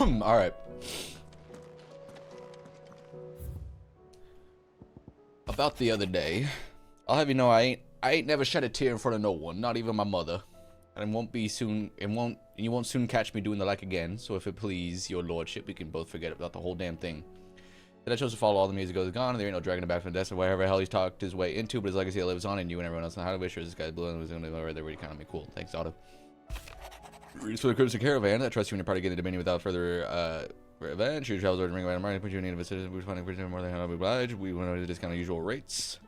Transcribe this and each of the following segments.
All right. About the other day, I'll have you know I ain't never shed a tear in front of no one, not even my mother. And you won't soon catch me doing the like again. So if it please your lordship, we can both forget about the whole damn thing. That I chose to follow all the music goes gone, and there ain't no dragging it back from the desk of wherever the hell he's talked his way into, but his legacy lives on in you and everyone else. And how do I wish this guy's blue and was gonna be right there where he kind of me cool. Thanks, Otto. Reads for the cruiser caravan. I trust you when you're part of getting the dominion without further revenge. Your travels order ring away tomorrow. Put you in need of a citizen. We're finding more than how to oblige. We want to discount usual rates.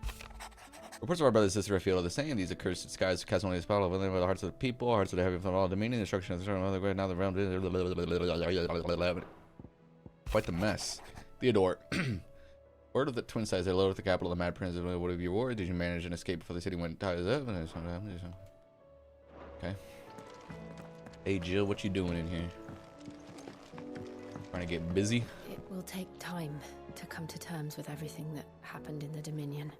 Reports of our brothers and sisters I feel are the same. These accursed skies cast only a spell over the hearts of the people, hearts of the heavy from all dominion, destruction of the strong, now the realm. Quite the mess. Theodore. Word of the twin sides, they loaded with the capital of the Mad Prince. What have you ward? Did you manage an escape before the city went ties up? Okay. Hey Jill, what you doing in here? Trying to get busy? It will take time to come to terms with everything that happened in the Dominion.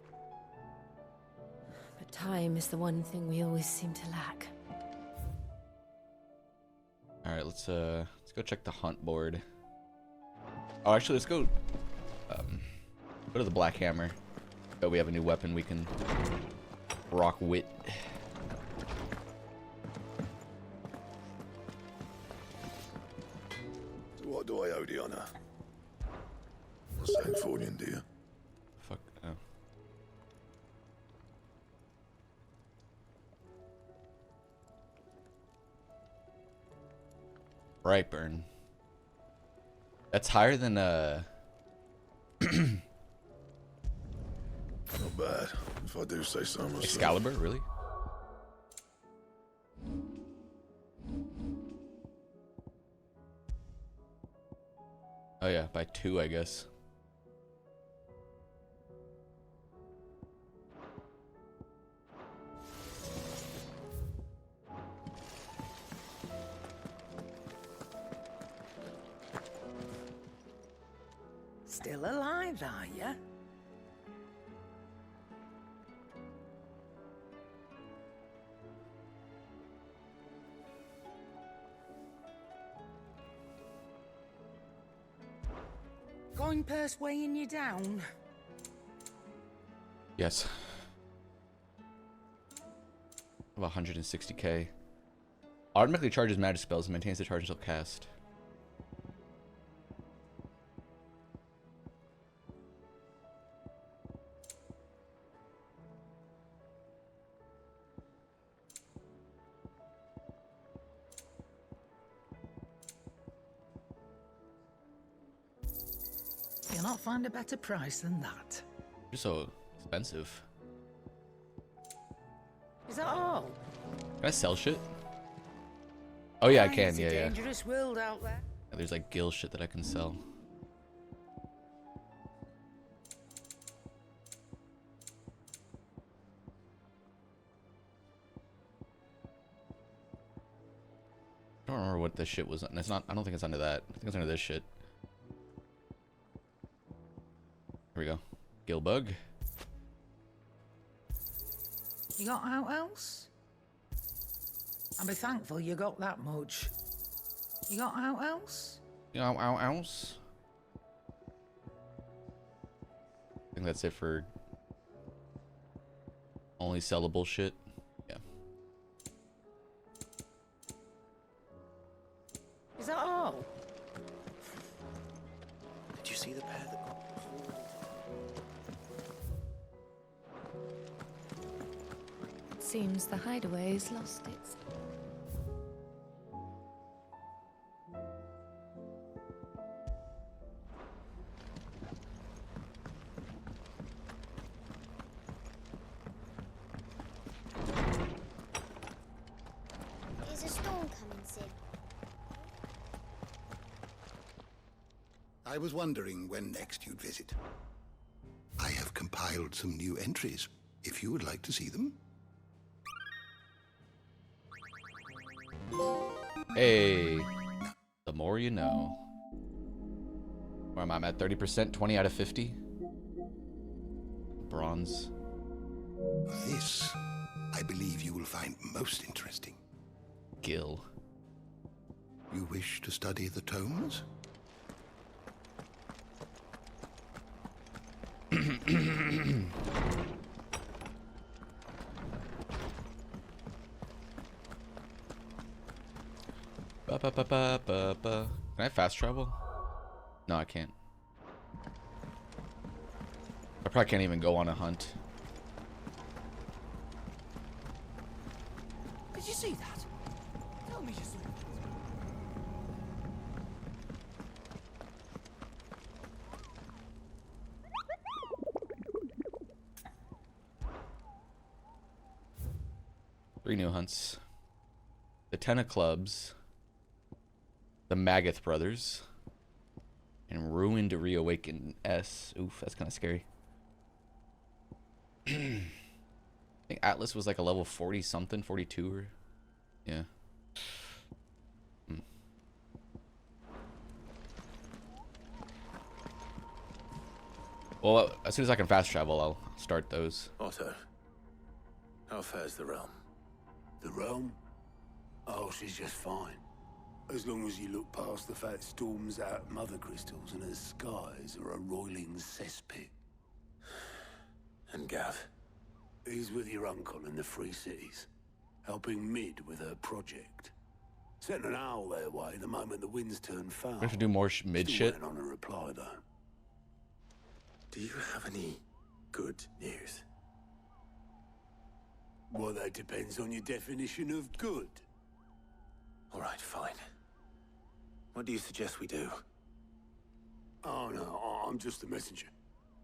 But time is the one thing we always seem to lack. Alright, let's go check the hunt board. Oh, actually, let's go go to the Black Hammer. Oh, we have a new weapon we can rock with. What do I owe the honor? What's that for you, dear? Fuck. Oh. Brightburn. That's higher than Not bad, if I do say so myself. Excalibur, really? Oh yeah, by 2, I guess. Still alive, are ya? Coin purse weighing you down? Yes. About 160k. Automatically charges magic spells and maintains the charge until cast. You'll not find a better price than that. You're so expensive. Is that all? Can I sell shit? Oh yeah, I can. It's Yeah, a yeah. dangerous world out there. There's like gill shit that I can sell. I don't remember what this shit was. It's not. I don't think it's under that. I think it's under this shit. Here we go. Gill bug. You got out else? I'll be thankful you got that much. You got out else? Ounce. I think that's it for only sellable shit. Yeah. Is that all? Did you see the pair that got... It seems the hideaway's lost its... Is a storm coming, Sid? I was wondering when next you'd visit. I have compiled some new entries, if you would like to see them. Hey, the more you know. Where am I? I'm at 30%, 20 out of 50. Bronze. This, I believe you will find most interesting. Gill. You wish to study the tomes? Can I fast travel? No, I can't. I probably can't even go on a hunt. Did you see that? Tell me you saw that. Three new hunts. The Ten of Clubs. The Magath Brothers. And Ruined to Reawaken S. Oof, that's kind of scary. I think Atlas was like a level 40 something, 42 or yeah. Well, as soon as I can fast travel, I'll start those. Otto, how fares the realm? The realm? Oh, she's just fine. As long as you look past the fat storms out mother crystals and her skies are a roiling cesspit. And Gav? He's with your uncle in the Free Cities, helping Mid with her project. Sent an owl their way the moment the winds turned foul. We have to do more mid Still shit. waiting on a reply, though. Do you have any good news? Well, that depends on your definition of good. All right, fine. What do you suggest we do? Oh, no, I'm just the messenger.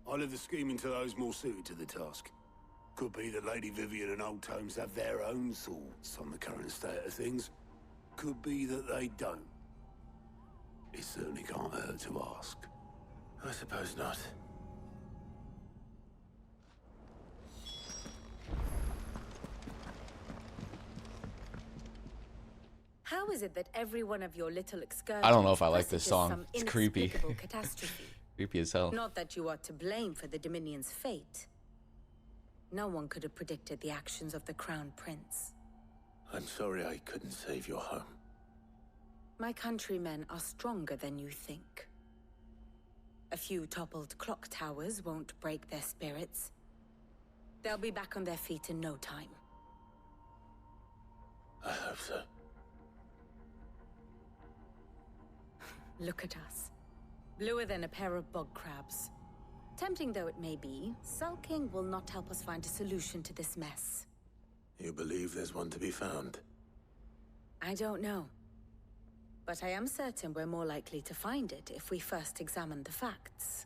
I leave the scheming to those more suited to the task. Could be that Lady Vivian and Old Tomes have their own thoughts on the current state of things. Could be that they don't. It certainly can't hurt to ask. I suppose not. How is it that every one of your little excursions I don't know if I like this presages song. some It's creepy. inexplicable catastrophe? Creepy as hell. Not that you are to blame for the Dominion's fate. No one could have predicted the actions of the Crown Prince. I'm sorry I couldn't save your home. My countrymen are stronger than you think. A few toppled clock towers won't break their spirits. They'll be back on their feet in no time. I hope so. Look at us. Bluer than a pair of bog crabs. Tempting though it may be, sulking will not help us find a solution to this mess. You believe there's one to be found? I don't know. But I am certain we're more likely to find it if we first examine the facts.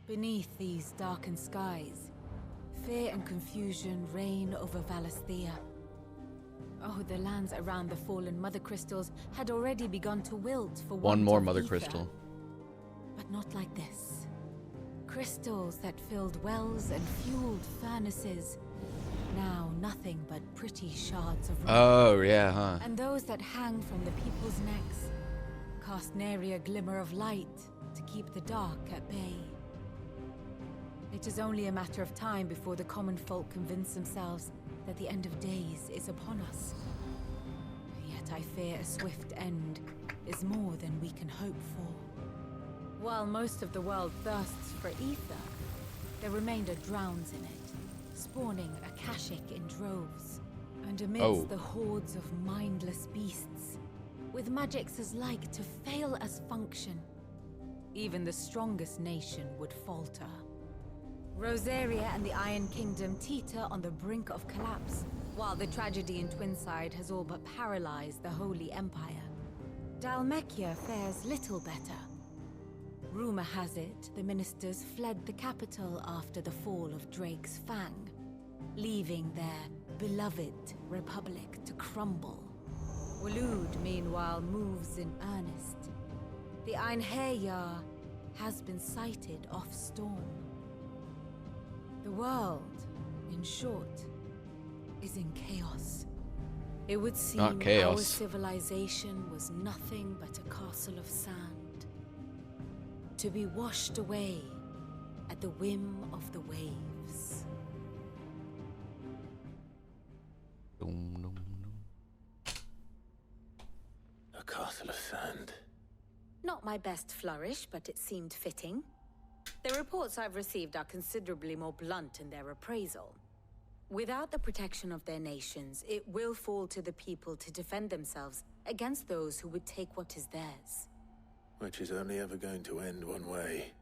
Beneath these darkened skies, fear and confusion reign over Valisthea. Oh, the lands around the fallen mother crystals had already begun to wilt for One want more of mother ether. crystal. But not like this. Crystals that filled wells and fueled furnaces. Now nothing but pretty shards of rock. Oh, yeah, huh? And those that hang from the people's necks cast nary a glimmer of light to keep the dark at bay. It is only a matter of time before the common folk convince themselves that the end of days is upon us. Yet I fear a swift end is more than we can hope for. While most of the world thirsts for ether, the remainder drowns in it, spawning Akashic in droves. And amidst the hordes of mindless beasts, with magics as like to fail as function, even the strongest nation would falter. Rosaria and the Iron Kingdom teeter on the brink of collapse, while the tragedy in Twinside has all but paralyzed the Holy Empire. Dalmekia fares little better. Rumor has it the ministers fled the capital after the fall of Drake's Fang, leaving their beloved republic to crumble. Waloed, meanwhile, moves in earnest. The Einherjar has been sighted off Storm. The world, in short, is in chaos. It would seem Not chaos. our civilization was nothing but a castle of sand, to be washed away at the whim of the waves. Dum, dum, dum. A castle of sand. Not my best flourish, but it seemed fitting. The reports I've received are considerably more blunt in their appraisal. Without the protection of their nations, it will fall to the people to defend themselves against those who would take what is theirs. Which is only ever going to end one way.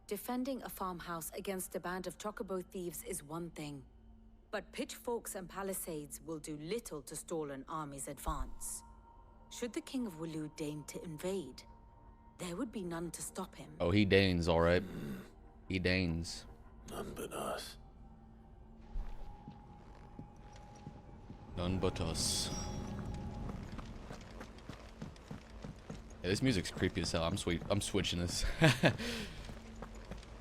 Defending a farmhouse against a band of chocobo thieves is one thing, but pitchforks and palisades will do little to stall an army's advance. Should the King of Wulu deign to invade, there would be none to stop him. Oh, he deigns, all right. He deigns. None but us. None but us. Yeah, this music's creepy as hell. I'm switching this. I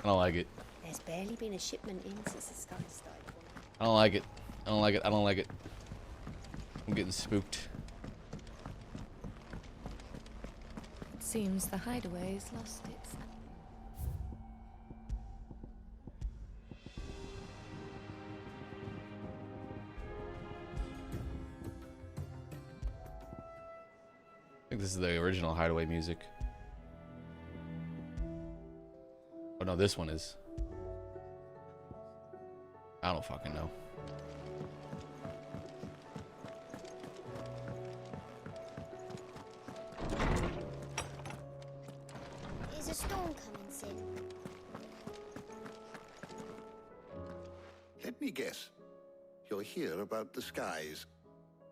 don't like it. There's barely been a shipment in since the sky started falling. I don't like it. I don't like it. I don't like it. I'm getting spooked. It seems the hideaway's lost its... I think this is the original Hideaway music. Oh no, this one is. I don't fucking know. Is a storm coming, Sid? Let me guess. You're here about the skies.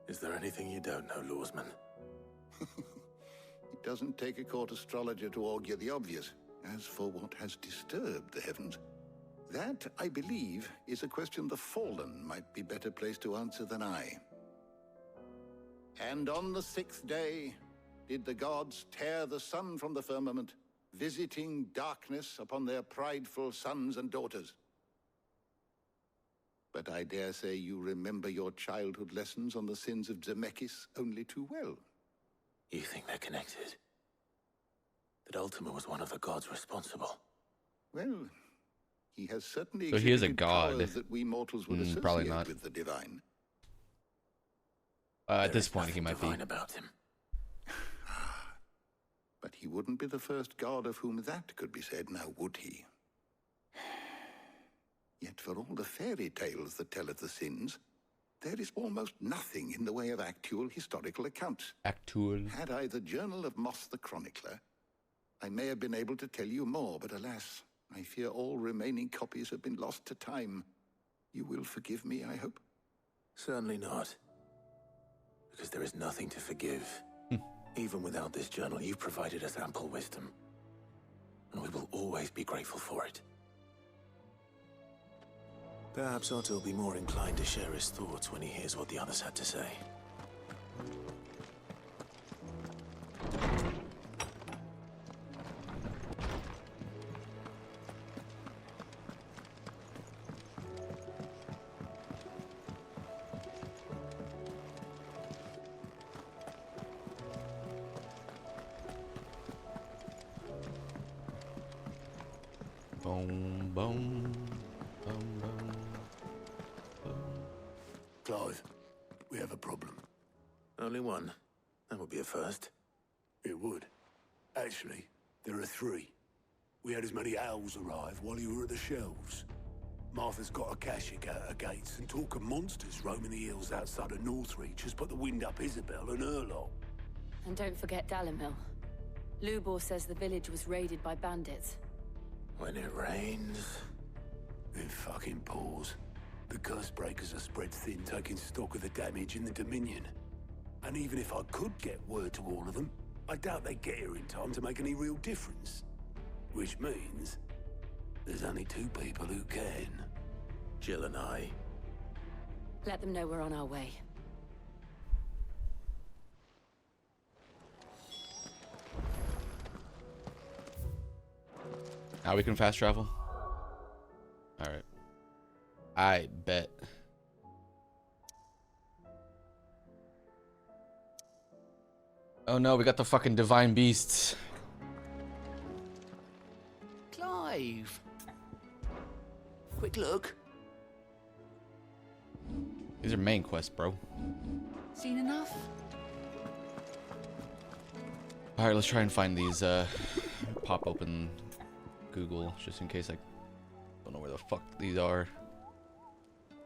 Is there anything you don't know, Lawsman? It doesn't take a court astrologer to augur the obvious. As for what has disturbed the heavens, that, I believe, is a question the Fallen might be better placed to answer than I. And on the 6th day did the gods tear the sun from the firmament, visiting darkness upon their prideful sons and daughters. But I dare say you remember your childhood lessons on the sins of Zemeckis only too well. You think they're connected? That Ultima was one of the gods responsible? Well, he has certainly So he is a exhibited god. powers that we mortals would associate Probably not. with the divine. At There this is point, he nothing might be. divine about him. But he wouldn't be the first god of whom that could be said, now would he? Yet for all the fairy tales that tell of the sins, there is almost nothing in the way of actual historical accounts. Actual. Had I the Journal of Moss the Chronicler, I may have been able to tell you more, but alas, I fear all remaining copies have been lost to time. You will forgive me, I hope? Certainly not. Because there is nothing to forgive. Even without this journal, you've provided us ample wisdom. And we will always be grateful for it. Perhaps Otto will be more inclined to share his thoughts when he hears what the others had to say. Boom, boom, boom, boom. Clive, we have a problem. Only one. That would be a first. It would. Actually, there are 3. We had as many owls arrive while you were at the shelves. Martha's got a Kashik out her gates, and talk of monsters roaming the hills outside of Northreach has put the wind up Isabel and her lot. And don't forget Dalimil. Lubor says the village was raided by bandits. When it rains, it fucking pours. The curse breakers are spread thin, taking stock of the damage in the Dominion. And even if I could get word to all of them, I doubt they'd get here in time to make any real difference. Which means there's only 2 people who can. Jill and I. Let them know we're on our way. Now we can fast travel. All right. I bet. Oh no, we got the fucking divine beasts. Clive, Quick look. These are main quests, bro. Seen enough? Alright, let's try and find these, pop open Google, just in case I don't know where the fuck these are.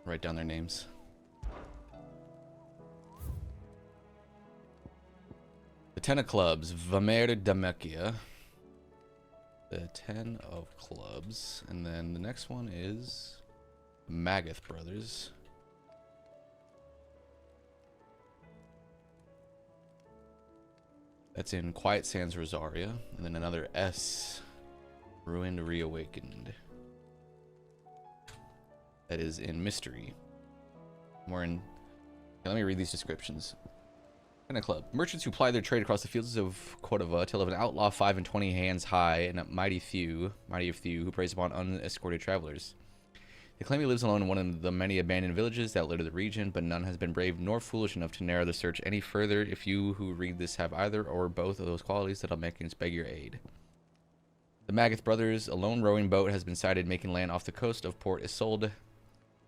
Write down their names. The Ten of Clubs, Vamer Damekia. The Ten of Clubs. And then the next one is Magath Brothers. That's in Quiet Sands, Rosaria. And then another S, Ruined Reawakened. That is in Mystery. We're in... Let me read these descriptions. In a club. Merchants who ply their trade across the fields of Cordova tell of an outlaw 5 and 20 hands high and a mighty of few who preys upon unescorted travelers. They claim he lives alone in one of the many abandoned villages that litter the region, but none has been brave nor foolish enough to narrow the search any further. If you who read this have either or both of those qualities, the Dalmatians beg your aid. The Magath brothers, a lone rowing boat, has been sighted making land off the coast of Port Isolde.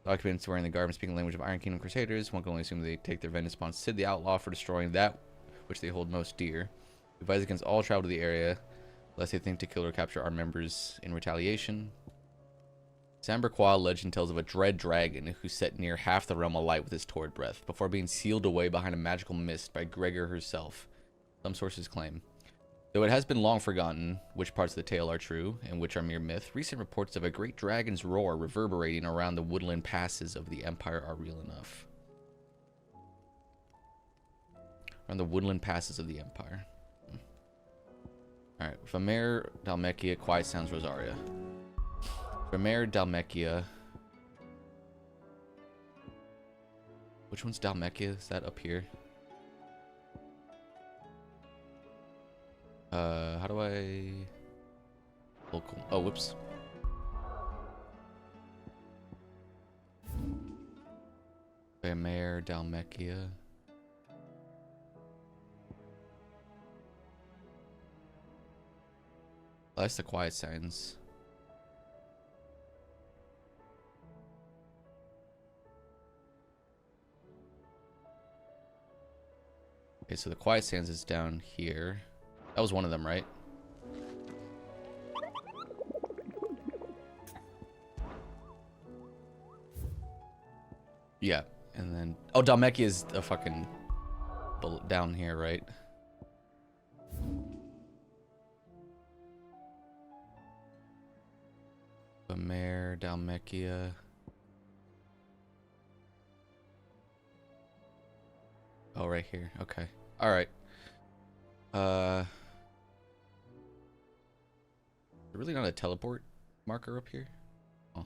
The occupants wearing the garb speaking the language of Iron Kingdom Crusaders. One can only assume they take their vengeance upon Sid the Outlaw for destroying that which they hold most dear. We advise against all travel to the area, lest they think to kill or capture our members in retaliation. Samberqua legend tells of a dread dragon who set near half the realm alight with his torrid breath, before being sealed away behind a magical mist by Gregor herself, some sources claim. Though it has been long forgotten which parts of the tale are true and which are mere myth, recent reports of a great dragon's roar reverberating around the woodland passes of the Empire are real enough. Around the woodland passes of the Empire. Alright, Vamer Dalmekia, Quiet Sounds, Rosaria. Vamer Dalmekia. Which one's Dalmekia? Is that up here? How do I... Local. Oh, whoops. Vamer Dalmekia. Oh, that's the Quiet Signs. Okay, so the Quiet Sands is down here. That was one of them, right? Yeah, and then... Oh, Dalmekia is a fucking... down here, right? Vamer, Dalmekia... Oh, right here. Okay. Alright. Really not a teleport marker up here? Oh.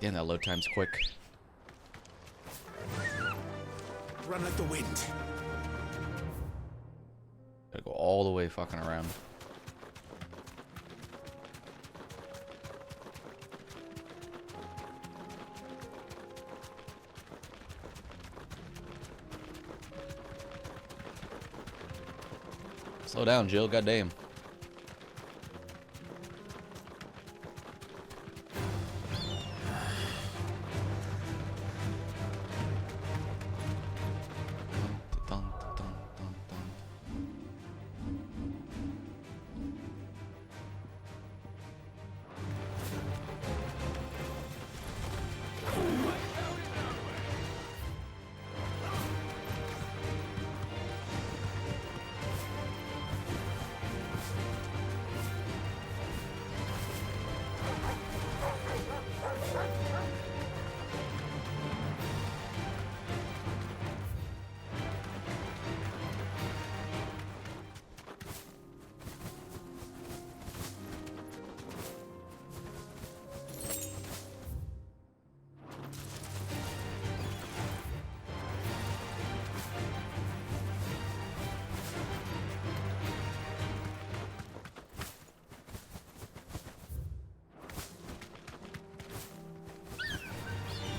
Damn, that load time's quick. Run like the wind. Gotta go all the way fucking around. Slow down, Jill. Goddamn.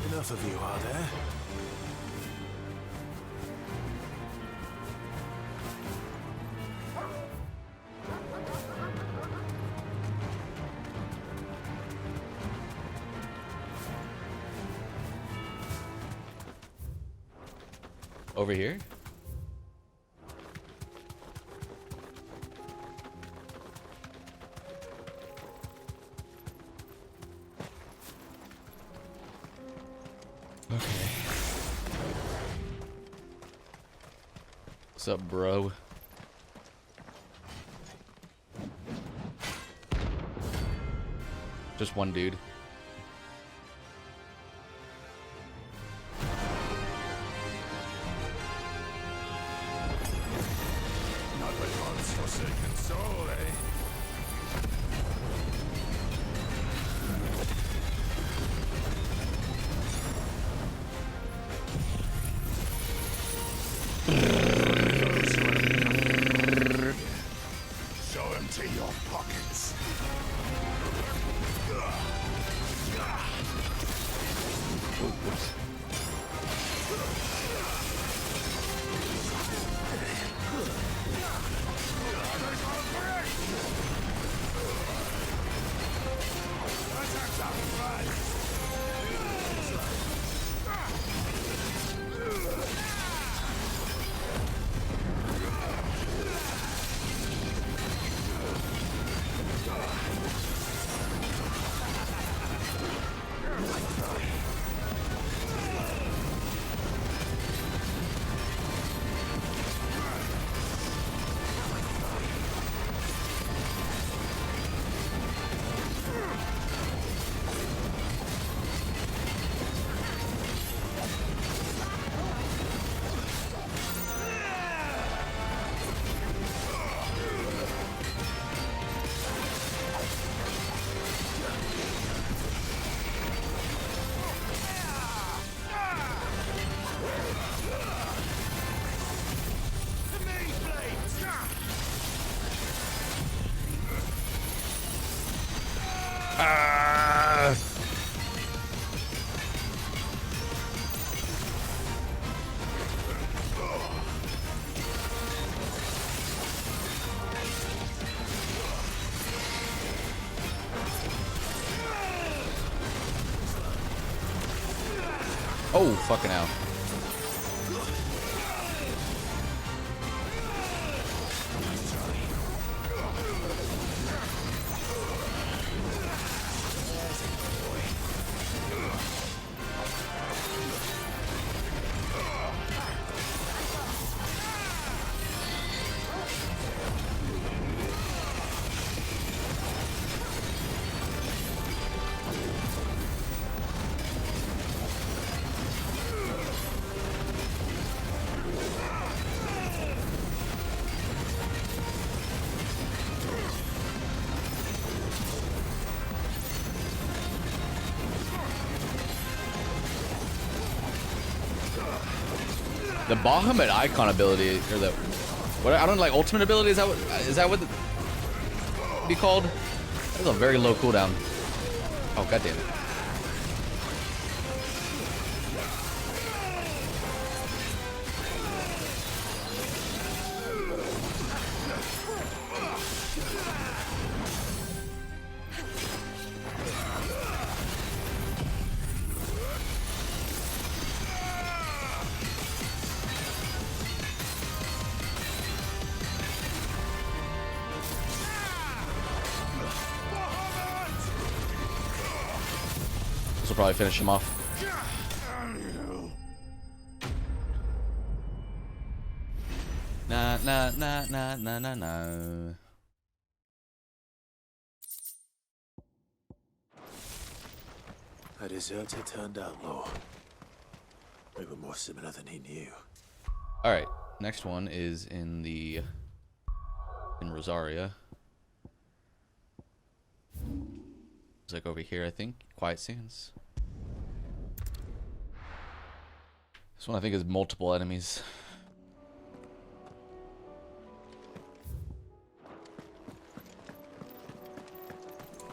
Enough of you, are there? Over here? Okay. What's up, bro? Just one dude. Not but once forsaken soul, eh? Show empty your pockets. Oh, fucking hell. The Bahamut icon ability, or the what? I don't like ultimate ability. Is that what it'd be called? That's a very low cooldown. Oh god damn it! This will probably finish him off. Nah, nah, nah, nah, nah, nah, nah. A deserter turned outlaw. We were more similar than he knew. Alright, next one is in Rosaria. It's like over here, I think. Quiet Sands. This one I think is multiple enemies.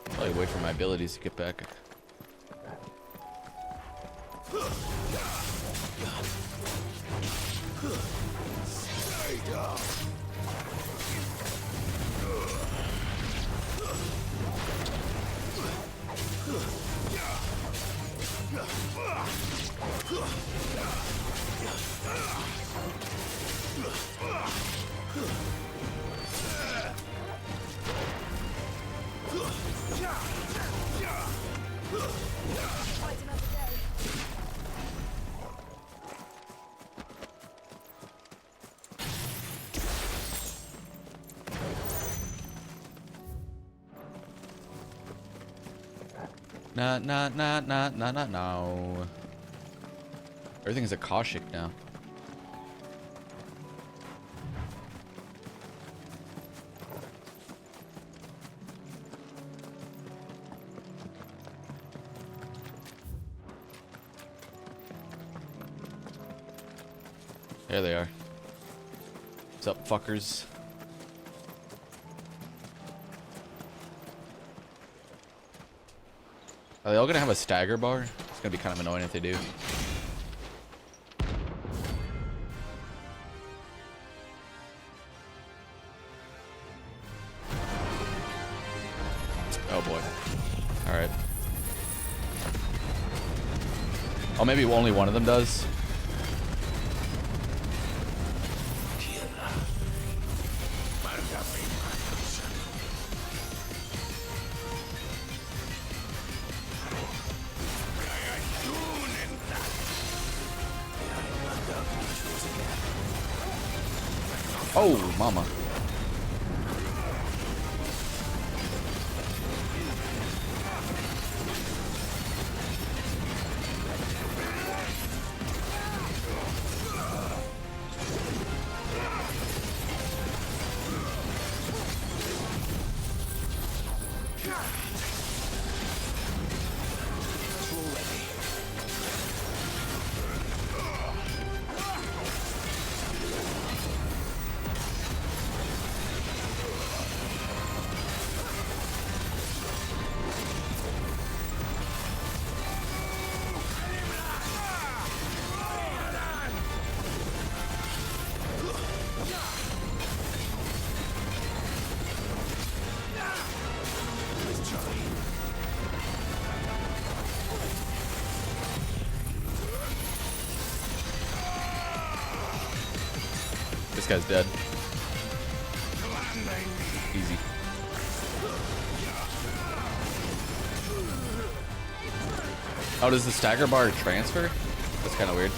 Probably wait for my abilities to get back. No. Everything's Akashic now. There they are. What's up, fuckers? Are they all gonna have a stagger bar? It's gonna be kind of annoying if they do. Oh boy. Alright. Oh, maybe only one of them does. Oh, mama. This guy's dead. Easy. Oh, does the stagger bar transfer? That's kind of weird.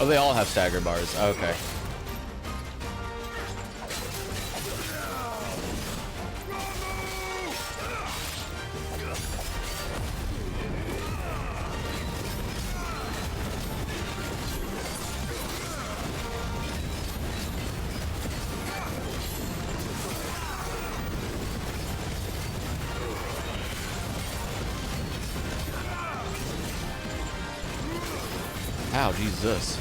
Oh, they all have stagger bars. Okay. Ow, Jesus.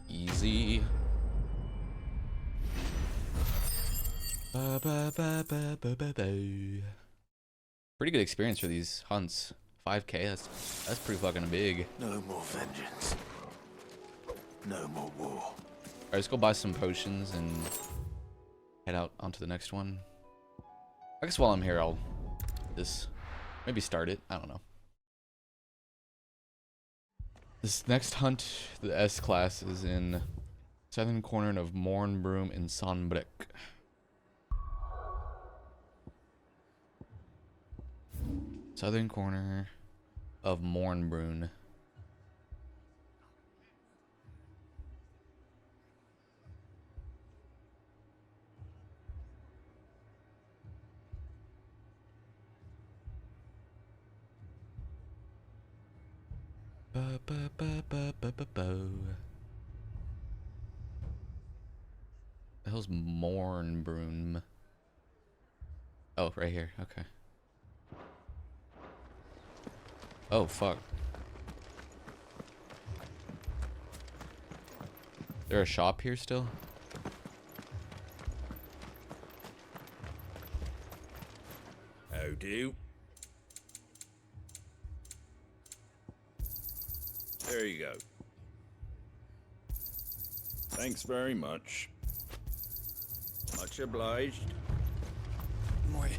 Easy. Pretty good experience for these hunts. 5K, that's pretty fucking big. No more vengeance. No more war. Alright, let's go buy some potions and head out onto the next one. I guess while I'm here, I'll just maybe start it. I don't know. This next hunt, the S class, is in southern corner of Mornbroom in Sonbrick. Southern corner of Mornbrun. Ba, ba, ba, ba, ba, ba, ba. The hell's Mornbroom? Oh, right here. Okay. Oh, fuck. Is there a shop here still? How do? There you go. Thanks very much. Much obliged. Morning.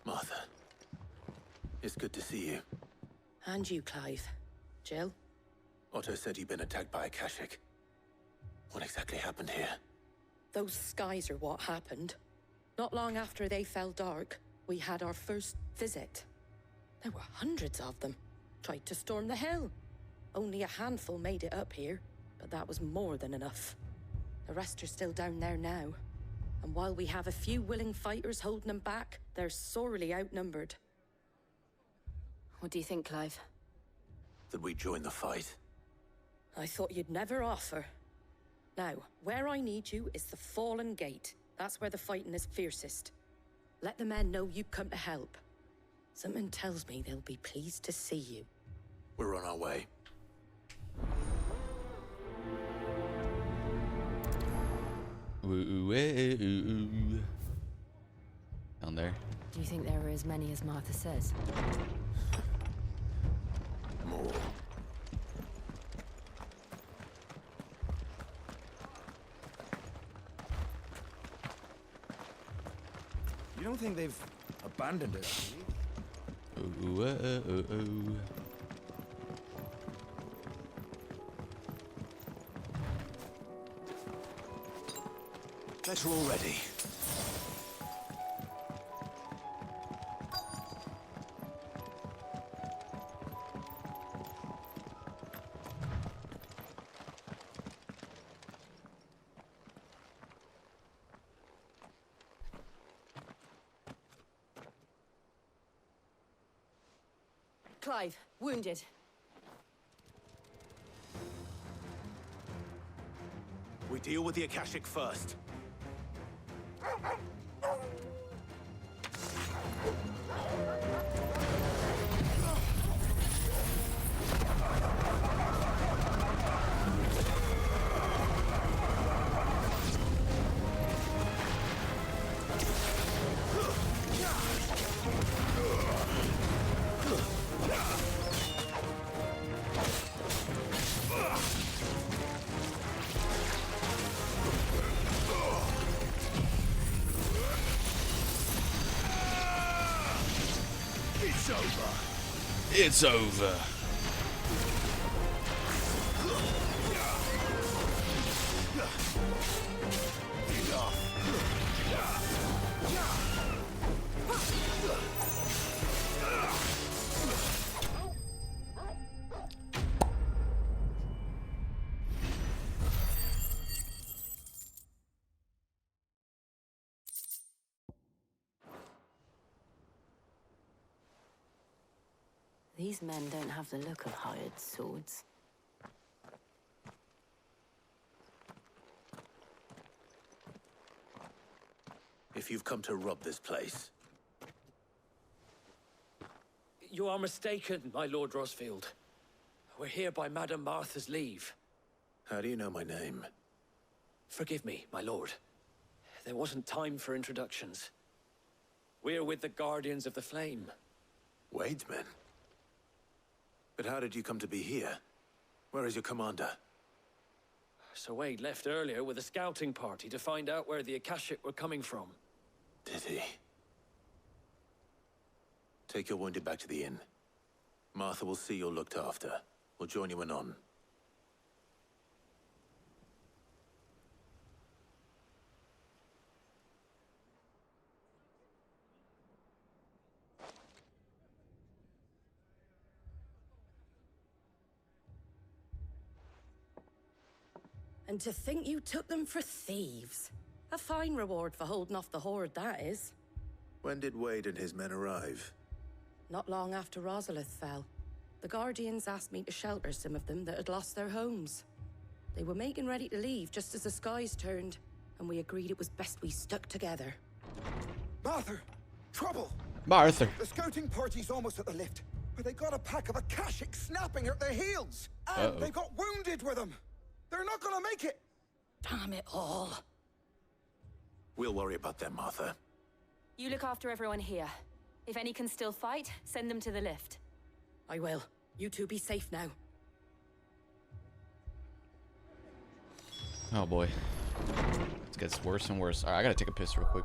Martha, it's good to see you. And you, Clive. Jill? Otto said you'd been attacked by a Kashik. What exactly happened here? Those skies are what happened. Not long after they fell dark, we had our first visit. There were hundreds of them. Tried to storm the hill. Only a handful made it up here, but that was more than enough. The rest are still down there now. And while we have a few willing fighters holding them back, they're sorely outnumbered. What do you think, Clive? That we join the fight? I thought you'd never offer. Now, where I need you is the Fallen Gate. That's where the fighting is fiercest. Let the men know you've come to help. Something tells me they'll be pleased to see you. We're on our way. Ooh. Down there. Do you think there are as many as Martha says? More. You don't think they've abandoned it, do you? Ooh. Better already. Clive, wounded. We deal with the Akashic first. It's over. These men don't have the look of hired swords. If you've come to rob this place, You are mistaken, my Lord Rosfield. We're here by Madame Martha's leave. how do you know my name? Forgive me, my lord. There wasn't time for introductions. We're with the Guardians of the Flame. Wade's men? But how did you come to be here? Where is your commander? Sir Wade left earlier with a scouting party to find out where the Akashic were coming from. Did he? Take your wounded back to the inn. Martha will see you're looked after. We'll join you anon. And to think you took them for thieves. A fine reward for holding off the horde, that is. When did Wade and his men arrive? Not long after Rosalith fell. The Guardians asked me to shelter some of them that had lost their homes. They were making ready to leave just as the skies turned, and we agreed it was best we stuck together. Martha! Trouble! Martha. The scouting party's almost at the lift, but they got a pack of Akashic snapping at their heels! And they got wounded with them! They're not gonna make it! Damn it all. We'll worry about them, Martha. You look after everyone here. If any can still fight, send them to the lift. I will. You two be safe now. Oh boy. It gets worse and worse. Alright, I gotta take a piss real quick.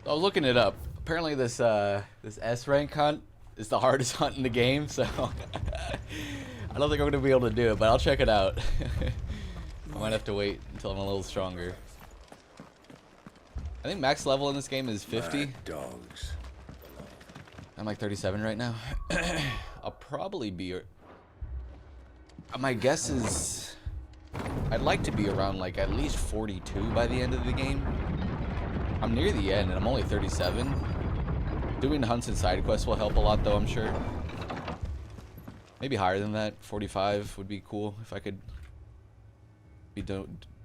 I was looking it up. Apparently this this S rank hunt is the hardest hunt in the game, so I don't think I'm gonna be able to do it, but I'll check it out. I might have to wait until I'm a little stronger. I think max level in this game is 50. Dogs. I'm like 37 right now. I'll probably be. My guess is I'd like to be around like at least 42 by the end of the game. I'm near the end and I'm only 37. Doing hunts and side quests will help a lot though, I'm sure. Maybe higher than that. 45 would be cool if I could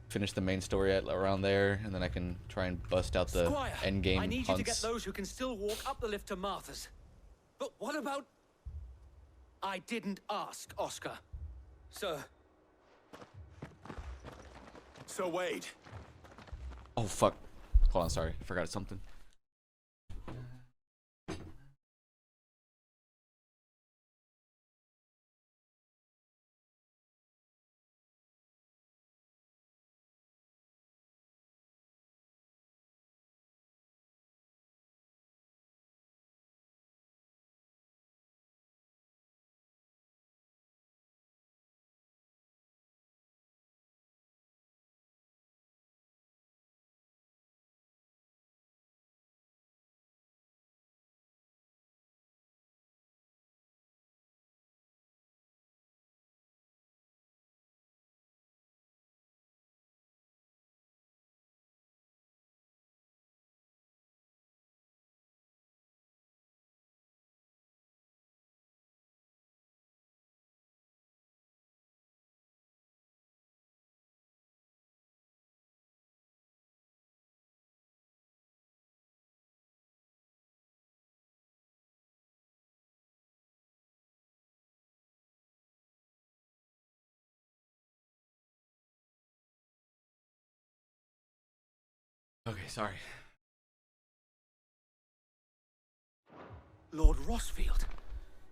finish the main story at around there, and then I can try and bust out the Squire, end game I need hunts. you to get those who can still walk up the lift to Martha's. But what about... I didn't ask, Oscar. Sir. So Wade. Oh fuck. Hold on, sorry. I forgot something. Okay, sorry. Lord Rossfield,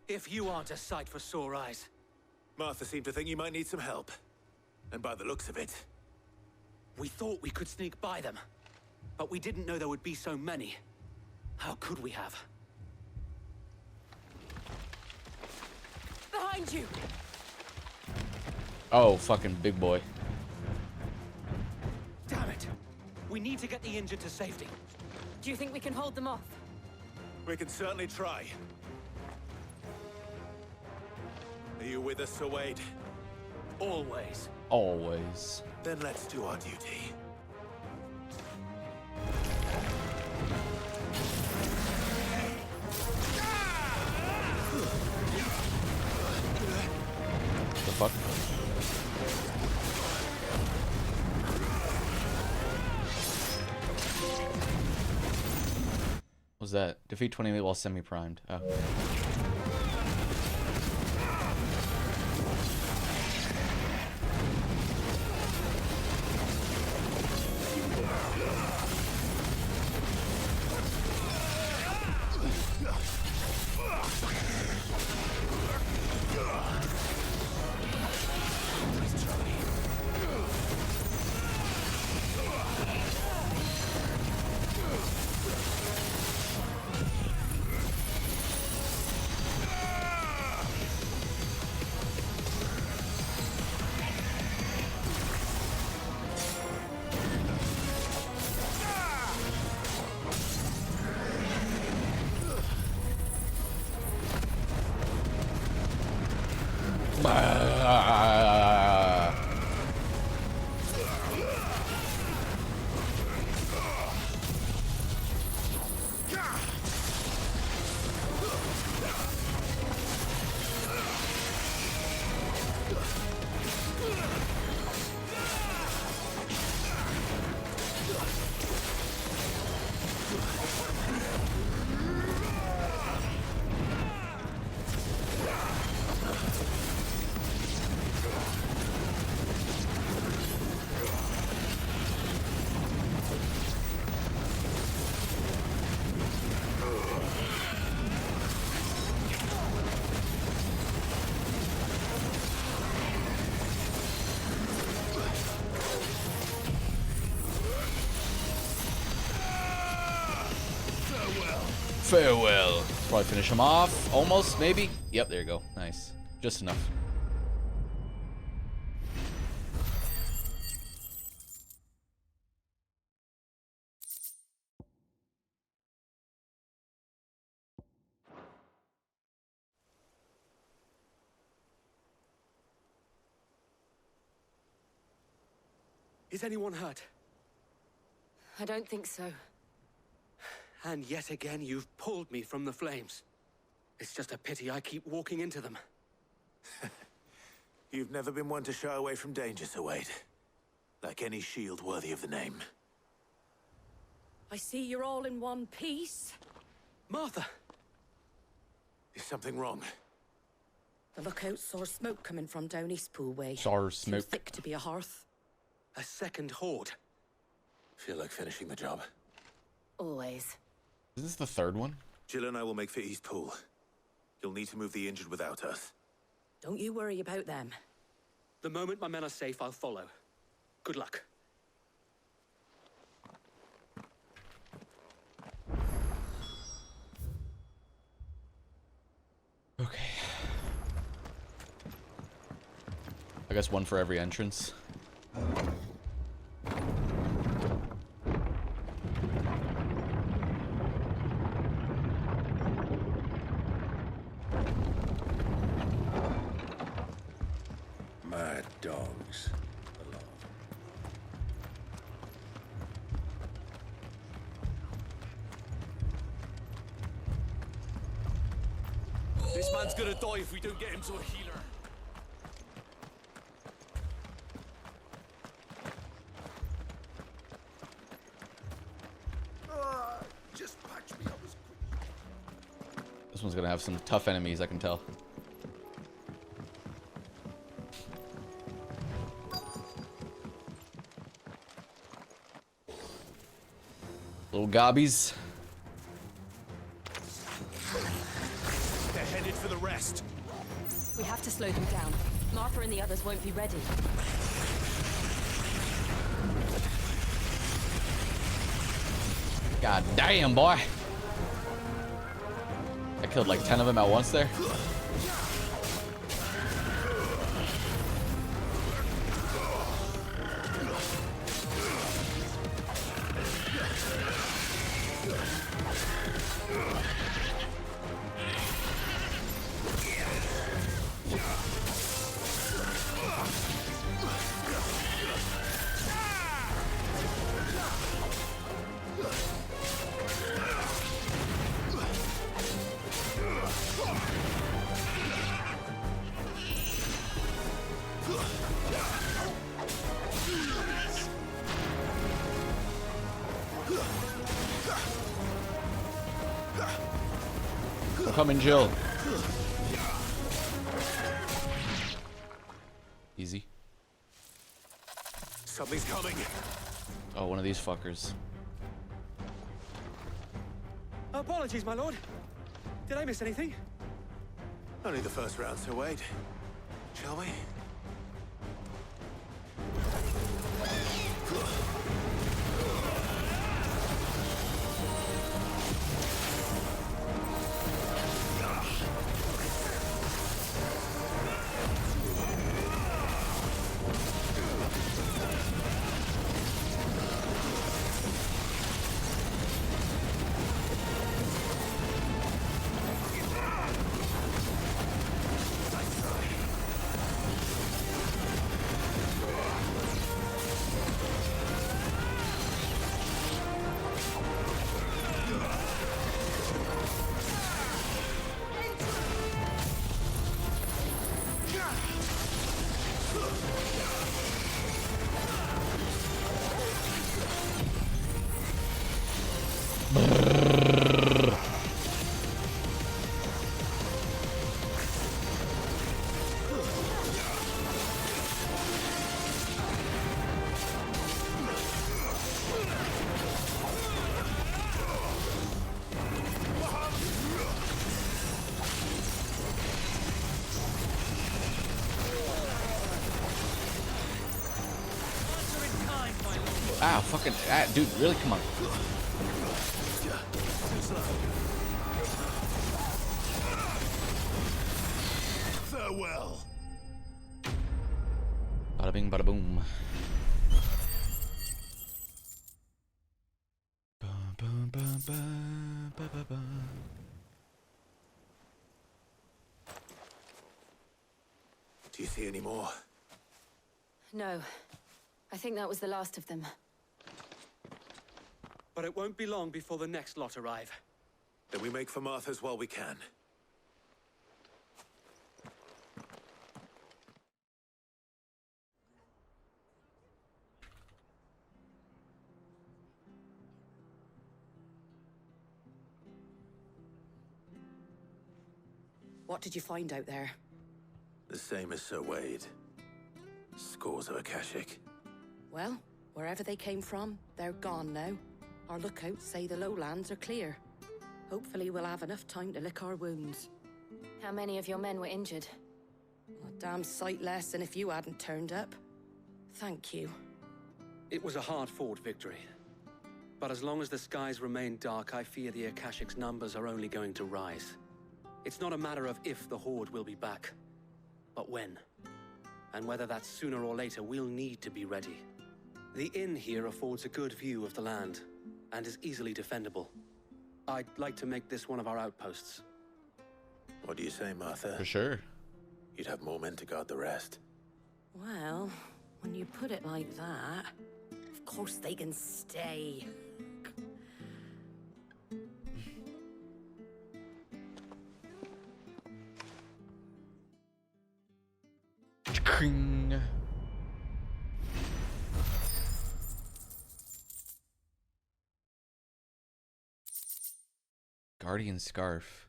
if you aren't a sight for sore eyes. Martha seemed to think you might need some help. And by the looks of it... We thought we could sneak by them, but we didn't know there would be so many. How could we have? Behind you! Oh, fucking big boy. Damn it! We need to get the injured to safety. Do you think we can hold them off? We can certainly try. Are you with us, Sir Wade? Always. Always. Then let's do our duty. fuck? What was that? Defeat 20 while semi-primed. Oh. Farewell. Probably finish him off. Almost, maybe. Yep, there you go. Nice. Just enough. Is anyone hurt? I don't think so. And yet again, you've pulled me from the flames. It's just a pity I keep walking into them. You've never been one to shy away from danger, Sir Wade. Like any shield worthy of the name. I see you're all in one piece. Martha! Is something wrong? The lookout saw smoke coming from down East Pool way. Saw smoke. Too thick to be a hearth. A second horde. Feel like finishing the job? Always. Is this the third one? Jill and I will make for East Pool. You'll need to move the injured without us. Don't you worry about them. The moment my men are safe, I'll follow. Good luck. Okay. I guess one for every entrance. Mad dogs. This man's gonna die if we don't get him to a healer. Just patch me up as quick. This one's gonna have some tough enemies, I can tell. Little gobbies. They're headed for the rest. We have to slow them down. Martha and the others won't be ready. God damn, boy. I killed like 10 of them at once there. I'm coming, Jill. Easy. Something's coming. Oh, one of these fuckers. Apologies, my lord. Did I miss anything? Only the first round, so wait. Shall we? Ah, fucking, dude, really? Come on. Farewell. Bada bing, bada boom. Do you see any more? No. I think that was the last of them. But it won't be long before the next lot arrive. Then we make for Martha's while we can. What did you find out there? The same as Sir Wade. Scores of Akashic. Well, wherever they came from, they're gone now. Our lookouts say the lowlands are clear. Hopefully we'll have enough time to lick our wounds. How many of your men were injured? A damn sight less than if you hadn't turned up. Thank you. It was a hard-fought victory. But as long as the skies remain dark, I fear the Akashic's numbers are only going to rise. It's not a matter of if the Horde will be back, but when. And whether that's sooner or later, we'll need to be ready. The inn here affords a good view of the land, and is easily defendable. I'd like to make this one of our outposts. What do you say, Martha? For sure. You'd have more men to guard the rest. Well, when you put it like that, of course they can stay. Kring. Guardian scarf.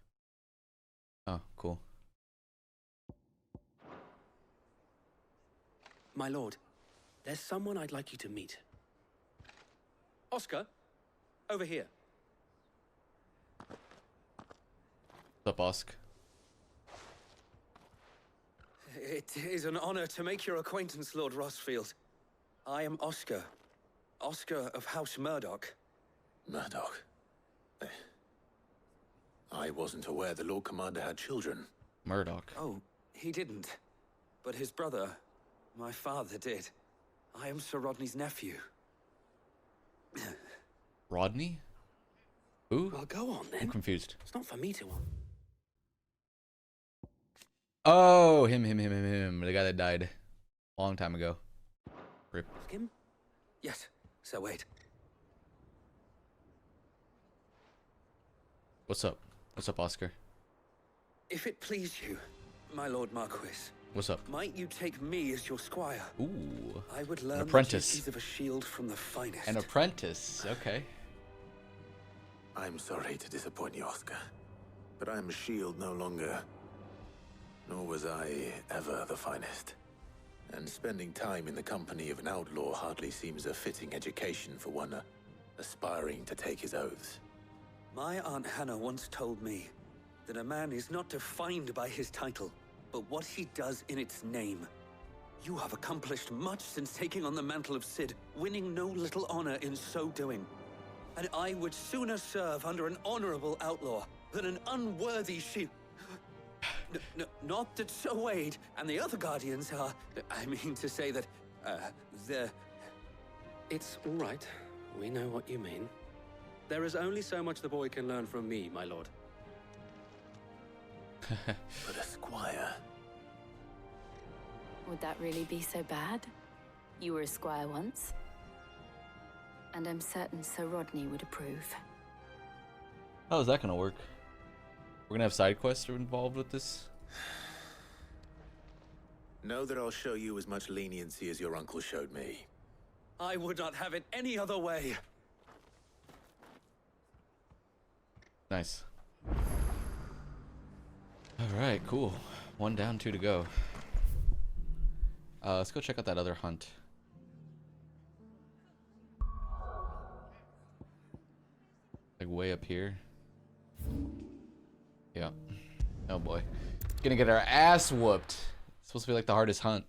Oh, cool. My lord, there's someone I'd like you to meet. Oscar, over here. What's up, Oscar? It is an honor to make your acquaintance, Lord Rossfield. I am Oscar. Oscar of House Murdoch. Murdoch? I wasn't aware the Lord Commander had children. Murdoch. Oh, he didn't. But his brother, my father, did. I am Sir Rodney's nephew. Rodney? Who? Well, go on then. I'm confused. It's not for me to... Oh, him. The guy that died a long time ago. Rip. Him? Yes. So wait. What's up? What's up, Oscar? If it please you, my Lord Marquis. What's up? Might you take me as your squire? Ooh. I would learn An apprentice. the duties of a shield from the finest. An apprentice. Okay. I'm sorry to disappoint you, Oscar. But I am a shield no longer. Nor was I ever the finest. And spending time in the company of an outlaw hardly seems a fitting education for one aspiring to take his oaths. My Aunt Hannah once told me that a man is not defined by his title, but what he does in its name. You have accomplished much since taking on the mantle of Cid, winning no little honor in so doing. And I would sooner serve under an honorable outlaw than an unworthy shield. Not that Sir Wade and the other Guardians are... I mean to say that, they're... It's all right. We know what you mean. There is only so much the boy can learn from me, my lord. But a squire... Would that really be so bad? You were a squire once. And I'm certain Sir Rodney would approve. How is that gonna work? We're gonna have side quests involved with this? Know that I'll show you as much leniency as your uncle showed me. I would not have it any other way. Nice. Alright, cool. 1 down, 2 to go. Let's go check out that other hunt. Like way up here. Yeah. Oh boy. Gonna get our ass whooped. It's supposed to be like the hardest hunt.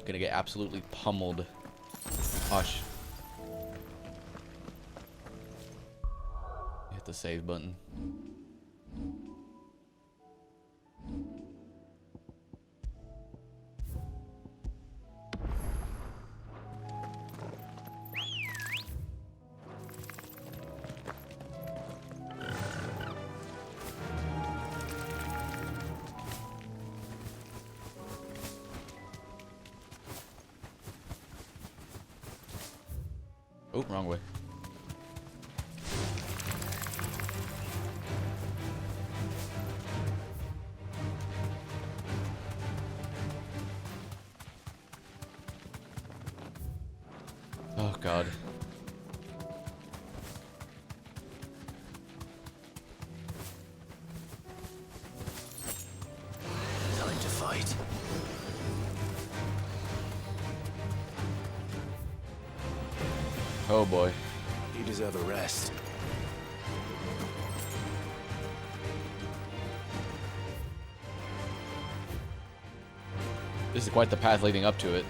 Gonna get absolutely pummeled. Hush. Hit the save button. Oh, wrong way. Oh, God. Time to fight. Oh boy. You deserve a rest. This is quite the path leading up to it.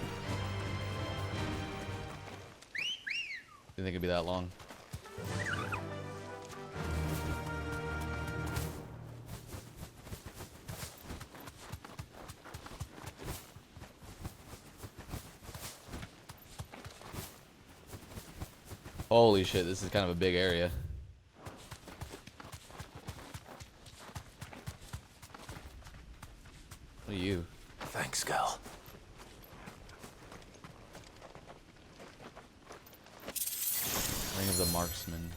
Didn't think it'd be that long. Holy shit, this is kind of a big area. What are you? Thanks, Gal. Ring of the Marksman.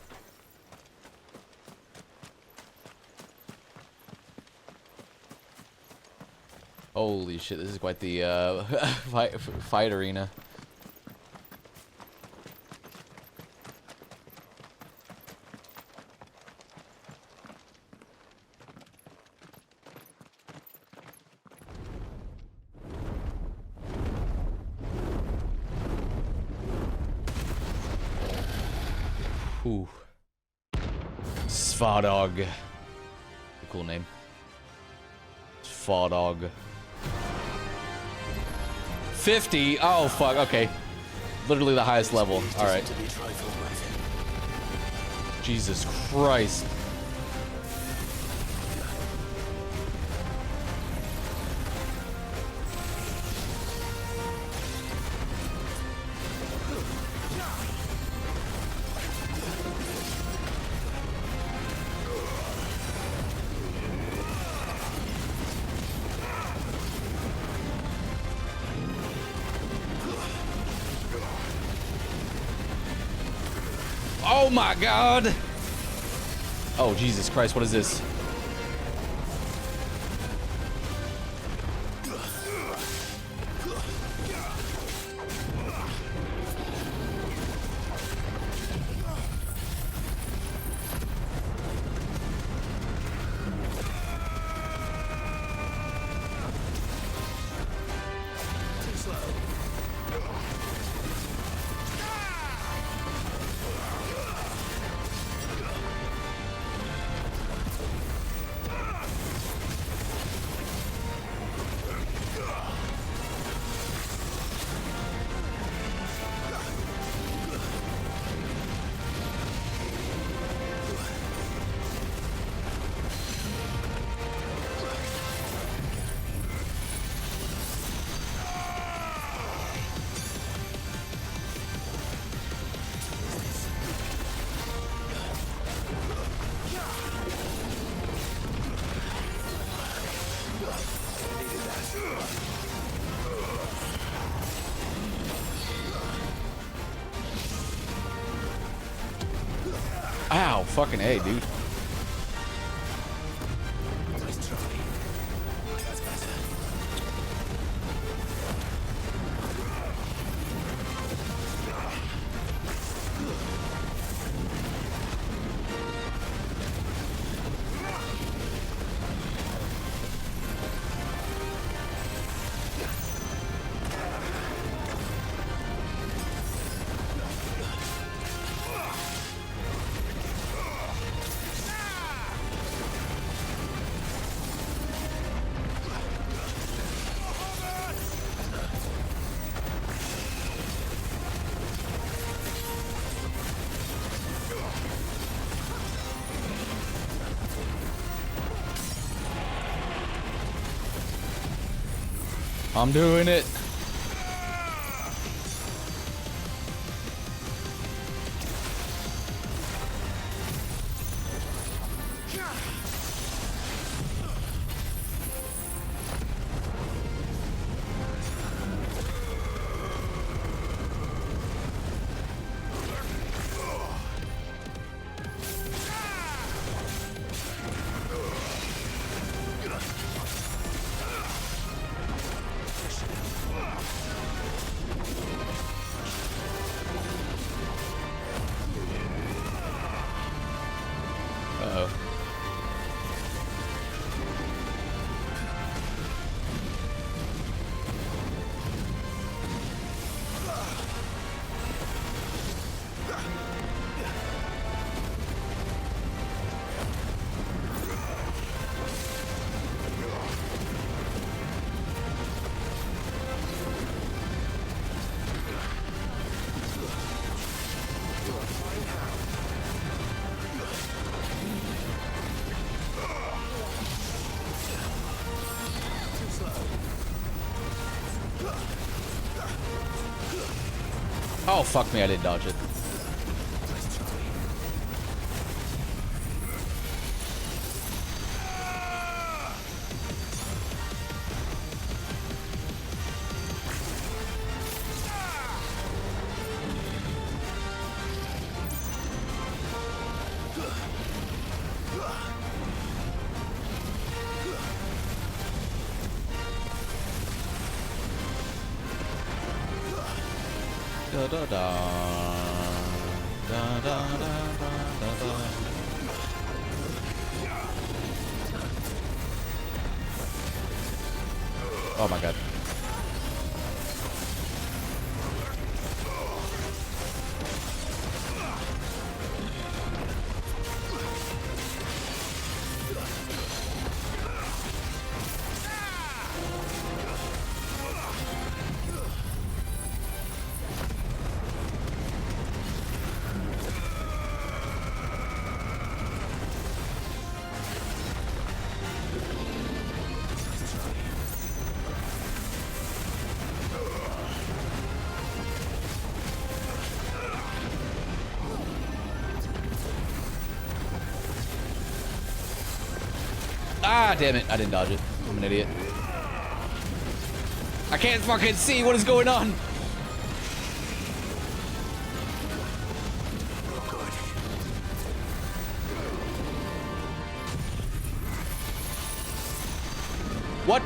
Holy shit, this is quite the fight arena. Ooh. Svardog. Cool name. Svardog. 50? Oh, fuck. Okay. Literally the highest level. Alright. Jesus Christ. Oh my God! Oh Jesus Christ, what is this? Fucking A, dude. Nice try. That's better. I'm doing it. Uh-oh. Oh, fuck me, I didn't dodge it. Da da da. Da da da da da. Oh my god. Ah, damn it. I didn't dodge it. I'm an idiot. I can't fucking see what is going on. What?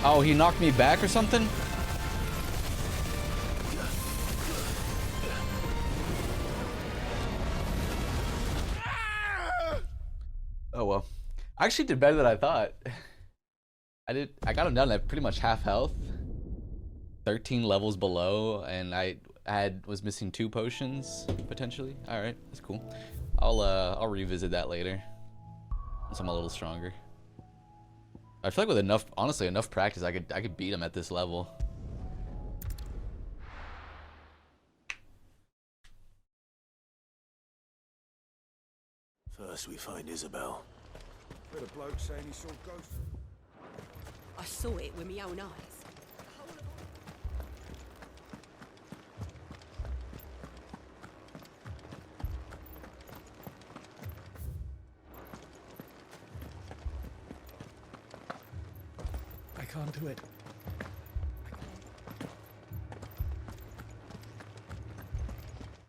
Oh, he knocked me back or something? Oh well. I actually did better than I thought. I got him down at pretty much half health. 13 levels below, and I was missing 2 potions potentially. All right, that's cool. I'll revisit that later once I'm a little stronger. I feel like with honestly enough practice, I could beat him at this level. First we find Isabel. Heard a bloke saying he saw ghosts. I saw it with my own eyes. I can't do it.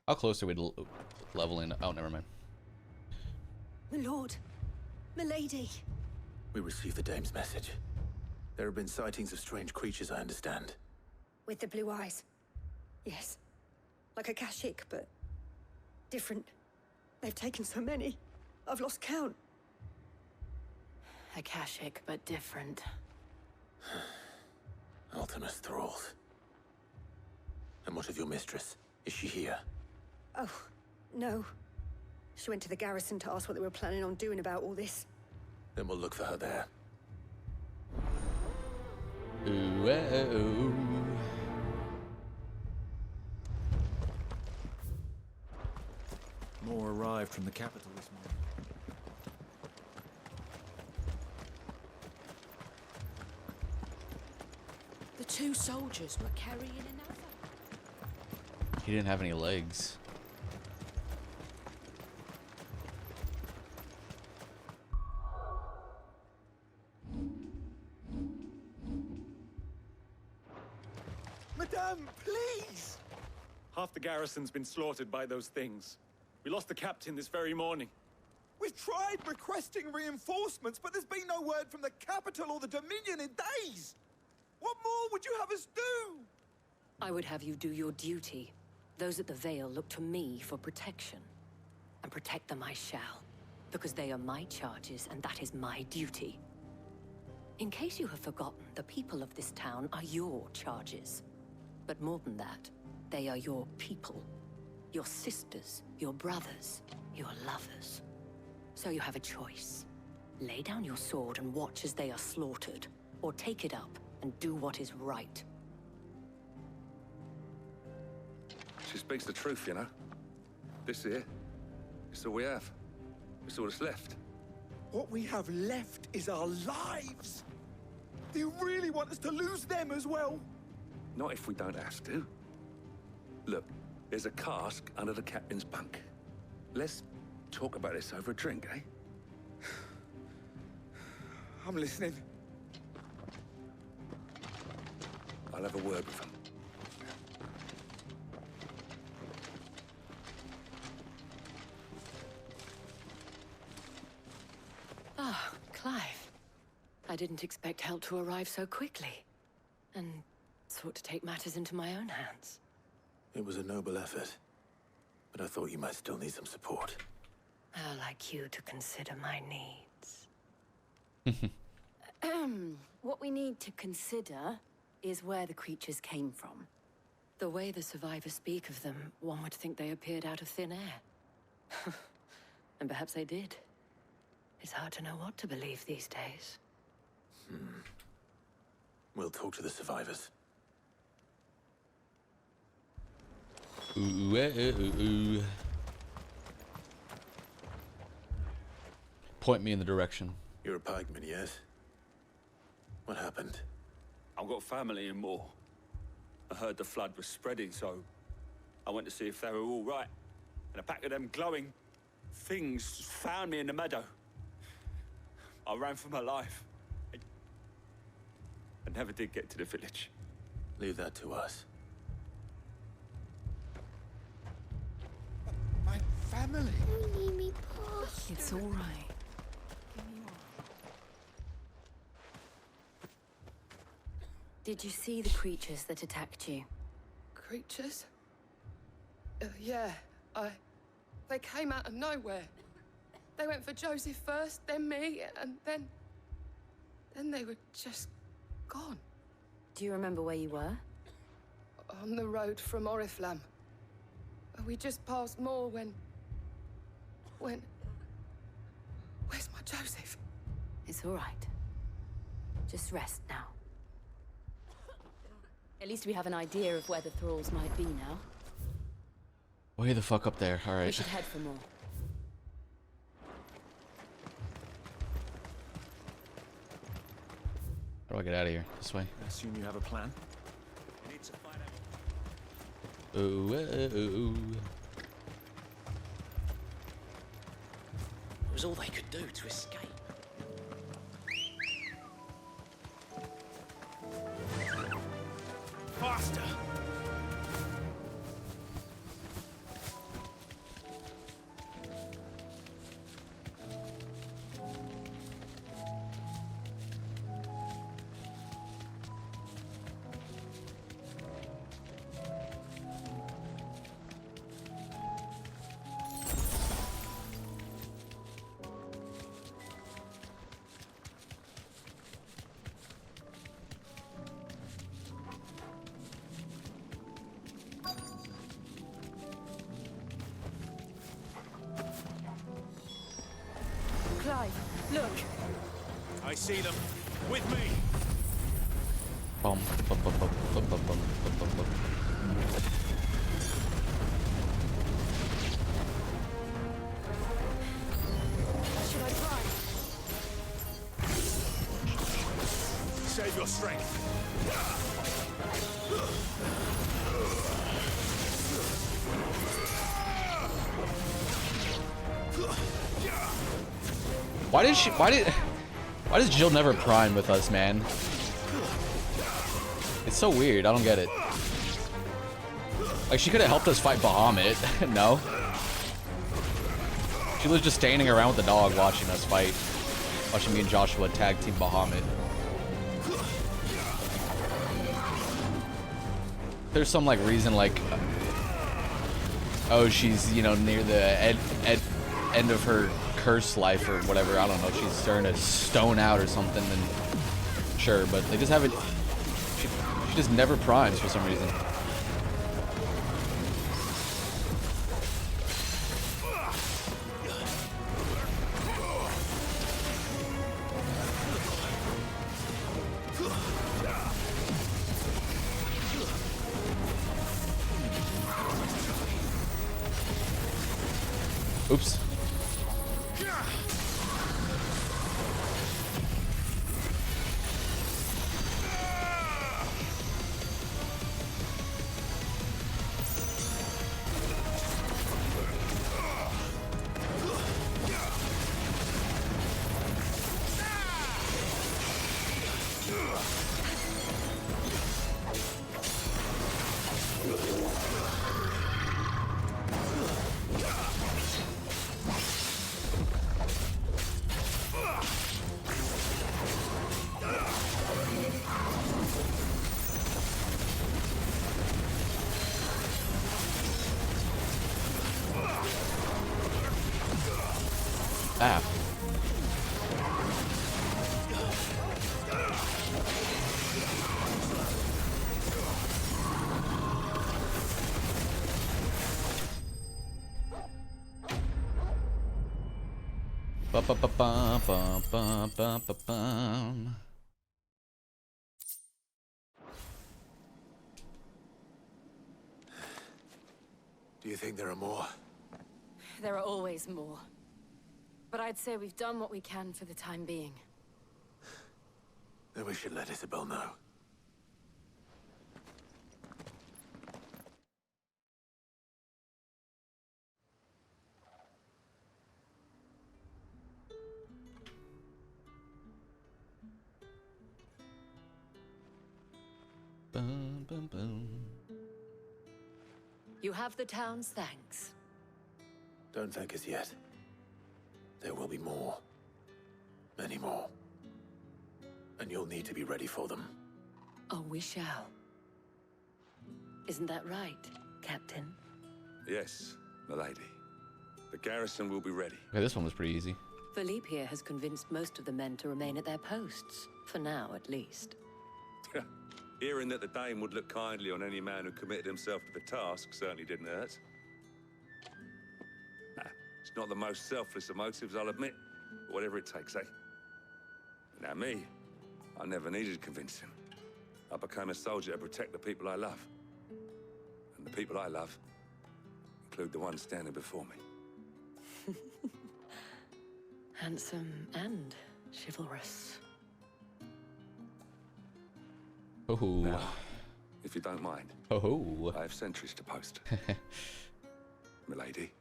How close are we to leveling? Oh, never mind. My lord. My lady. We received the dame's message. There have been sightings of strange creatures, I understand. With the blue eyes. Yes. Like a Kashik, but different. They've taken so many. I've lost count. Akashic, but different. Ultimus thralls. And what of your mistress? Is she here? Oh, no. She went to the garrison to ask what they were planning on doing about all this. Then we'll look for her there. Ooh. More arrived from the capital this morning. The two soldiers were carrying another. He didn't have any legs. Madame, please! Half the garrison's been slaughtered by those things. We lost the captain this very morning. We've tried requesting reinforcements, but there's been no word from the capital or the Dominion in days! What more would you have us do? I would have you do your duty. Those at the Vale look to me for protection. And protect them I shall. Because they are my charges, and that is my duty. In case you have forgotten, the people of this town are your charges. But more than that, they are your people. Your sisters, your brothers, your lovers. So you have a choice. Lay down your sword and watch as they are slaughtered, or take it up and do what is right. She speaks the truth, you know. This here, it's all we have. It's all that's left. What we have left is our lives! Do you really want us to lose them as well? Not if we don't have to. Look, there's a cask under the captain's bunk. Let's talk about this over a drink, eh? I'm listening. I'll have a word with him. Ah, Clive. I didn't expect help to arrive so quickly. And sought to take matters into my own hands. It was a noble effort, but I thought you might still need some support. I'd like you to consider my needs. What we need to consider is where the creatures came from. The way the survivors speak of them, one would think they appeared out of thin air. And perhaps they did. It's hard to know what to believe these days. We'll talk to the survivors. Ooh. Point me in the direction. You're a pikeman, yes? What happened? I've got family in Moor. I heard the flood was spreading, so I went to see if they were all right. And a pack of them glowing things found me in the meadow. I ran for my life. I never did get to the village. Leave that to us. My family. Only me past. It's all right. Did you see the creatures that attacked you? Creatures? Yeah, they came out of nowhere. They went for Joseph first, then me, and then they were just gone. Do you remember where you were? On the road from Oriflamme. We just passed Moor when... Where's my Joseph? It's all right. Just rest now. At least we have an idea of where the thralls might be now. Way the fuck up there. All right. We should head for more. How do I get out of here? This way. I assume you have a plan? Ooh. It was all they could do to escape. Faster! Clive, look. I see them. With me. Bum, bum, bum, bum, bum, bum, bum, bum, bum. Should I try? Save your strength. Why does Jill never prime with us, man? It's so weird. I don't get it. Like, she could have helped us fight Bahamut. No. She was just standing around with the dog watching us fight. Watching me and Joshua tag team Bahamut. There's some, like, reason, like... oh, she's, you know, near the end of her curse life or whatever. I don't know. She's starting to stone out or something. And sure, but they just haven't... She just never primes for some reason. Oops. Ah. Ba ba ba ba ba ba ba ba bum. Do you think there are more? There are always more. But I'd say we've done what we can for the time being. Then we should let Isabel know. Bum, bum, bum. You have the town's thanks. Don't thank us yet. There will be more. Many more. And you'll need to be ready for them. Oh, we shall. Isn't that right, Captain? Yes, milady. The garrison will be ready. Okay, this one was pretty easy. Philippe here has convinced most of the men to remain at their posts. For now, at least. Hearing that the Dane would look kindly on any man who committed himself to the task certainly didn't hurt. It's not the most selfless of motives, I'll admit. But whatever it takes, eh? Now me, I never needed convincing. I became a soldier to protect the people I love. And the people I love include the ones standing before me. Handsome and chivalrous. Oh. Now, if you don't mind. Oh. I have sentries to post. Milady.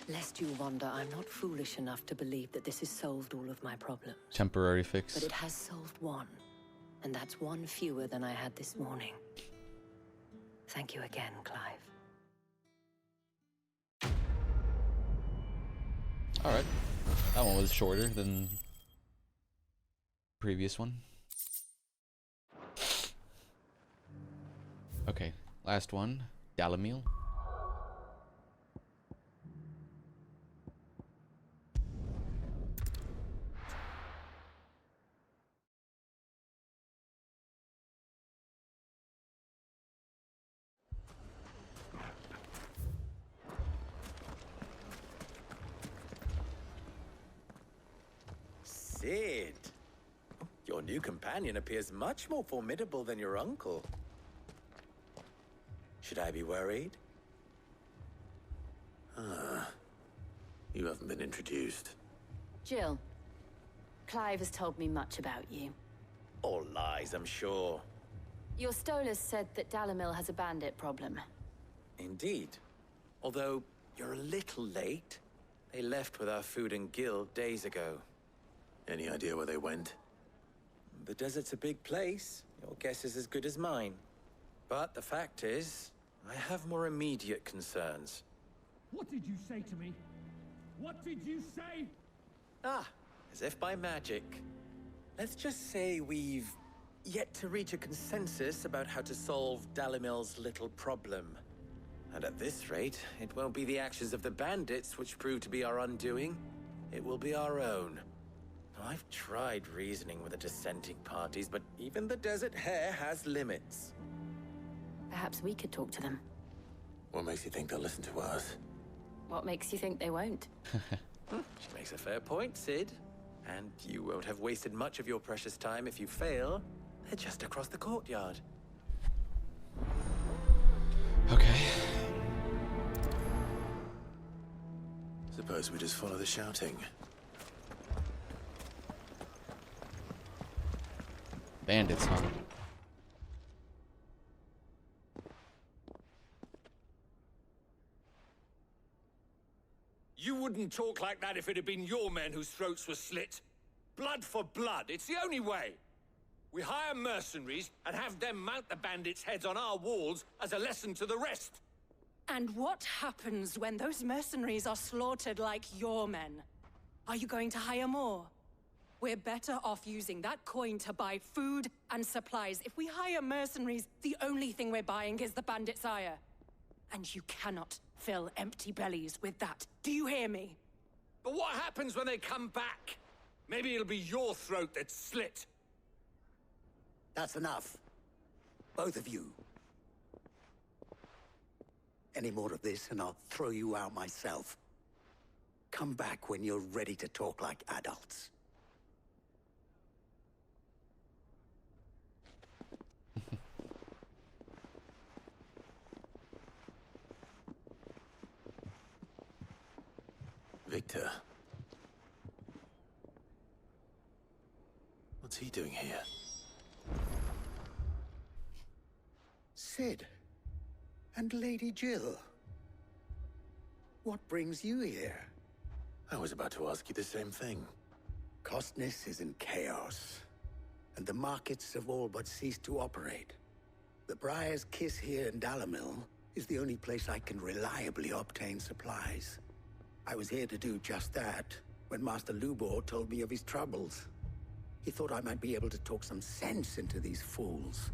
Lest you wonder, I'm not foolish enough to believe that this has solved all of my problems. Temporary fix. But it has solved one. And that's one fewer than I had this morning. Thank you again, Clive. Alright. That one was shorter than previous one. Okay, last one. Dalamil. Sid. Your new companion appears much more formidable than your uncle. Should I be worried? You haven't been introduced. Jill, Clive has told me much about you. All lies, I'm sure. Your Stolas said that Dalamil has a bandit problem. Indeed. Although, you're a little late. They left with our food and guild days ago. Any idea where they went? The desert's a big place. Your guess is as good as mine. But the fact is, I have more immediate concerns. What did you say to me? What did you say? Ah, as if by magic. Let's just say we've yet to reach a consensus about how to solve Dalimil's little problem. And at this rate, it won't be the actions of the bandits which prove to be our undoing. It will be our own. I've tried reasoning with the dissenting parties, but even the Desert Hare has limits. Perhaps we could talk to them. What makes you think they'll listen to us? What makes you think they won't? She makes a fair point, Sid. And you won't have wasted much of your precious time if you fail. They're just across the courtyard. Okay. Suppose we just follow the shouting. Bandits, huh? You wouldn't talk like that if it had been your men whose throats were slit. Blood for blood, it's the only way. We hire mercenaries and have them mount the bandits' heads on our walls as a lesson to the rest. And what happens when those mercenaries are slaughtered like your men? Are you going to hire more? We're better off using that coin to buy food and supplies. If we hire mercenaries, the only thing we're buying is the bandits' ire. And you cannot fill empty bellies with that. Do you hear me? But what happens when they come back? Maybe it'll be your throat that's slit. That's enough. Both of you. Any more of this and I'll throw you out myself. Come back when you're ready to talk like adults. Victor. What's he doing here? Sid. And Lady Jill. What brings you here? I was about to ask you the same thing. Costness is in chaos, and the markets have all but ceased to operate. The Briar's Kiss here in Dalamil is the only place I can reliably obtain supplies. I was here to do just that when Master Lubor told me of his troubles. He thought I might be able to talk some sense into these fools.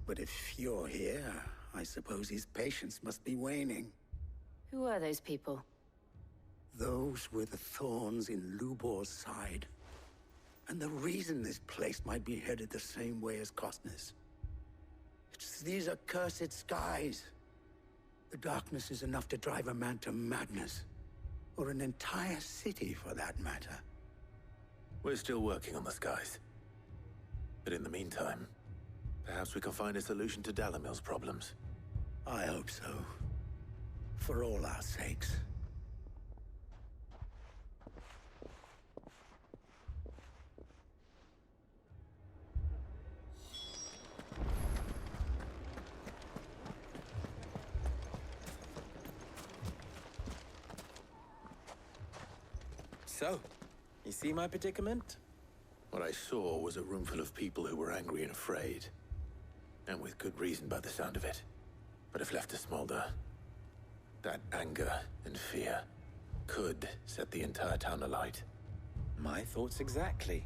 But if you're here, I suppose his patience must be waning. Who are those people? Those were the thorns in Lubor's side. And the reason this place might be headed the same way as Costness. It's these accursed skies. The darkness is enough to drive a man to madness. Or an entire city, for that matter. We're still working on the skies. But in the meantime, perhaps we can find a solution to Dalamil's problems. I hope so. For all our sakes. So, you see my predicament? What I saw was a room full of people who were angry and afraid. And with good reason by the sound of it. But if left to smolder, that anger and fear could set the entire town alight. My thoughts exactly.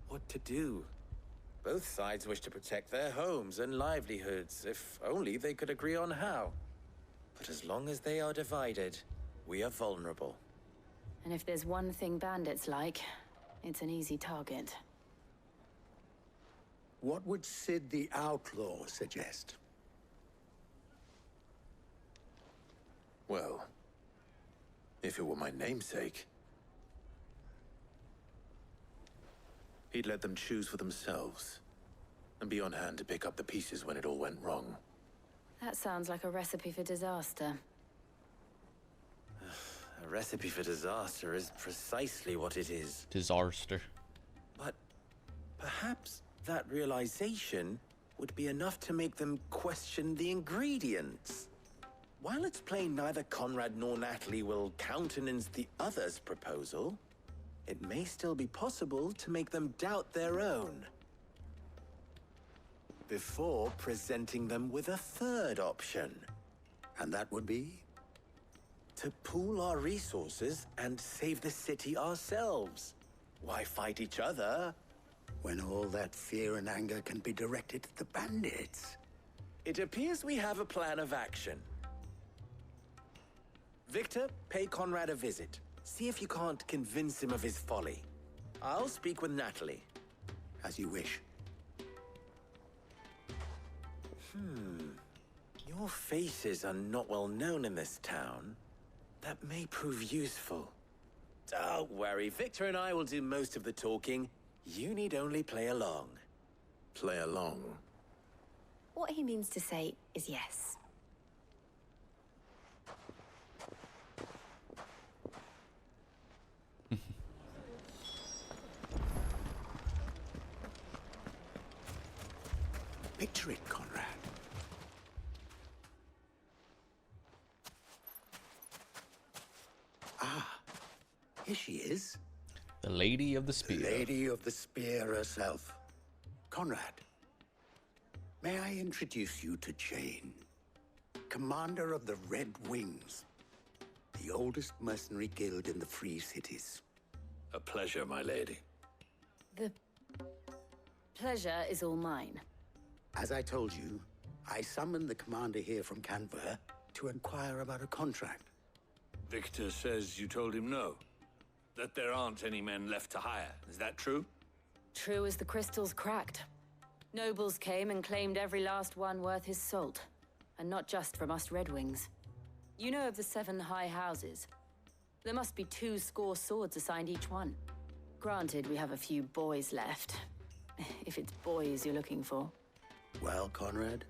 What to do? Both sides wish to protect their homes and livelihoods, if only they could agree on how. But as long as they are divided, we are vulnerable. And if there's one thing bandits like, it's an easy target. What would Sid the Outlaw suggest? Well, if it were my namesake, He'd let them choose for themselves, and be on hand to pick up the pieces when it all went wrong. That sounds like a recipe for disaster. A recipe for disaster is precisely what it is. Disaster. But perhaps that realization would be enough to make them question the ingredients. While it's plain neither Conrad nor Natalie will countenance the other's proposal, it may still be possible to make them doubt their own. Before presenting them with a third option. And that would be? To pool our resources and save the city ourselves. Why fight each other? When all that fear and anger can be directed at the bandits. It appears we have a plan of action. Victor, pay Conrad a visit. See if you can't convince him of his folly. I'll speak with Natalie. As you wish. Your faces are not well known in this town. That may prove useful. Don't worry, Victor and I will do most of the talking. You need only play along. Play along? What he means to say is yes. Picture it, Conrad. Ah, here she is. The Lady of the Spear. Lady of the Spear herself. Conrad, may I introduce you to Jane, commander of the Red Wings, the oldest mercenary guild in the Free Cities. A pleasure, my lady. The pleasure is all mine. As I told you, I summoned the commander here from Canberra to inquire about a contract. Victor says you told him no. That there aren't any men left to hire. Is that true? True as the crystals cracked. Nobles came and claimed every last one worth his salt. And not just from us Red Wings. You know of the 7 high houses. There must be 2 swords assigned each one. Granted, we have a few boys left. If it's boys you're looking for. Well, Conrad,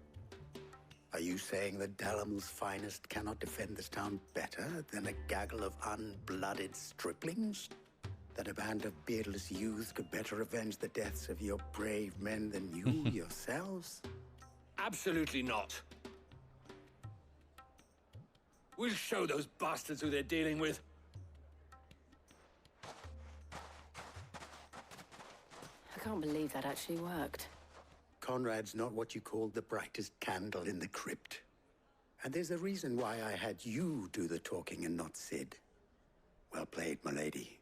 are you saying that Dalamil's finest cannot defend this town better than a gaggle of unblooded striplings? That a band of beardless youths could better avenge the deaths of your brave men than you yourselves? Absolutely not. We'll show those bastards who they're dealing with. I can't believe that actually worked. Conrad's not what you called the brightest candle in the crypt. And there's a reason why I had you do the talking and not Sid. Well played, my lady.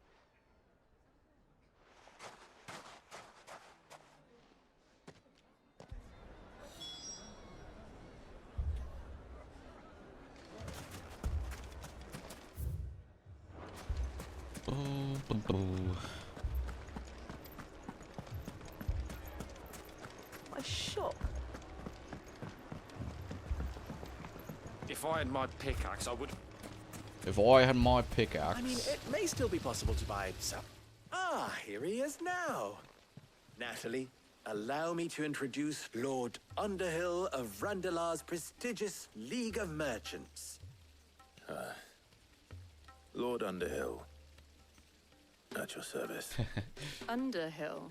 My shop. If I had my pickaxe, I would... If I had my pickaxe... I mean, it may still be possible to buy some. Ah, here he is now. Natalie, allow me to introduce Lord Underhill of Randalar's prestigious League of Merchants. Lord Underhill. At your service. Underhill.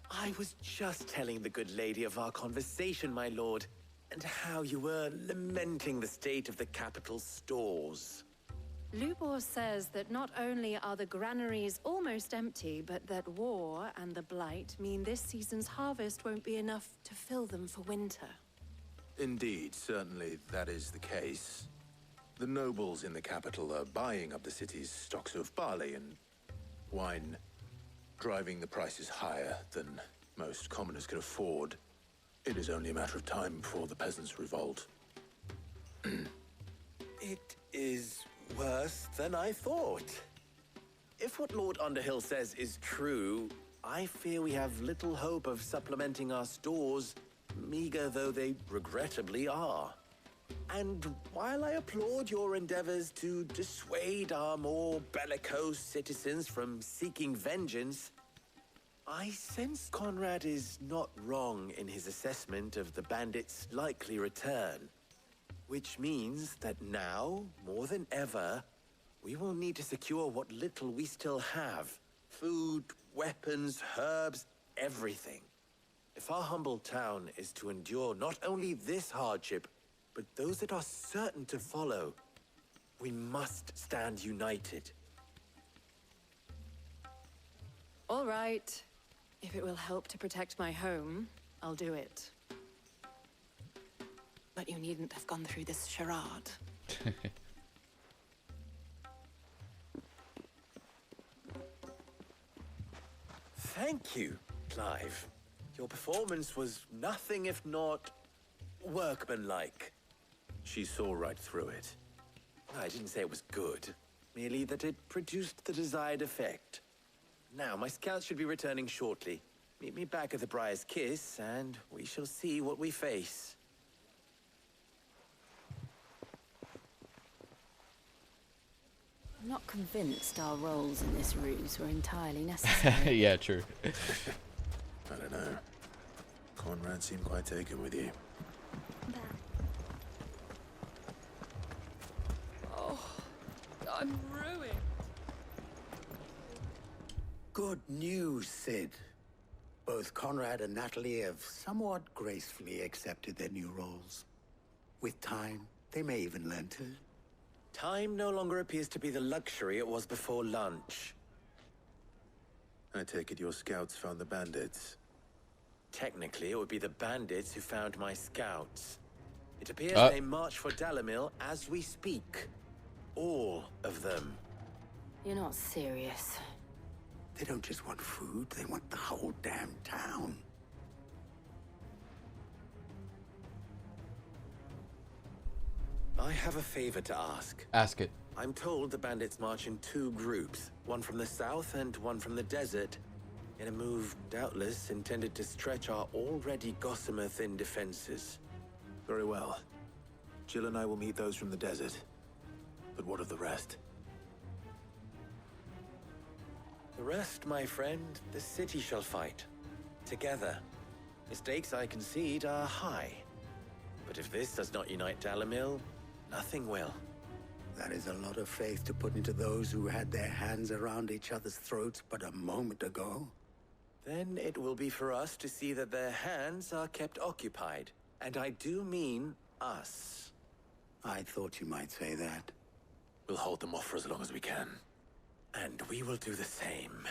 I was just telling the good lady of our conversation, my lord, and how you were lamenting the state of the capital's stores. Lubor says that not only are the granaries almost empty, but that war and the Blight mean this season's harvest won't be enough to fill them for winter. Indeed, certainly that is the case. The nobles in the capital are buying up the city's stocks of barley and wine, driving the prices higher than most commoners can afford. It is only a matter of time before the peasants revolt. It is worse than I thought. If what Lord Underhill says is true, I fear we have little hope of supplementing our stores, meager though they regrettably are. And while I applaud your endeavors to dissuade our more bellicose citizens from seeking vengeance, I sense Conrad is not wrong in his assessment of the bandits' likely return. Which means that now, more than ever, we will need to secure what little we still have. Food, weapons, herbs, everything. If our humble town is to endure not only this hardship, but those that are certain to follow, we must stand united. All right. If it will help to protect my home, I'll do it. But you needn't have gone through this charade. Thank you, Clive. Your performance was nothing if not workmanlike. She saw right through it. I didn't say it was good, merely that it produced the desired effect. Now, my scouts should be returning shortly. Meet me back at the Briar's Kiss, and we shall see what we face. I'm not convinced our roles in this ruse were entirely necessary. Yeah, true. I don't know. Conrad seemed quite taken with you. Oh, I'm ruined. Good news, Sid. Both Conrad and Natalie have somewhat gracefully accepted their new roles. With time, they may even learn to. Time no longer appears to be the luxury it was before lunch. I take it your scouts found the bandits. Technically, it would be the bandits who found my scouts. It appears they march for Dalimil as we speak. All of them. You're not serious. They don't just want food, they want the whole damn town. I have a favor to ask. Ask it. I'm told the bandits march in two groups, one from the south and one from the desert, in a move doubtless intended to stretch our already gossamer-thin defenses. Very well. Jill and I will meet those from the desert. But what of the rest? The rest, my friend, the city shall fight. Together. The stakes, I concede, are high. But if this does not unite Dalimil, nothing will. That is a lot of faith to put into those who had their hands around each other's throats but a moment ago. Then it will be for us to see that their hands are kept occupied. And I do mean us. I thought you might say that. We'll hold them off for as long as we can. And we will do the same.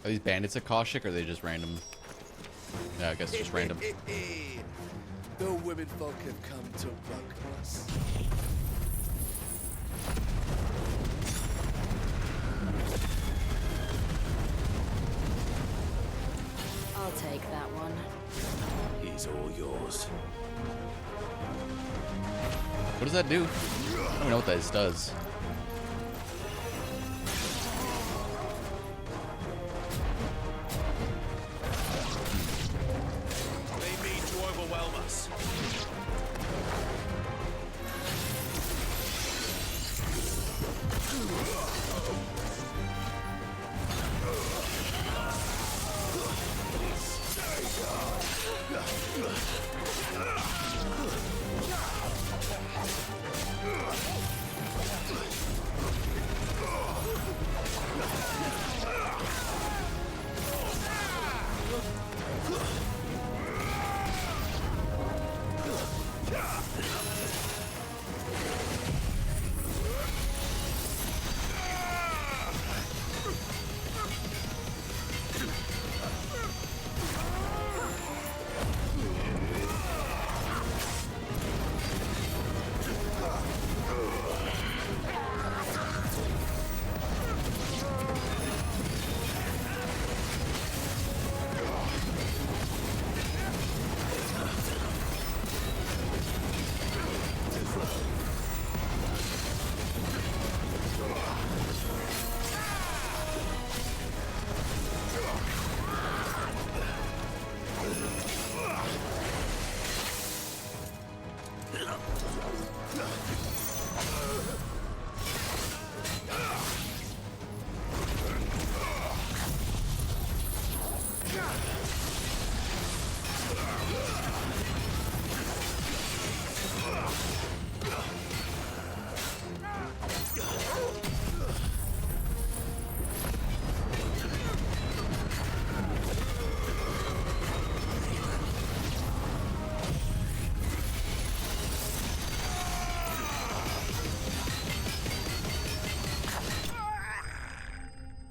Are these bandits Akashic or are they just random? Yeah, I guess just random. The women folk have come to bug us. I'll take that one. He's all yours. What does that do? I don't know what that does. They mean to overwhelm us.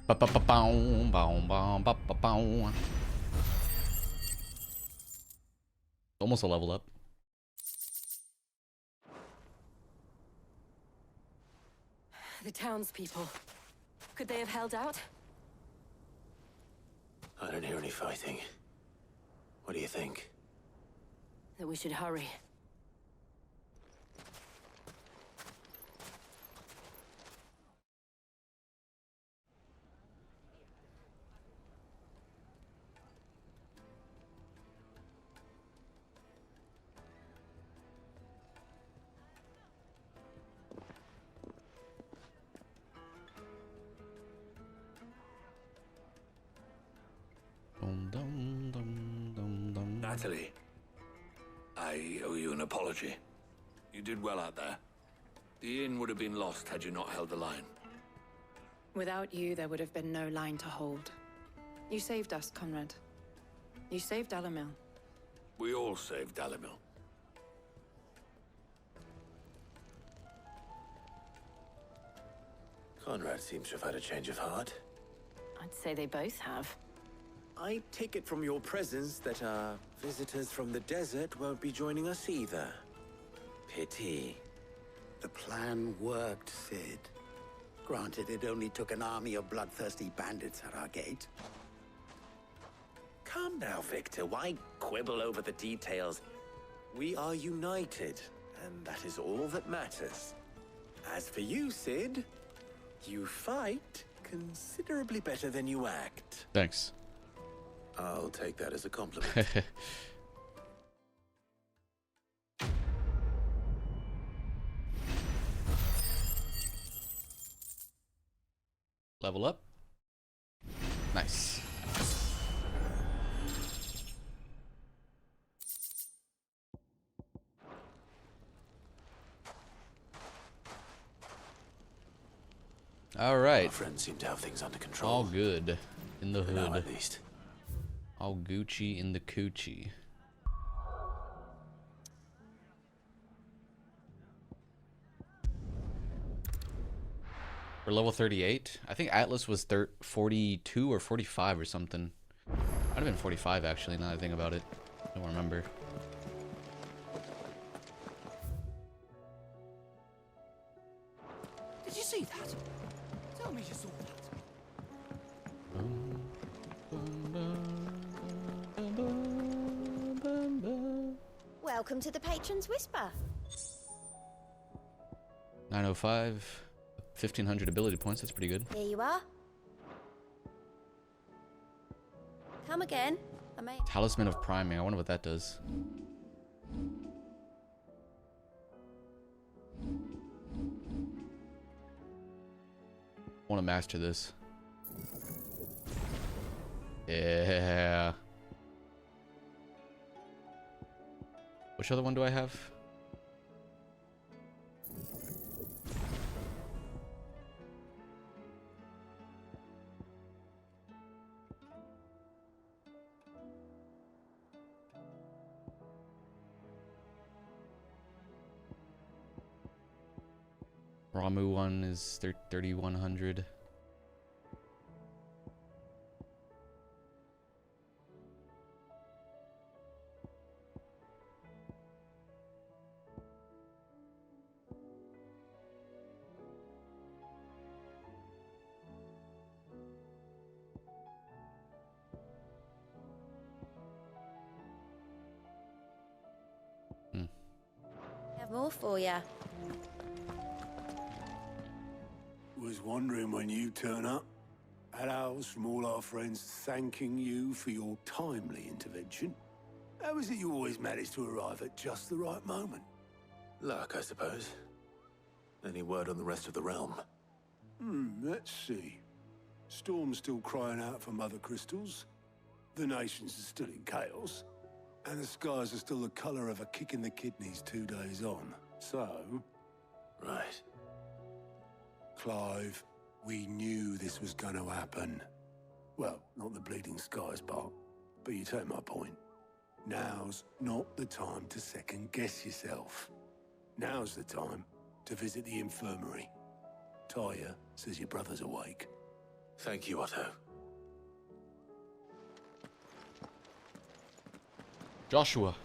Ba-ba-ba-bow, bow, bow, ba-ba-bow. Almost a level up. The townspeople. Could they have held out? I don't hear any fighting. What do you think? That we should hurry. Natalie, I owe you an apology. You did well out there. The inn would have been lost had you not held the line. Without you, there would have been no line to hold. You saved us, Conrad. You saved Dalimil. We all saved Dalimil. Conrad seems to have had a change of heart. I'd say they both have. I take it from your presence that our visitors from the desert won't be joining us either. Pity. The plan worked, Sid. Granted, it only took an army of bloodthirsty bandits at our gate. Calm now, Victor. Why quibble over the details? We are united, and that is all that matters. As for you, Sid, you fight considerably better than you act. Thanks. I'll take that as a compliment. Level up. Nice. All right. Our friends seem to have things under control. All good in the hood. Now, at least. All Gucci in the coochie. We're level 38. I think Atlas was 42 or 45 or something. Might have been 45 actually, now that I think about it. I don't remember. Did you see that? Tell me you saw that. Welcome to the Patron's Whisper. 905. 1,500 ability points, that's pretty good. Here you are. Come again. I may... Talisman of Priming, I wonder what that does. I want to master this. Yeah. Which other one do I have? Ramu one is 3,100. Have more for you. Was wondering when you turn up. Had owls from all our friends thanking you for your timely intervention. How is it you always manage to arrive at just the right moment? Luck, I suppose. Any word on the rest of the realm? Let's see. Storm's still crying out for mother crystals. The nations are still in chaos. And the skies are still the color of a kick in the kidneys 2 days on. So... Right. Clive, we knew this was going to happen. Well, not the bleeding skies part, but you take my point. Now's not the time to second-guess yourself. Now's the time to visit the infirmary. Talia says your brother's awake. Thank you, Otto. Joshua.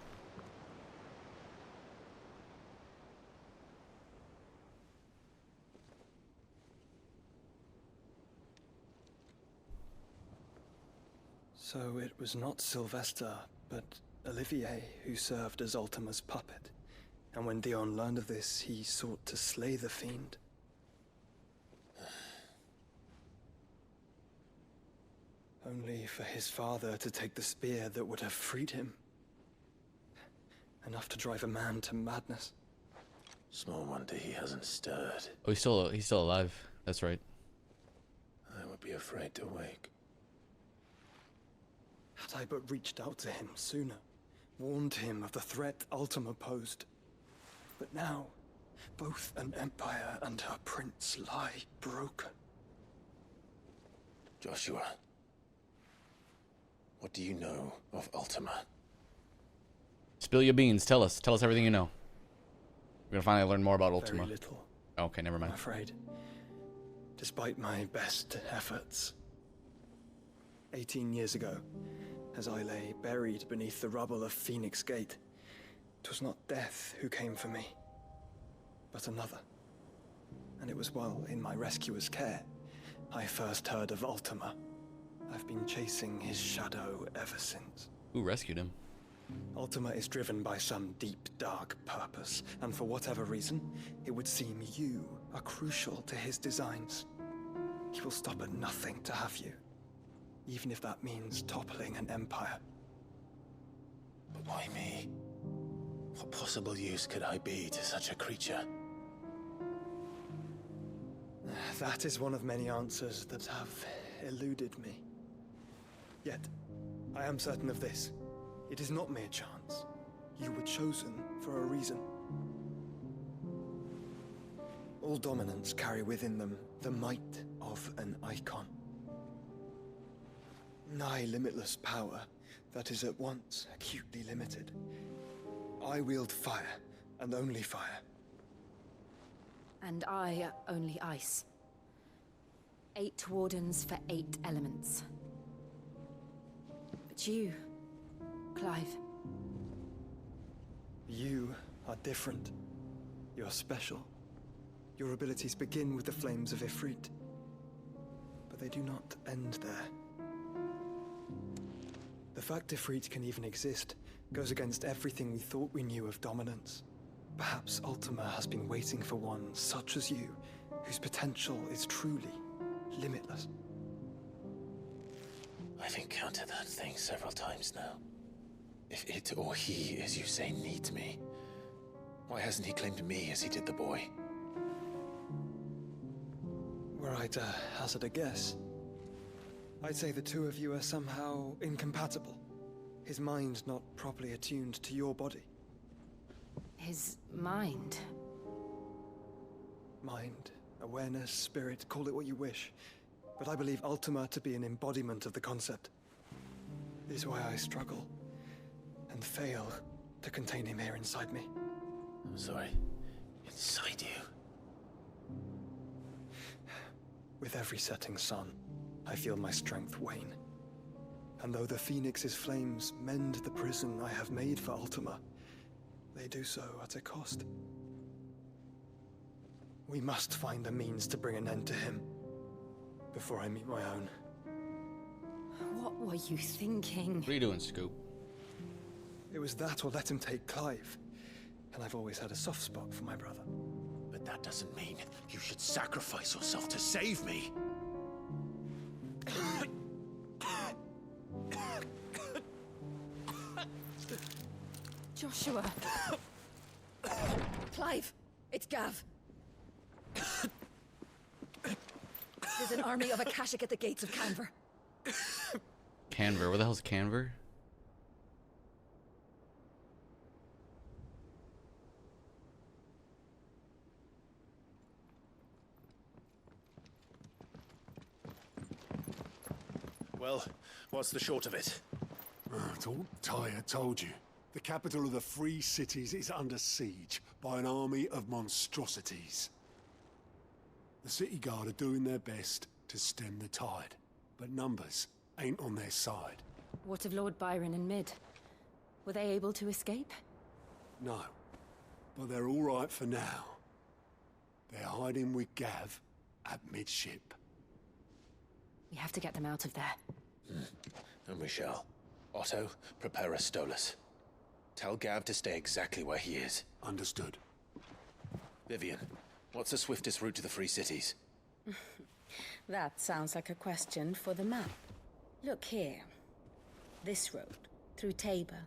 So it was not Sylvester, but Olivier who served as Ultima's puppet. And when Dion learned of this, he sought to slay the fiend. Only for his father to take the spear that would have freed him. Enough to drive a man to madness. Small wonder he hasn't stirred. Oh, he's still alive. That's right. I would be afraid to wake. Had I but reached out to him sooner, warned him of the threat Ultima posed. But now, both an empire and her prince lie broken. Joshua, what do you know of Ultima? Spill your beans. Tell us. Tell us everything you know. We're gonna finally learn more about Ultima. Very little. Okay, never mind. I'm afraid. Despite my best efforts. 18 years ago, as I lay buried beneath the rubble of Phoenix Gate, it was not death who came for me, but another. And it was while in my rescuer's care, I first heard of Ultima. I've been chasing his shadow ever since. Who rescued him? Ultima is driven by some deep, dark purpose, and for whatever reason, it would seem you are crucial to his designs. He will stop at nothing to have you, even if that means toppling an empire. But why me? What possible use could I be to such a creature? That is one of many answers that have eluded me. Yet, I am certain of this. It is not mere chance. You were chosen for a reason. All dominants carry within them the might of an icon. Nigh limitless power that is at once acutely limited. I wield fire, and only fire. And I only ice. 8 wardens for 8 elements. But you, Clive. You are different. You're special. Your abilities begin with the flames of Ifrit. But they do not end there. The fact Ifrit can even exist goes against everything we thought we knew of dominance. Perhaps Ultima has been waiting for one such as you, whose potential is truly limitless. I've encountered that thing several times now. If it or he, as you say, needs me, why hasn't he claimed me as he did the boy? Were I to hazard a guess, I'd say the two of you are somehow incompatible. His mind not properly attuned to your body. His mind? Mind, awareness, spirit, call it what you wish. But I believe Ultima to be an embodiment of the concept. It is why I struggle and fail to contain him here inside me. I'm sorry. Inside you? With every setting sun, I feel my strength wane. And though the Phoenix's flames mend the prison I have made for Ultima, they do so at a cost. We must find a means to bring an end to him before I meet my own. What were you thinking? What are you doing, Scoop? It was that or let him take Clive. And I've always had a soft spot for my brother. But that doesn't mean you should sacrifice yourself to save me. Joshua. Clive, it's Gav. There's an army of Akashic at the gates of Canver. Canver? Where the hell's Canver? Well, what's the short of it? It's all Tyre told you. The capital of the Free Cities is under siege by an army of monstrosities. The city guard are doing their best to stem the tide, but numbers ain't on their side. What of Lord Byron and Mid? Were they able to escape? No, but they're all right for now. They're hiding with Gav at midship. We have to get them out of there. And we shall. Otto, prepare a Stolas. Tell Gav to stay exactly where he is. Understood. Vivian, what's the swiftest route to the Free Cities? That sounds like a question for the map. Look here. This road, through Tabor,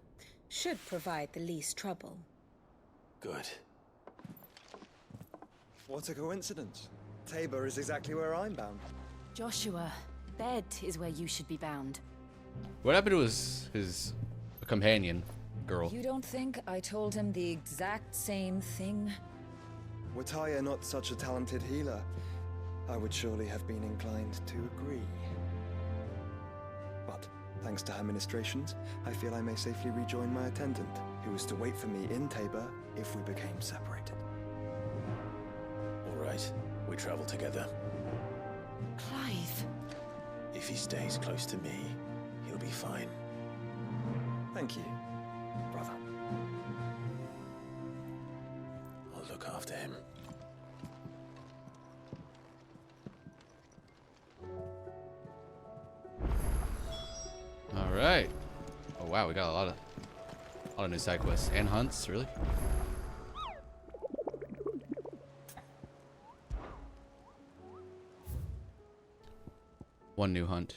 should provide the least trouble. Good. What a coincidence. Tabor is exactly where I'm bound. Joshua, Bed is where you should be bound. What happened to his companion girl? You don't think I told him the exact same thing? Were Tyre not such a talented healer, I would surely have been inclined to agree. But thanks to her ministrations, I feel I may safely rejoin my attendant, who was to wait for me in Tabor if we became separated. All right, we travel together. Clive. If he stays close to me, he'll be fine. Thank you, brother. I'll look after him. All right. Oh wow, we got a lot of new side quests and hunts. Really? One new hunt.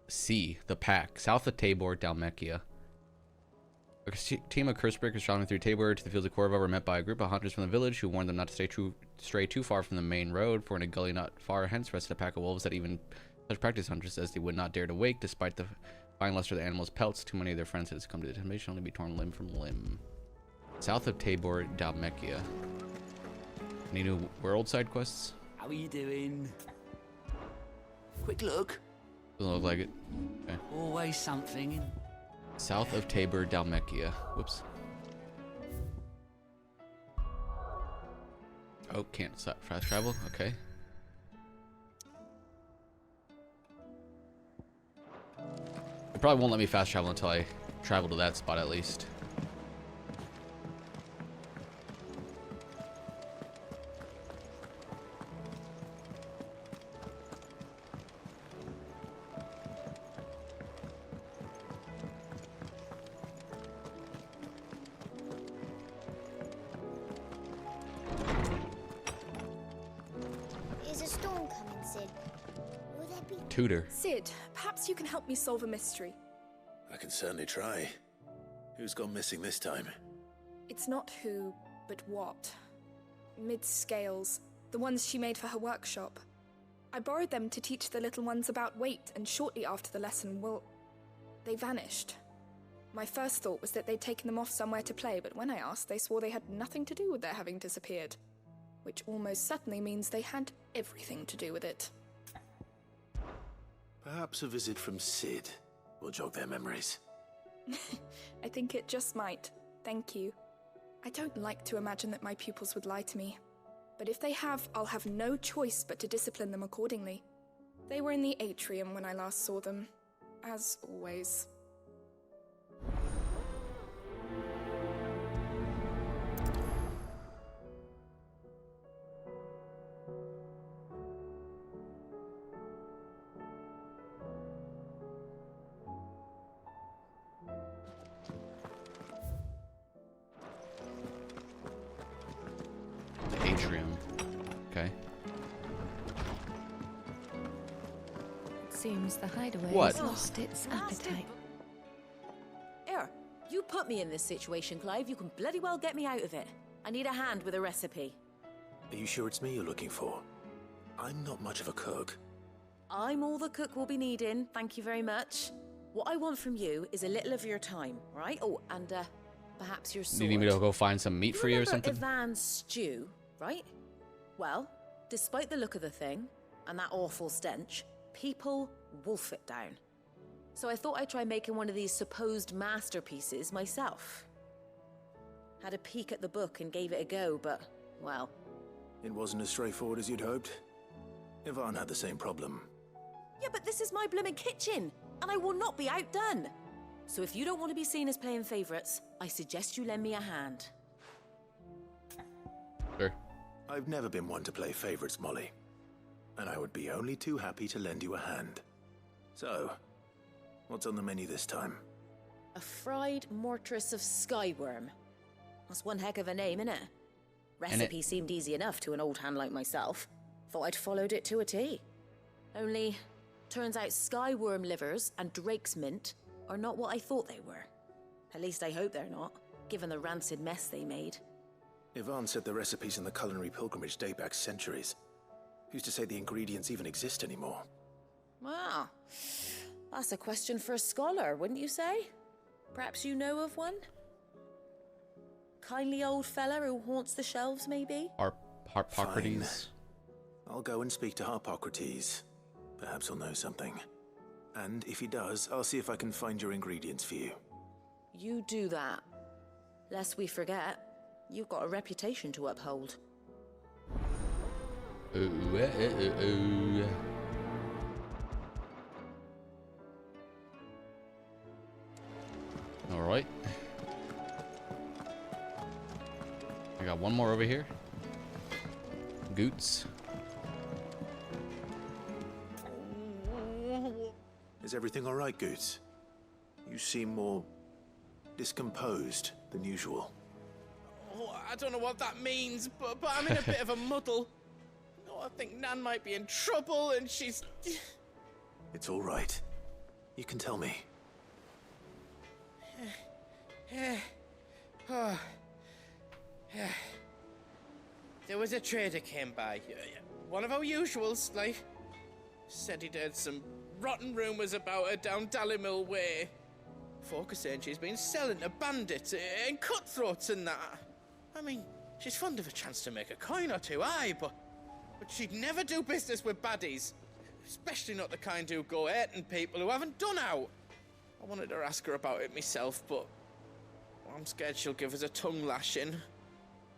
C. The Pack. South of Tabor, Dalmekia. A team of Cursebreakers traveling through Tabor to the fields of Corvo were met by a group of hunters from the village who warned them not to stray too far from the main road, for in a gully not far hence rested a pack of wolves that even such practice hunters as they would not dare to wake, despite the fine luster of the animals' pelts. Too many of their friends had succumbed to the temptation only to be torn limb from limb. South of Tabor, Dalmekia. Any new world side quests? How are you doing? Quick look. Doesn't look like it. Okay. Always something. South of Tabor, Dalmekia. Whoops. Oh, can't fast travel. Okay. It probably won't let me fast travel until I travel to that spot at least. Is a storm coming, Sid? Will there be... Tutor. Sid, perhaps you can help me solve a mystery. I can certainly try. Who's gone missing this time? It's not who, but what. Mid's scales, the ones she made for her workshop. I borrowed them to teach the little ones about weight, and shortly after the lesson, well, they vanished. My first thought was that they'd taken them off somewhere to play, but when I asked, they swore they had nothing to do with their having disappeared. Which almost certainly means they had everything to do with it. Perhaps a visit from Sid will jog their memories. I think it just might. Thank you. I don't like to imagine that my pupils would lie to me. But if they have, I'll have no choice but to discipline them accordingly. They were in the atrium when I last saw them. As always. Atrium. Okay. Seems the hideaway What? has lost its appetite. Here, you put me in this situation, Clive. You can bloody well get me out of it. I need a hand with a recipe. Are you sure it's me you're looking for? I'm not much of a cook. I'm all the cook will be needing, thank you very much. What I want from you is a little of your time, right? Oh, and perhaps your sword. Do you need me to go find some meat for you or something? Ivan's stew, right? Well, despite the look of the thing, and that awful stench, people wolf it down. So I thought I'd try making one of these supposed masterpieces myself. Had a peek at the book and gave it a go, but, well... It wasn't as straightforward as you'd hoped? Yvonne had the same problem. Yeah, but this is my blooming kitchen, and I will not be outdone. So if you don't want to be seen as playing favourites, I suggest you lend me a hand. Sure. I've never been one to play favorites, Molly. And I would be only too happy to lend you a hand. So, what's on the menu this time? A fried mortress of skyworm. That's one heck of a name, innit? Recipe seemed easy enough to an old hand like myself. Thought I'd followed it to a T. Only, turns out skyworm livers and drake's mint are not what I thought they were. At least I hope they're not, given the rancid mess they made. Yvonne said the recipes in the culinary pilgrimage date back centuries. Who's to say the ingredients even exist anymore? Wow. That's a question for a scholar, wouldn't you say? Perhaps you know of one? Kindly old fella who haunts the shelves, maybe? Harpocrates. I'll go and speak to Harpocrates. Perhaps he'll know something. And if he does, I'll see if I can find your ingredients for you. You do that. Lest we forget, you've got a reputation to uphold. All right. I got one more over here. Goots. Is everything all right, Goots? You seem more discomposed than usual. Oh, I don't know what that means, but I'm in a bit of a muddle. Oh, I think Nan might be in trouble, and she's... It's all right. You can tell me. There was a trader came by. One of our usuals, like. Said he'd heard some rotten rumours about her down Dalimil Way. Folk are saying she's been selling to bandits and cutthroats and that. I mean, she's fond of a chance to make a coin or two, aye, but she'd never do business with baddies. Especially not the kind who go hurting people who haven't done out. I wanted to ask her about it myself, but I'm scared she'll give us a tongue lashing.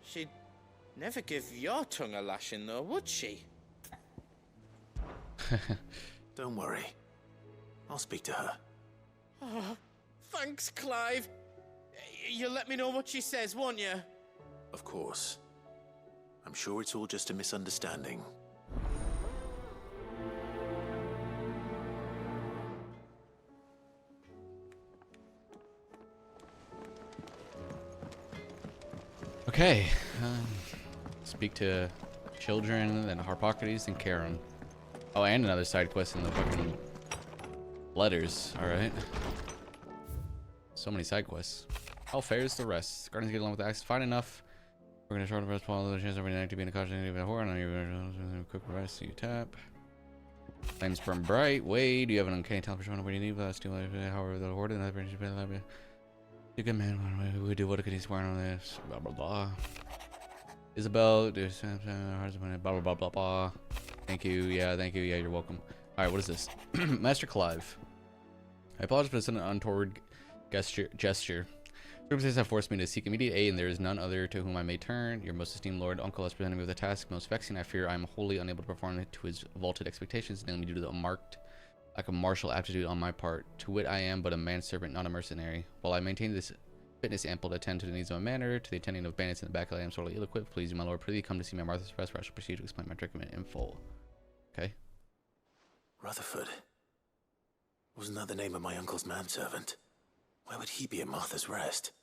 She'd never give your tongue a lashing, though, would she? Don't worry. I'll speak to her. Oh, thanks, Clive. You'll let me know what she says, won't you? Of course. I'm sure it's all just a misunderstanding. Okay. Speak to children, then Harpocrates, and Karen. Oh, and another side quest in the fucking letters. Alright. So many side quests. How fair is the rest? Guardians get along with the axe. Fine enough. We're gonna short the rest, Paul. The chance every night to be in a caution, even a horror. You quick rest, so you tap. Flames burn bright. Wade, you have an uncanny talent for showing up when you need. That's too much. However, the horde and that brings you to the you good man. We do what could he swear on this? Blah blah blah. Isabel, blah blah blah blah blah. Thank you. Yeah, thank you. Yeah, you're welcome. All right, what is this? Master Clive. I apologize for this untoward gesture. Circumstances have forced me to seek immediate aid, and there is none other to whom I may turn. Your most esteemed lord, uncle, has presented me with a task most vexing. I fear I am wholly unable to perform it to his vaulted expectations, namely due to the marked lack of martial aptitude on my part. To wit, I am but a manservant, not a mercenary. While I maintain this fitness ample to attend to the needs of a manor, to the attending of bandits in the back, I am sorely ill-equipped. Please, my lord, prithee come to see my Martha's Rest, where I shall proceed to explain my predicament in full. Okay. Rutherford. Wasn't that the name of my uncle's manservant? Why would he be at Martha's Rest?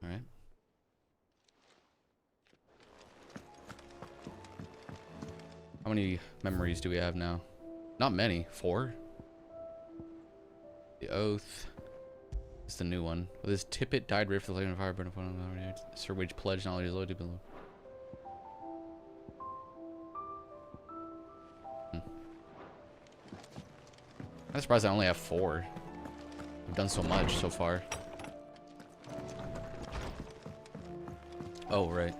Alright. How many memories do we have now? Not many. 4? The Oath. It's the new one. Well, this Tippet died rift the flame of fire, but Sir Wage pledged knowledge is loyalty below. I'm surprised I only have 4. I've done so much so far. Oh, right.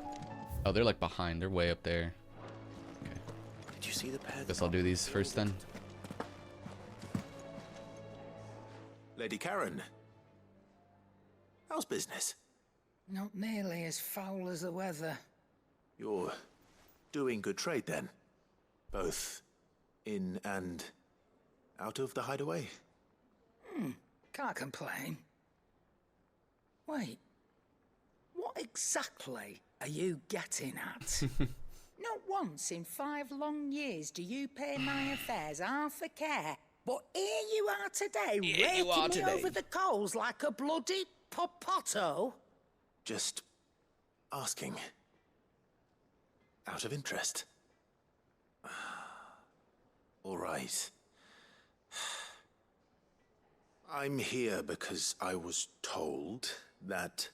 Oh, they're like behind. They're way up there. Okay. Did you see the pair? Guess I'll do these first then. Lady Karen. How's business? Not nearly as foul as the weather. You're doing good trade then? Both in and out of the hideaway? Can't complain. Wait. What exactly are you getting at? Not once in 5 long years do you pay my affairs half a care. But here you are today, raking me over the coals like a bloody popoto. Just asking. Out of interest. All right. I'm here because I was told that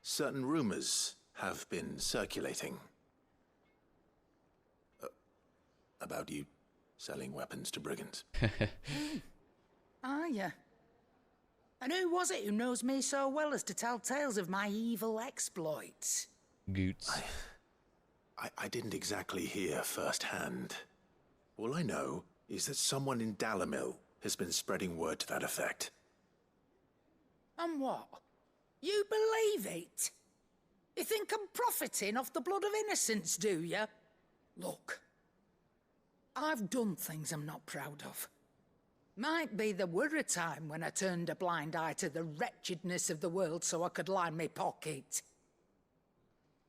certain rumors have been circulating. About you selling weapons to brigands. Are ya? And who was it who knows me so well as to tell tales of my evil exploits? Goots. I didn't exactly hear firsthand. All I know is that someone in Dalimil has been spreading word to that effect. And what? You believe it? You think I'm profiting off the blood of innocents, do you? Look, I've done things I'm not proud of. Might be there were a time when I turned a blind eye to the wretchedness of the world so I could line my pocket.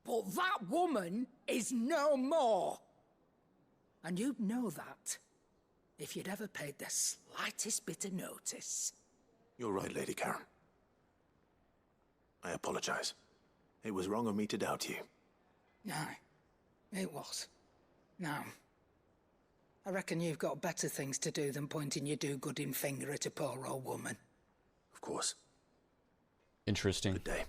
But that woman is no more. And you'd know that if you'd ever paid the slightest bit of notice. You're right, Lady Karen. I apologize. It was wrong of me to doubt you. No, it was. Now, I reckon you've got better things to do than pointing your do-gooding finger at a poor old woman. Of course. Interesting. Good day.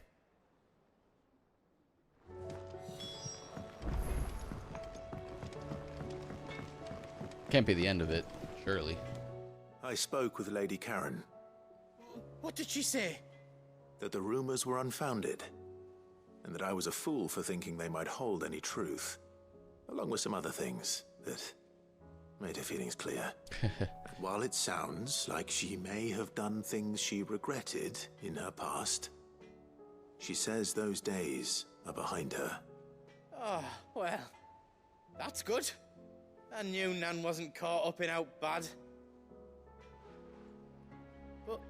Can't be the end of it, surely. I spoke with Lady Karen. What did she say? That the rumors were unfounded, and that I was a fool for thinking they might hold any truth, along with some other things that made her feelings clear. And while it sounds like she may have done things she regretted in her past, she says those days are behind her. Oh, well, that's good. I knew Nan wasn't caught up in out bad. But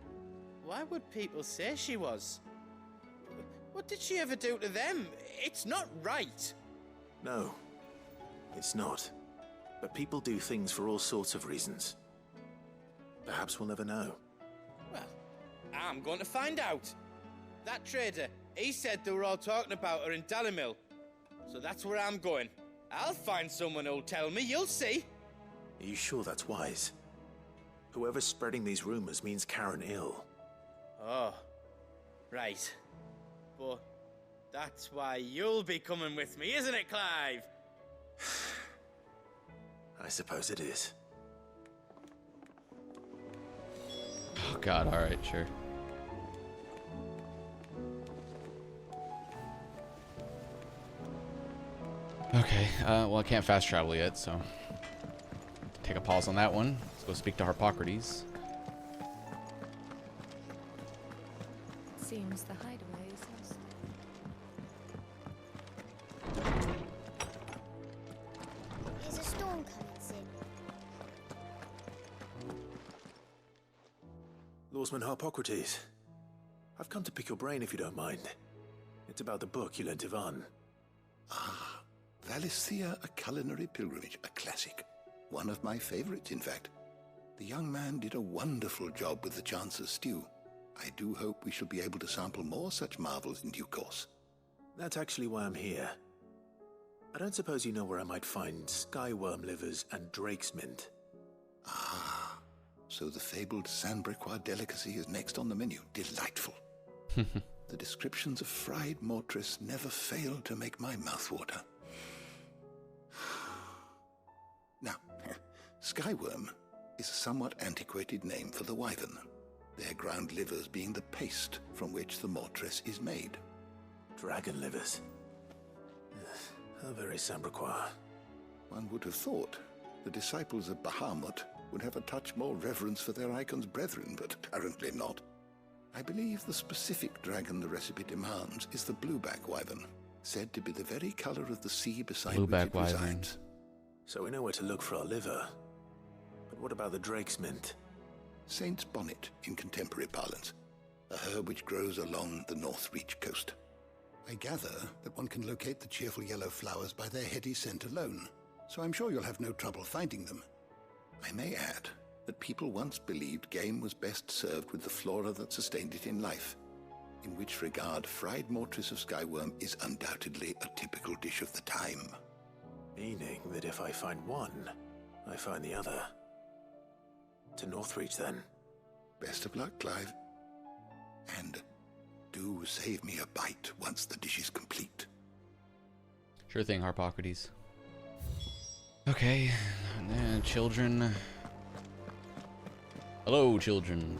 why would people say she was? What did she ever do to them? It's not right. No, it's not. But people do things for all sorts of reasons. Perhaps we'll never know. Well, I'm going to find out. That trader, he said they were all talking about her in Dalimil. So that's where I'm going. I'll find someone who'll tell me, you'll see. Are you sure that's wise? Whoever's spreading these rumors means Karen ill. Oh, right. But that's why you'll be coming with me, isn't it, Clive? I suppose it is. Oh god, alright, sure. Okay, well I can't fast travel yet, so take a pause on that one. Let's go speak to Harpocrates. Seems the hideaway is lost. There's a storm coming, Sid. Lawsman Harpocrates. I've come to pick your brain if you don't mind. It's about the book you lent Ivan. Ah, Valisthea, A Culinary Pilgrimage, a classic. One of my favorites, in fact. The young man did a wonderful job with the Chance's stew. I do hope we shall be able to sample more such marvels in due course. That's actually why I'm here. I don't suppose you know where I might find skyworm livers and drake's mint. Ah, so the fabled Sandbrequois delicacy is next on the menu. Delightful. The descriptions of fried mortress never fail to make my mouth water. Now, skyworm is a somewhat antiquated name for the wyvern, their ground livers being the paste from which the mortress is made. Dragon livers. How very Sandbrequois. One would have thought the disciples of Bahamut would have a touch more reverence for their icon's brethren, but apparently not. I believe the specific dragon the recipe demands is the blueback wyvern, said to be the very color of the sea beside which it resides. So we know where to look for our liver. But what about the drake's mint? Saint's bonnet in contemporary parlance, a herb which grows along the North Reach coast. I gather that one can locate the cheerful yellow flowers by their heady scent alone, so I'm sure you'll have no trouble finding them. I may add that people once believed game was best served with the flora that sustained it in life, in which regard fried mortress of skyworm is undoubtedly a typical dish of the time. Meaning that if I find one, I find the other. To Northreach, then. Best of luck, Clive. And do save me a bite once the dish is complete. Sure thing, Harpocrates. Okay, and then children. Hello, children.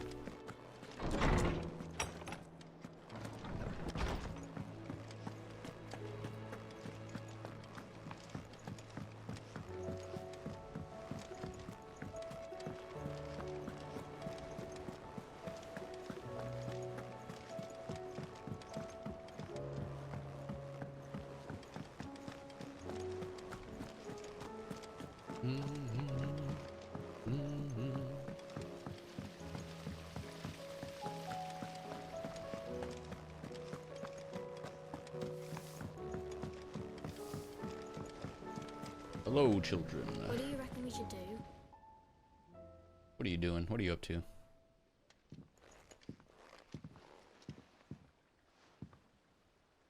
Hello, children. What do you reckon we should do? What are you doing? What are you up to?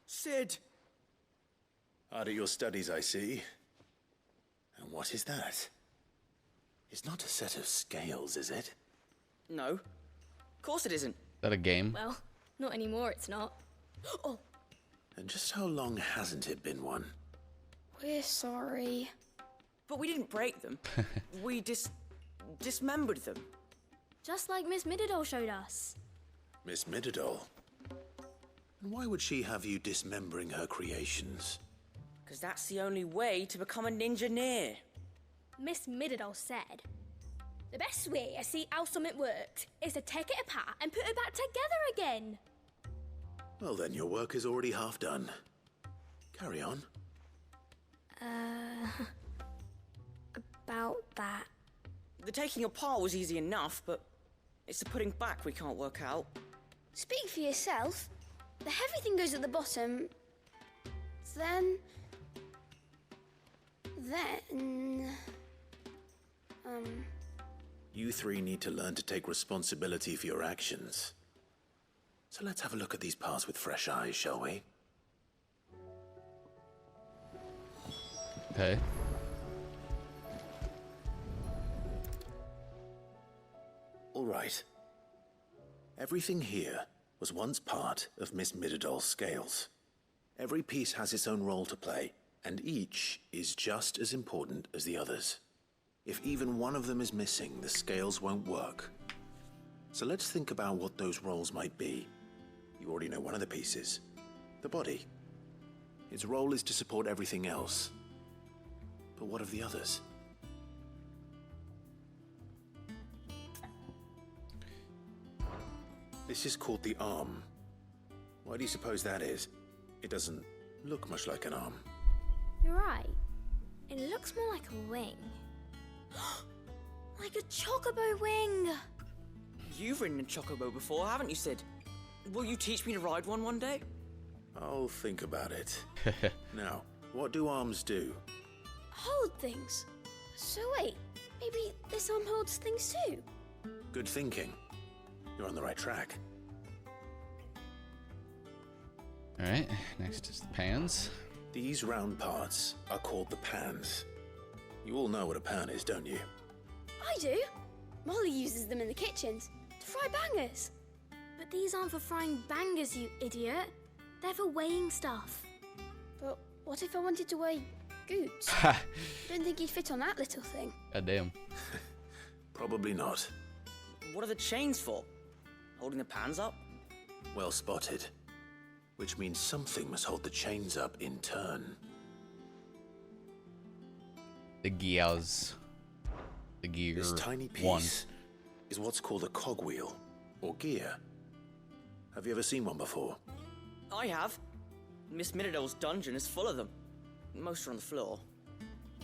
Sid! Hard at your studies, I see. And what is that? It's not a set of scales, is it? No. Of course it isn't. Is that a game? Well, not anymore, it's not. Oh, And just how long hasn't it been one? we're sorry. But we didn't break them. We dismembered them. Just like Miss Mididol showed us. Miss Mididol? And why would she have you dismembering her creations? Because that's the only way to become a ninja-neer. Miss Mididol said, the best way to see how something works is to take it apart and put it back together again. Well then, your work is already half done. Carry on. About that. The taking apart was easy enough, but it's the putting back we can't work out. Speak for yourself. The heavy thing goes at the bottom. Then... You three need to learn to take responsibility for your actions. So let's have a look at these parts with fresh eyes, shall we? Okay. All right. Everything here was once part of Miss Mididol's scales. Every piece has its own role to play, and each is just as important as the others. If even one of them is missing, the scales won't work. So let's think about what those roles might be. You already know one of the pieces, the body. Its role is to support everything else. But what of the others? This is called the arm. Why do you suppose that is? It doesn't look much like an arm. You're right. It looks more like a wing. Like a chocobo wing! You've ridden a chocobo before, haven't you, Sid? Will you teach me to ride one day? I'll think about it. Now, what do arms do? Hold things. So wait, maybe this arm holds things too? Good thinking. You're on the right track. Alright, next is the pans. These round parts are called the pans. You all know what a pan is, don't you? I do. Molly uses them in the kitchens to fry bangers. But these aren't for frying bangers, you idiot. They're for weighing stuff. But what if I wanted to weigh goots? Don't think he'd fit on that little thing. God damn. Probably not. What are the chains for? Holding the pans up? Well spotted. Which means something must hold the chains up in turn. The gears. The gear. This tiny piece is what's called a cogwheel, or gear. Have you ever seen one before? I have. Miss Minidole's dungeon is full of them. Most are on the floor.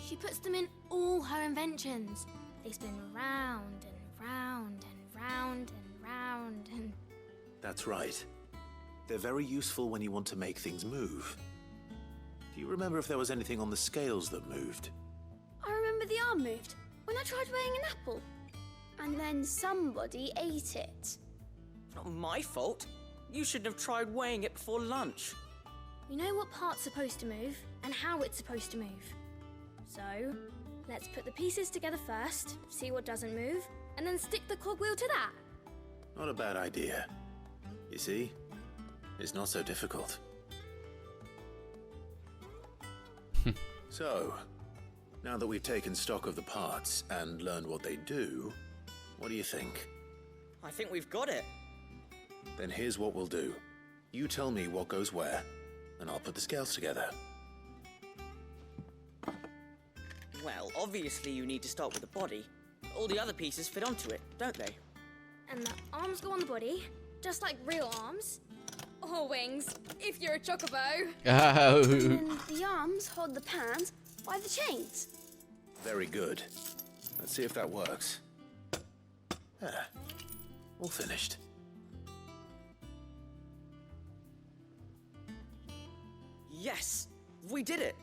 She puts them in all her inventions. They spin round and round and round and round and... That's right. They're very useful when you want to make things move. Do you remember if there was anything on the scales that moved? I remember the arm moved when I tried weighing an apple. And then somebody ate it. It's not my fault. You shouldn't have tried weighing it before lunch. We know what part's supposed to move and how it's supposed to move. So, let's put the pieces together first, see what doesn't move, and then stick the cogwheel to that. Not a bad idea. You see? It's not so difficult. So, now that we've taken stock of the parts and learned what they do, what do you think? I think we've got it. Then here's what we'll do. You tell me what goes where, and I'll put the scales together. Well, obviously you need to start with the body. All the other pieces fit onto it, don't they? And the arms go on the body, just like real arms. Or wings, if you're a chocobo. Oh. And the arms hold the pans by the chains. Very good. Let's see if that works. All finished. Yes! We did it!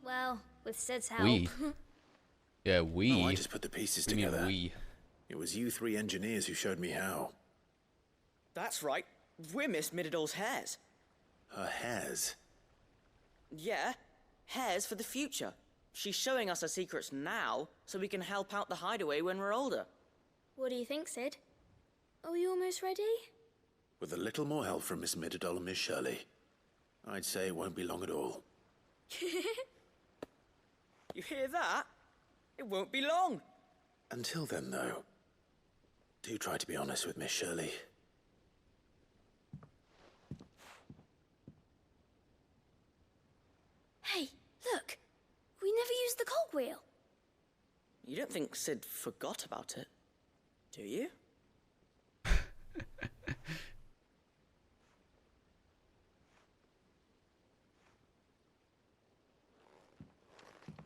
Well, with Sid's help. We. Yeah, we. No, I just put the pieces What do you mean, together. we? It was you three engineers who showed me how. That's right. We're Miss Minidole's hairs. Her hairs? Yeah, hairs for the future. She's showing us her secrets now, so we can help out the hideaway when we're older. What do you think, Sid? Are we almost ready? With a little more help from Miss Mididole and Miss Shirley, I'd say it won't be long at all. You hear that? It won't be long. Until then, though, do try to be honest with Miss Shirley. Hey, look. We never used the cogwheel. You don't think Sid forgot about it, do you?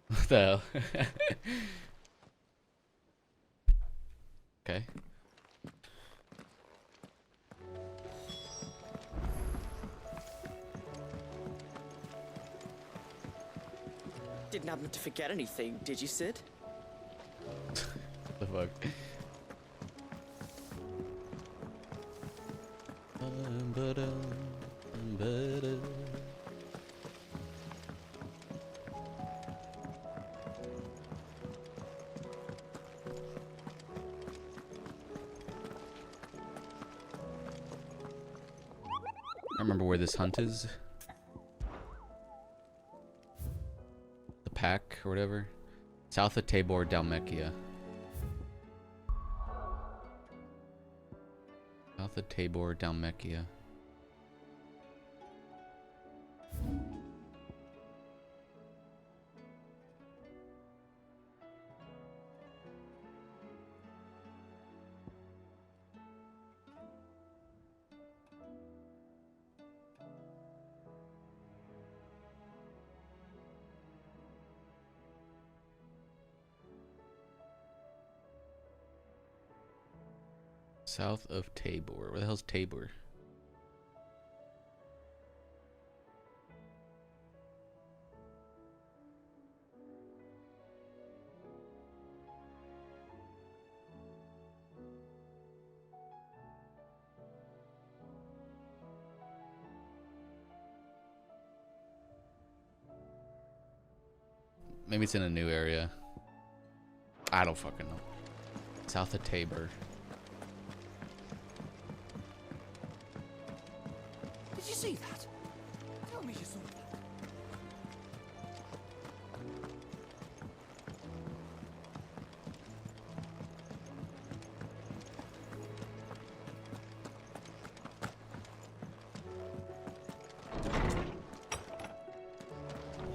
What the hell? Okay. Didn't happen to forget anything, did you, Sid? The fuck? I remember where this hunt is. The pack or whatever. South of Tabor, Dalmekia. South of Tabor, Dalmekia. South of Tabor. Where the hell's Tabor? Maybe it's in a new area. I don't fucking know. South of Tabor. Did you see that? Tell me you saw that.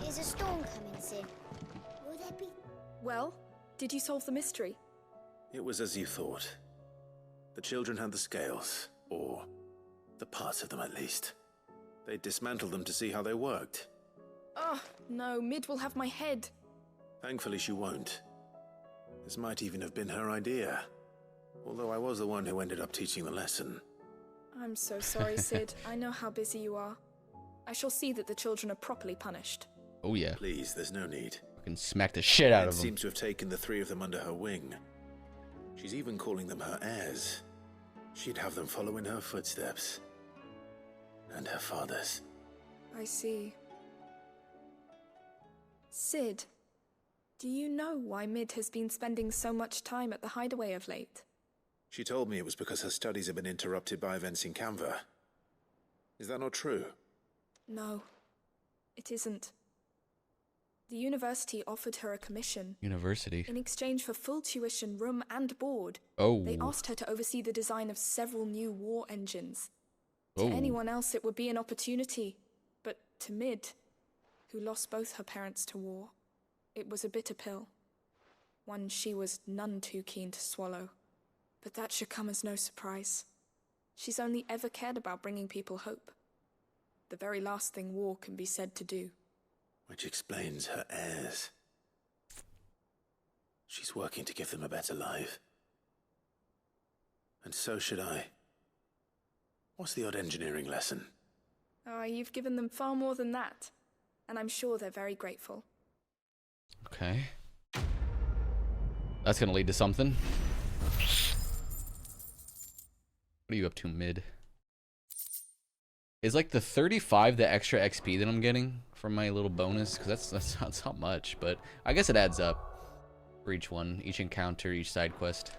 There's a storm coming, Sid. Will there be... Well, did you solve the mystery? It was as you thought. The children had the scales, or The parts of them, at least. They dismantled them to see how they worked. Oh, no, Mid will have my head. Thankfully, she won't. This might even have been her idea. Although I was the one who ended up teaching the lesson. I'm so sorry, Sid. I know how busy you are. I shall see that the children are properly punished. Oh yeah. Please, there's no need. Fucking smack the shit out of them. Seems to have taken the 3 of them under her wing. She's even calling them her heirs. She'd have them follow in her footsteps. And her father's. I see. Sid, do you know why Mid has been spending so much time at the hideaway of late? She told me it was because her studies have been interrupted by events in Canva. Is that not true? No, it isn't. The university offered her a commission. University? In exchange for full tuition, room and board. Oh. They asked her to oversee the design of several new war engines. Oh. To anyone else it would be an opportunity, but to Mid, who lost both her parents to war, it was a bitter pill. One she was none too keen to swallow. But that should come as no surprise. She's only ever cared about bringing people hope. The very last thing war can be said to do. Which explains her heirs. She's working to give them a better life. And so should I. What's the odd engineering lesson? You've given them far more than that. And I'm sure they're very grateful. Okay. That's gonna lead to something. What are you up to, Mid? Is like the 35 the extra XP that I'm getting from my little bonus? Because that's not much, but I guess it adds up for each one, each encounter, each side quest.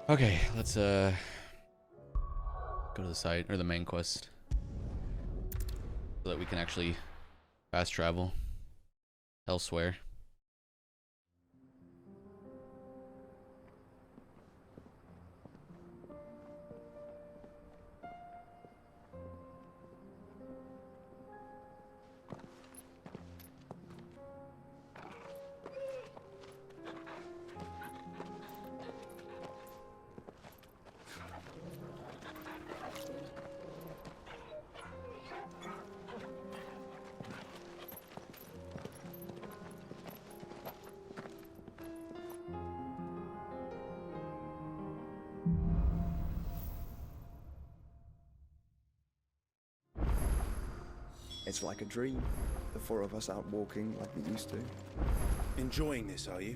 Okay, let's go to the side or the main quest so that we can actually fast travel elsewhere. It's like a dream. The 4 of us out walking like we used to. Enjoying this, are you?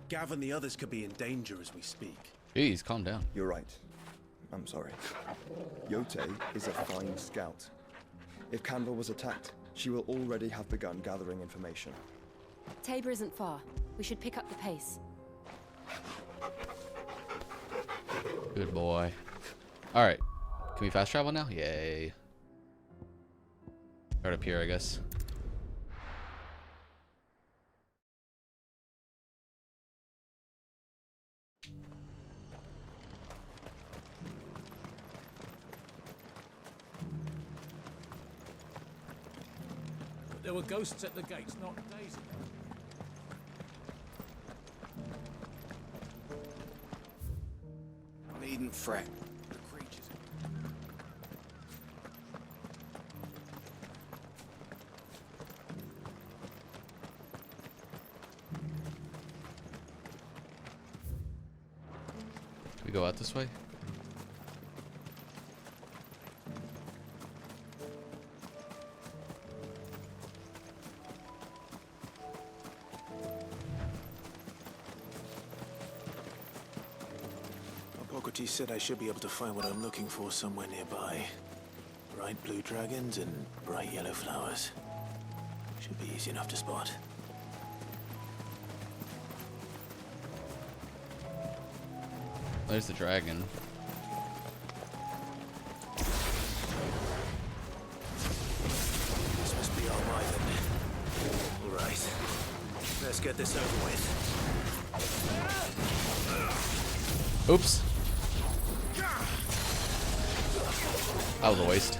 Gav and the others could be in danger as we speak. Jeez, calm down. You're right. I'm sorry. Yote is a fine scout. If Canva was attacked, she will already have begun gathering information. Tabor isn't far. We should pick up the pace. Good boy. Alright. Can we fast travel now? Yay. Start up here, I guess. There were ghosts at the gates not days ago. Needn't fret. The creatures. Can we go out this way? Hippocrates said I should be able to find what I'm looking for somewhere nearby. Bright blue dragons and bright yellow flowers. Should be easy enough to spot. There's the dragon. This must be our way then. Alright. Let's get this over with. Oops. That was a waste.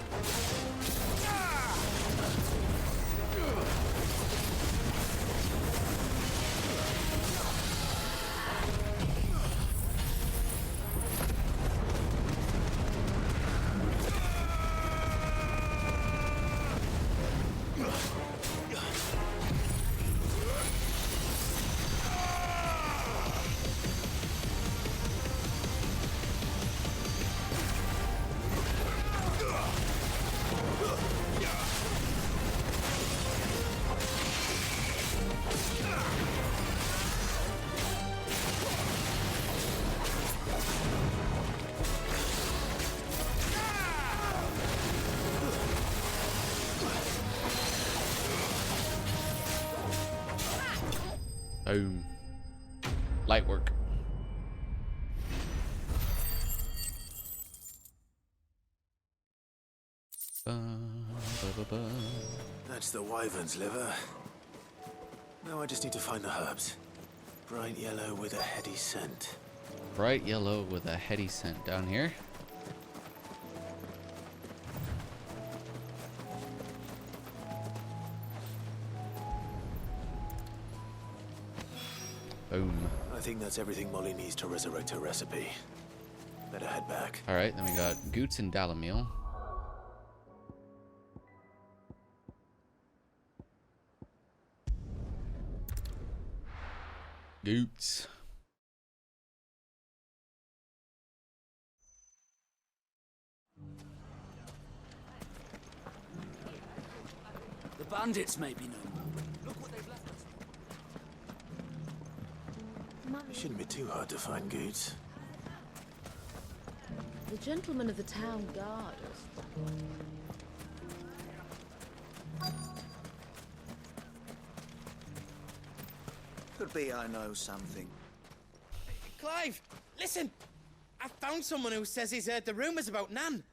Boom. Light work. That's the wyvern's liver. Now I just need to find the herbs. Bright yellow with a heady scent. Bright yellow with a heady scent down here. Boom. I think that's everything Molly needs to resurrect her recipe. Better head back. Alright, then we got Goots and Dalamil. Goots. The bandits may be no more. Look what they've left us. It shouldn't be too hard to find Goots. The gentlemen of the town guard us. Could be I know something. Clive, listen! I found someone who says he's heard the rumours about Nan.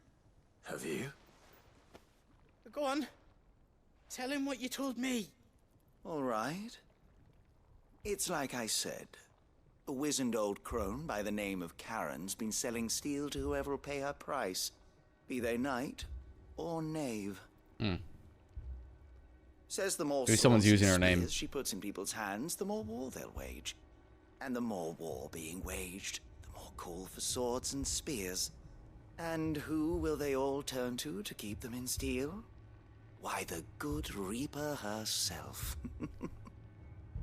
Have you? Go on. Tell him what you told me. All right. It's like I said. A wizened old crone by the name of Karen's been selling steel to whoever will pay her price, be they knight or knave. Says the more maybe someone's swords using and her name. spears she puts in people's hands, the more war they'll wage. And the more war being waged, the more call for swords and spears. And who will they all turn to keep them in steel? Why, the good Reaper herself.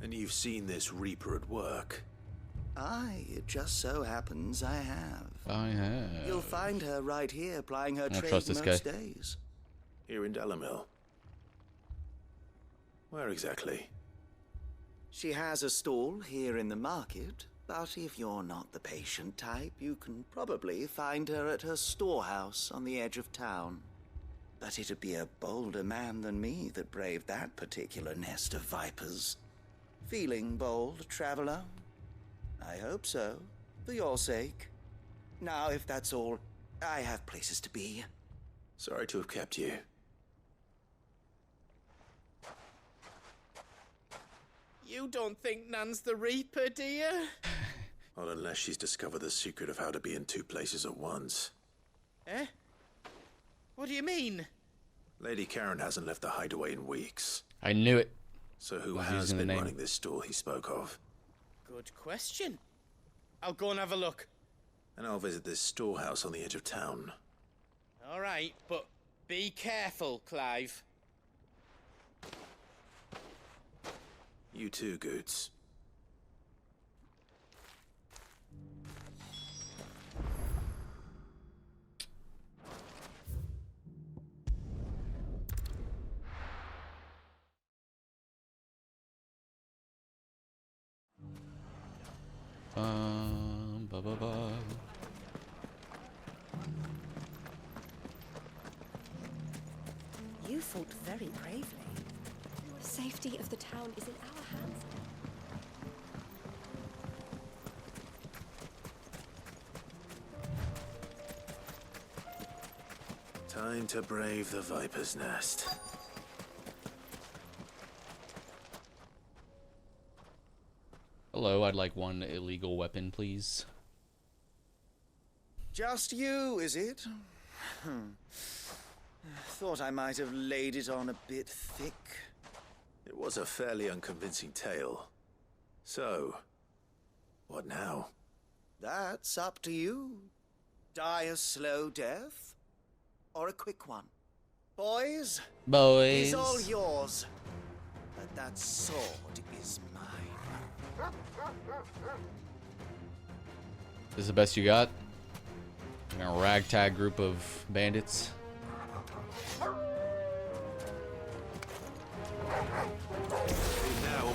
And you've seen this Reaper at work? Aye, it just so happens I have. I have. You'll find her right here plying her I don't trade trust this most guy. days. Here in Dalamil. Where exactly? She has a stall here in the market, but if you're not the patient type, you can probably find her at her storehouse on the edge of town. But it'd be a bolder man than me that braved that particular nest of vipers. Feeling bold, traveler? I hope so, for your sake. Now, if that's all, I have places to be. Sorry to have kept you. You don't think Nan's the Reaper, do you? Not unless she's discovered the secret of how to be in two places at once. Eh? What do you mean? Lady Karen hasn't left the hideaway in weeks. I knew it. So who I was has using the been name. running this stall he spoke of? Good question. I'll go and have a look. And I'll visit this storehouse on the edge of town. All right, but be careful, Clive. You too, Goots. Ba, ba, ba. You fought very bravely. The safety of the town is in our hands. Time to brave the Viper's Nest. Hello, I'd like one illegal weapon, please. Just you, is it? Thought I might have laid it on a bit thick. It was a fairly unconvincing tale. So, what now? That's up to you. Die a slow death, or a quick one. Boys, Boys. it's all yours. But that sword is mine. This is the best you got? A ragtag group of bandits. Now,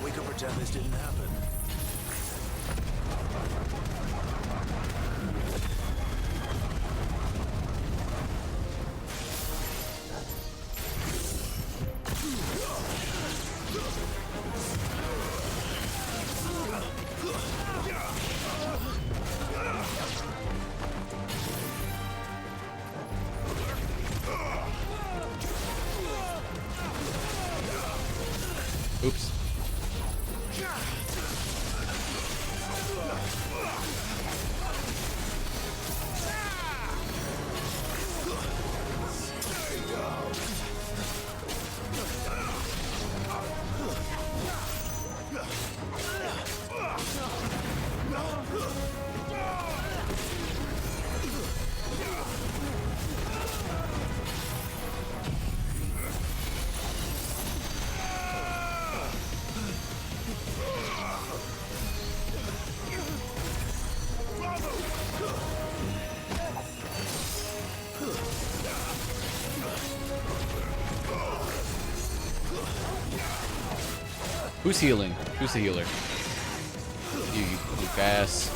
we can pretend this didn't happen. Oops. Who's healing? Who's the healer? You ass.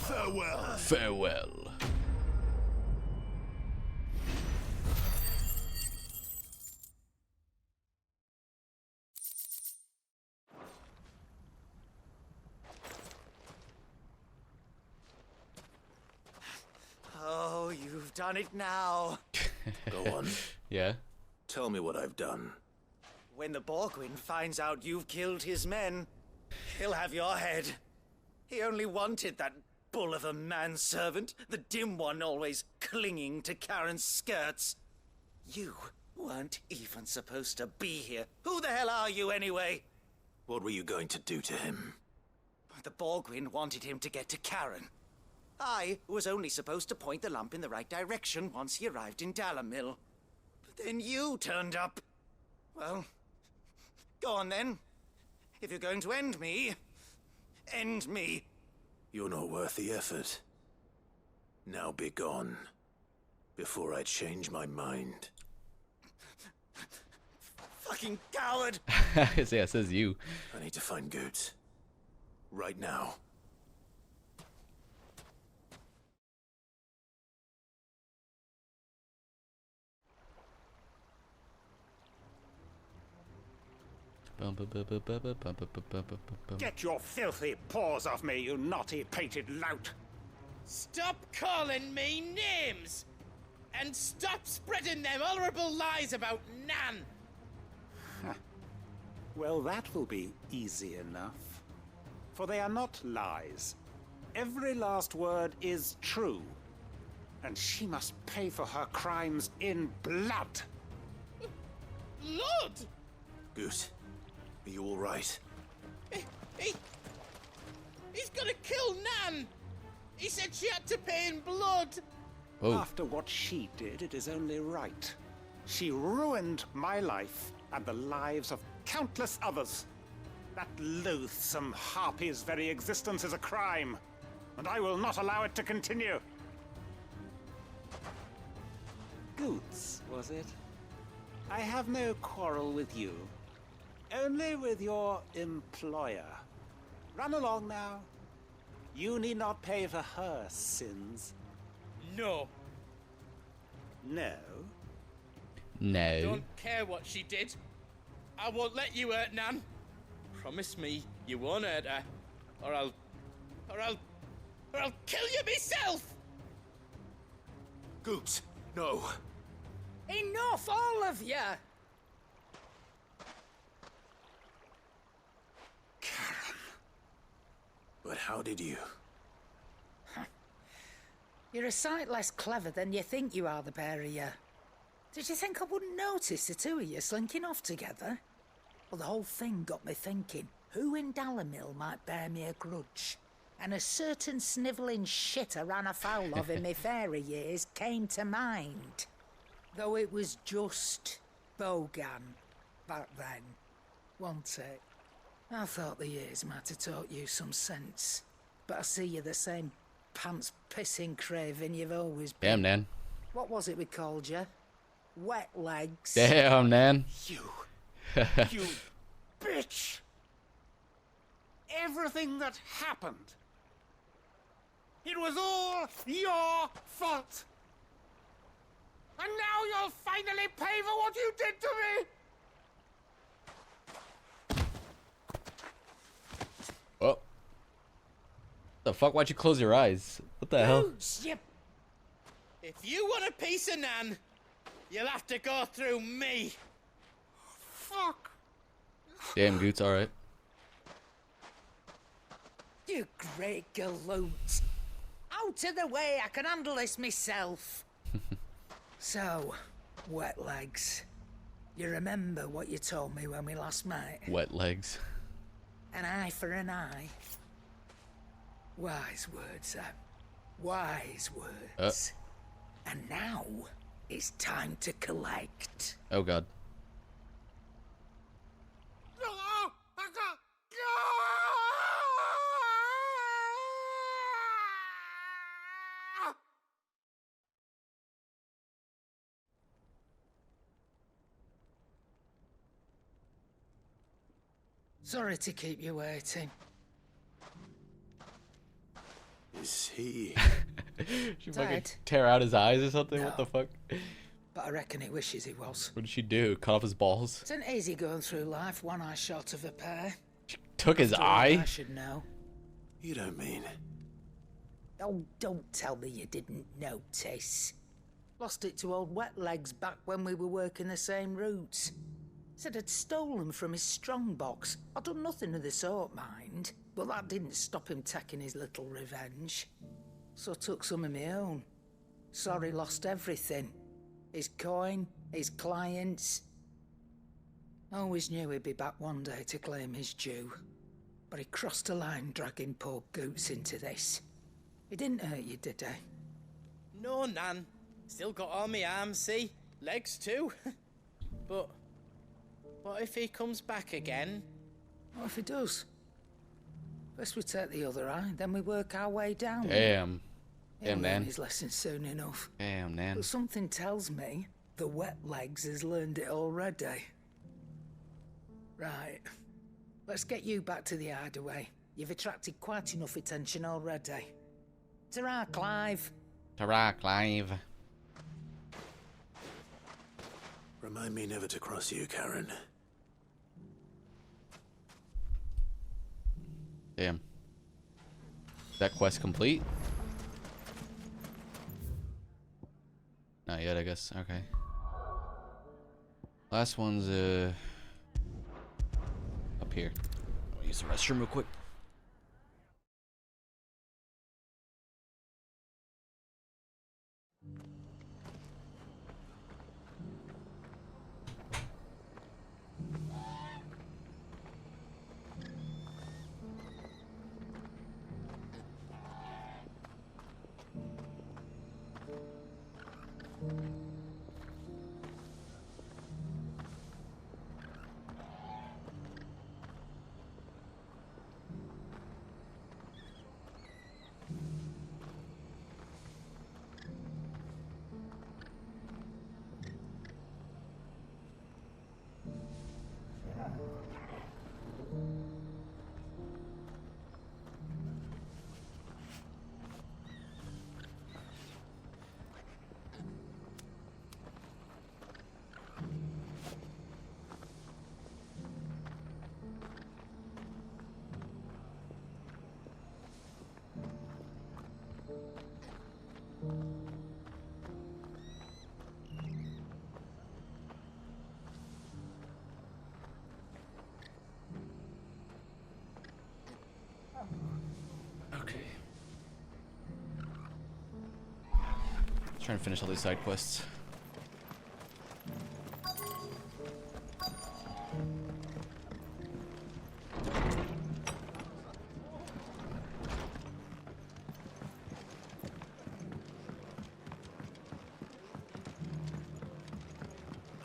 Farewell. Farewell. Oh, you've done it now. Go on. Yeah? Tell me what I've done. When the Borgwyn finds out you've killed his men, he'll have your head. He only wanted that bull of a manservant, the dim one always clinging to Karen's skirts. You weren't even supposed to be here. Who the hell are you anyway? What were you going to do to him? The Borgwyn wanted him to get to Karen. I was only supposed to point the lamp in the right direction once he arrived in Dalamil. But then you turned up. Well, go on then. If you're going to end me, end me. You're not worth the effort. Now be gone, before I change my mind. Fucking coward! Yeah, it says you. I need to find Goots. Right now. Get your filthy paws off me, you naughty-pated lout! Stop calling me names! And stop spreading them horrible lies about Nan! Well, that will be easy enough. For they are not lies. Every last word is true. And she must pay for her crimes in blood. Blood? Goot, are you all right? He's gonna kill Nan! He said she had to pay in blood! Oh. After what she did, it is only right. She ruined my life and the lives of countless others. That loathsome harpy's very existence is a crime, and I will not allow it to continue. Goots, was it? I have no quarrel with you. Only with your employer. Run along now. You need not pay for her sins. No. No? No. Don't care what she did. I won't let you hurt Nan. Promise me you won't hurt her, or I'll kill you myself! Goots, no. Enough, all of you! But how did you? You're a sight less clever than you think you are, the pair of you. Did you think I wouldn't notice the two of you slinking off together? Well, the whole thing got me thinking, who in Dalamil might bear me a grudge? And a certain snivelling shit I ran afoul of in my fairy years came to mind. Though it was just Bogan back then, wasn't it? I thought the years might have taught you some sense. But I see you're the same pants-pissing craven you've always been. Damn, Nan. What was it we called you? Wet legs. Damn, Nan. You bitch! Everything that happened, it was all your fault! And now you'll finally pay for what you did to me! Oh. The fuck? Why'd you close your eyes? What the hell? If you want a piece of Nan, you'll have to go through me. Fuck. Damn, Goots, alright. You great galoot. Out of the way, I can handle this myself. So, wet legs. You remember what you told me when we last met? Wet legs. An eye for an eye. Wise words, Sam. Wise words. And now, it's time to collect. Oh god. Sorry to keep you waiting. Is he... She fucking Dead? tear out his eyes or something? No. What the fuck? But I reckon he wishes he was. What did she do? Cut off his balls? It's an easy going through life, one eye short of a pair. Took his After all, eye? I should know. You don't mean... Oh, don't tell me you didn't notice. Lost it to old Wet Legs back when we were working the same routes. Said I'd stolen from his strongbox. I'd done nothing of the sort, mind. But that didn't stop him taking his little revenge. So I took some of my own. Sorry, lost everything. His coin, his clients. Always knew he'd be back one day to claim his due. But he crossed a line dragging poor Goots into this. He didn't hurt you, did he? No, Nan. Still got all my arms, see? Legs too. But what if he comes back again? What if he does? First we take the other eye, then we work our way down. Damn. He'll Damn, learn Nan. his lesson soon enough. Damn, Nan. But something tells me the Wet Legs has learned it already. Right. Let's get you back to the hideaway. You've attracted quite enough attention already. Ta-ra, Clive. Ta-ra, Clive. Remind me never to cross you, Karen. Damn. Is that quest complete? Not yet, I guess. Okay. Last one's up here. I'll use the restroom real quick. Trying to finish all these side quests.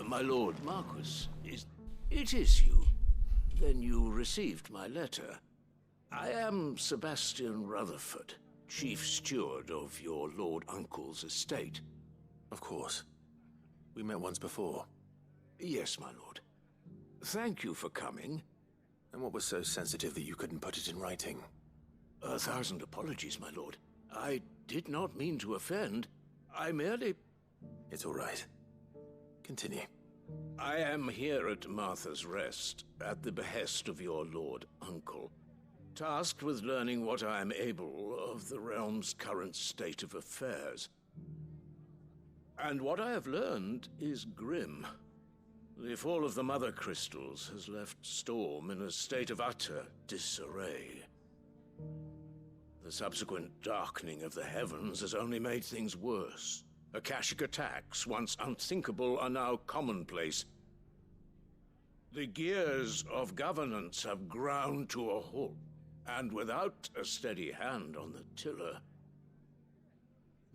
My lord Marquis, it is you. Then you received my letter. I am Sebastian Rutherford, Chief Steward of your Lord Uncle's estate. Of course. We met once before. Yes, my lord. Thank you for coming. And what was so sensitive that you couldn't put it in writing? 1,000 apologies, my lord. I did not mean to offend. I merely... It's all right. Continue. I am here at Martha's Rest, at the behest of your lord uncle, tasked with learning what I am able of the realm's current state of affairs. And what I have learned is grim. The fall of the Mother Crystals has left Storm in a state of utter disarray. The subsequent darkening of the heavens has only made things worse. Akashic attacks, once unthinkable, are now commonplace. The gears of governance have ground to a halt, and without a steady hand on the tiller,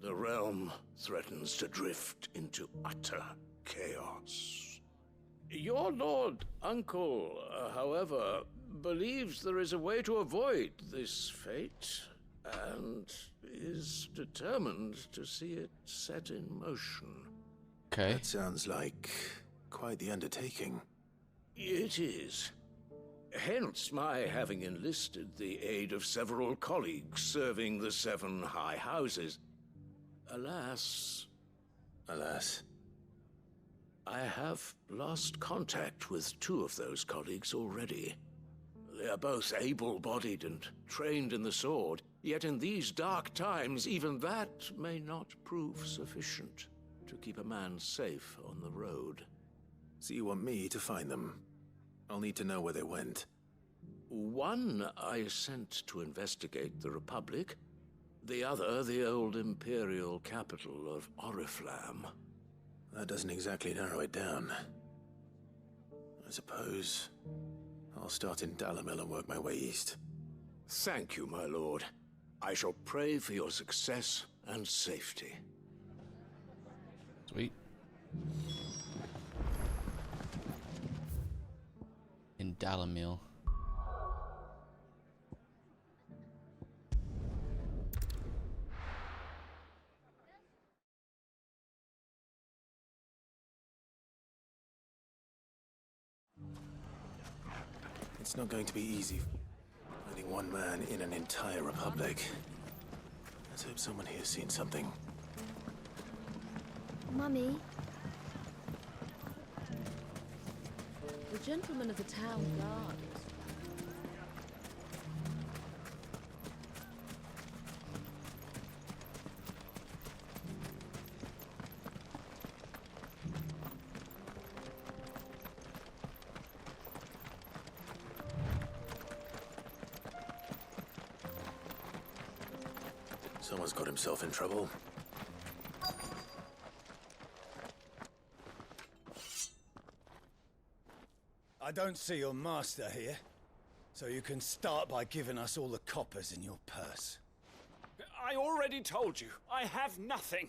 the realm threatens to drift into utter chaos. Your lord uncle, however, believes there is a way to avoid this fate, and is determined to see it set in motion. Okay. That sounds like quite the undertaking. It is. Hence my having enlisted the aid of several colleagues serving the 7 high houses. Alas, I have lost contact with 2 of those colleagues already. They are both able-bodied and trained in the sword, yet in these dark times, even that may not prove sufficient to keep a man safe on the road. So you want me to find them? I'll need to know where they went. One I sent to investigate the Republic, the other the old Imperial capital of Oriflamme. That doesn't exactly narrow it down. I suppose I'll start in Dalimil and work my way east. Thank you, my lord. I shall pray for your success and safety. Sweet. In Dalimil. It's not going to be easy finding one man in an entire republic. Let's hope someone here's seen something. Mummy, The gentleman of the town guard. Someone's got himself in trouble. I don't see your master here, so you can start by giving us all the coppers in your purse. I already told you, I have nothing.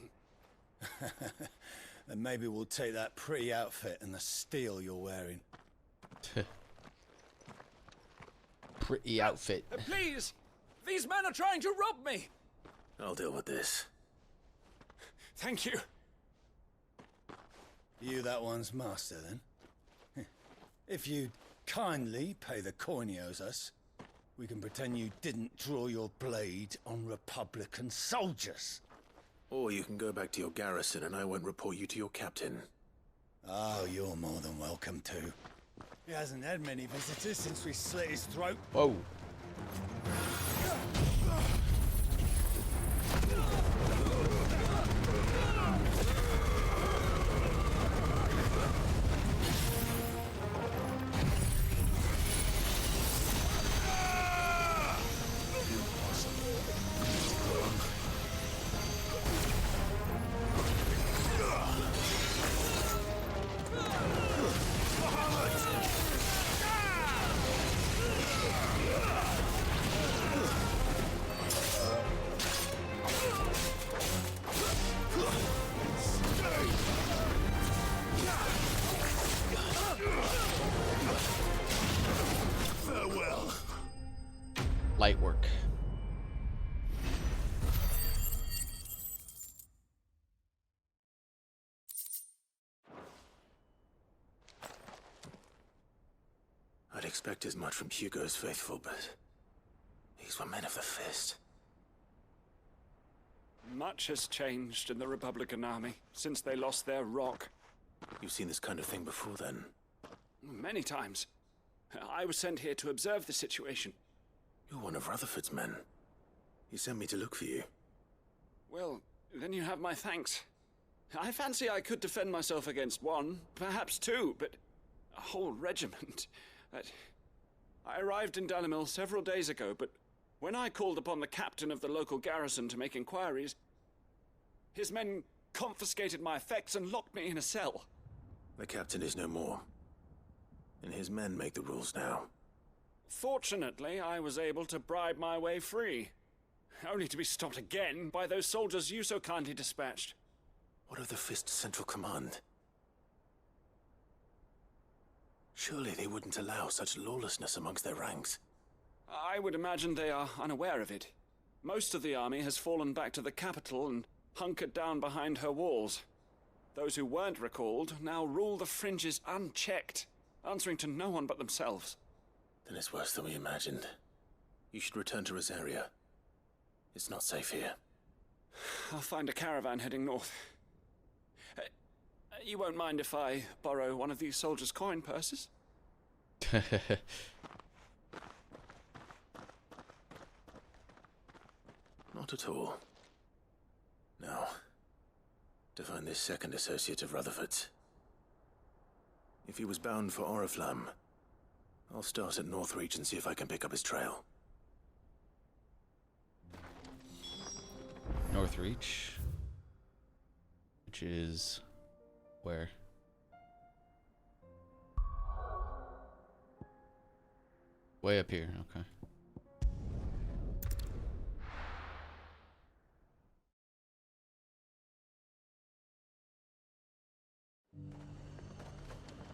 Then maybe we'll take that pretty outfit and the steel you're wearing. Pretty outfit. Please! These men are trying to rob me! I'll deal with this. Thank you. You that one's master, then? If you'd kindly pay the coin he owes us, we can pretend you didn't draw your blade on Republican soldiers. Or you can go back to your garrison and I won't report you to your captain. Oh, you're more than welcome to. He hasn't had many visitors since we slit his throat. Whoa. Farewell. Light work. I'd expect as much from Hugo's faithful, but these were men of the fist. Much has changed in the Republican Army since they lost their rock. You've seen this kind of thing before, then? Many times. I was sent here to observe the situation. You're one of Rutherford's men. He sent me to look for you. Well, then you have my thanks. I fancy I could defend myself against one, perhaps two, but a whole regiment. I arrived in Dalimil several days ago, but when I called upon the captain of the local garrison to make inquiries, his men confiscated my effects and locked me in a cell. The captain is no more, and his men make the rules now. Fortunately, I was able to bribe my way free, only to be stopped again by those soldiers you so kindly dispatched. What of the Fist's Central Command? Surely they wouldn't allow such lawlessness amongst their ranks. I would imagine they are unaware of it. Most of the army has fallen back to the capital and hunkered down behind her walls. Those who weren't recalled now rule the fringes unchecked, answering to no one but themselves. Then it's worse than we imagined. You should return to Rosaria. It's not safe here. I'll find a caravan heading north. You won't mind if I borrow one of these soldiers' coin purses? Not at all. Now, to find this second associate of Rutherford's. If he was bound for Oriflamme, I'll start at Northreach and see if I can pick up his trail. Northreach, which is where? Way up here, okay.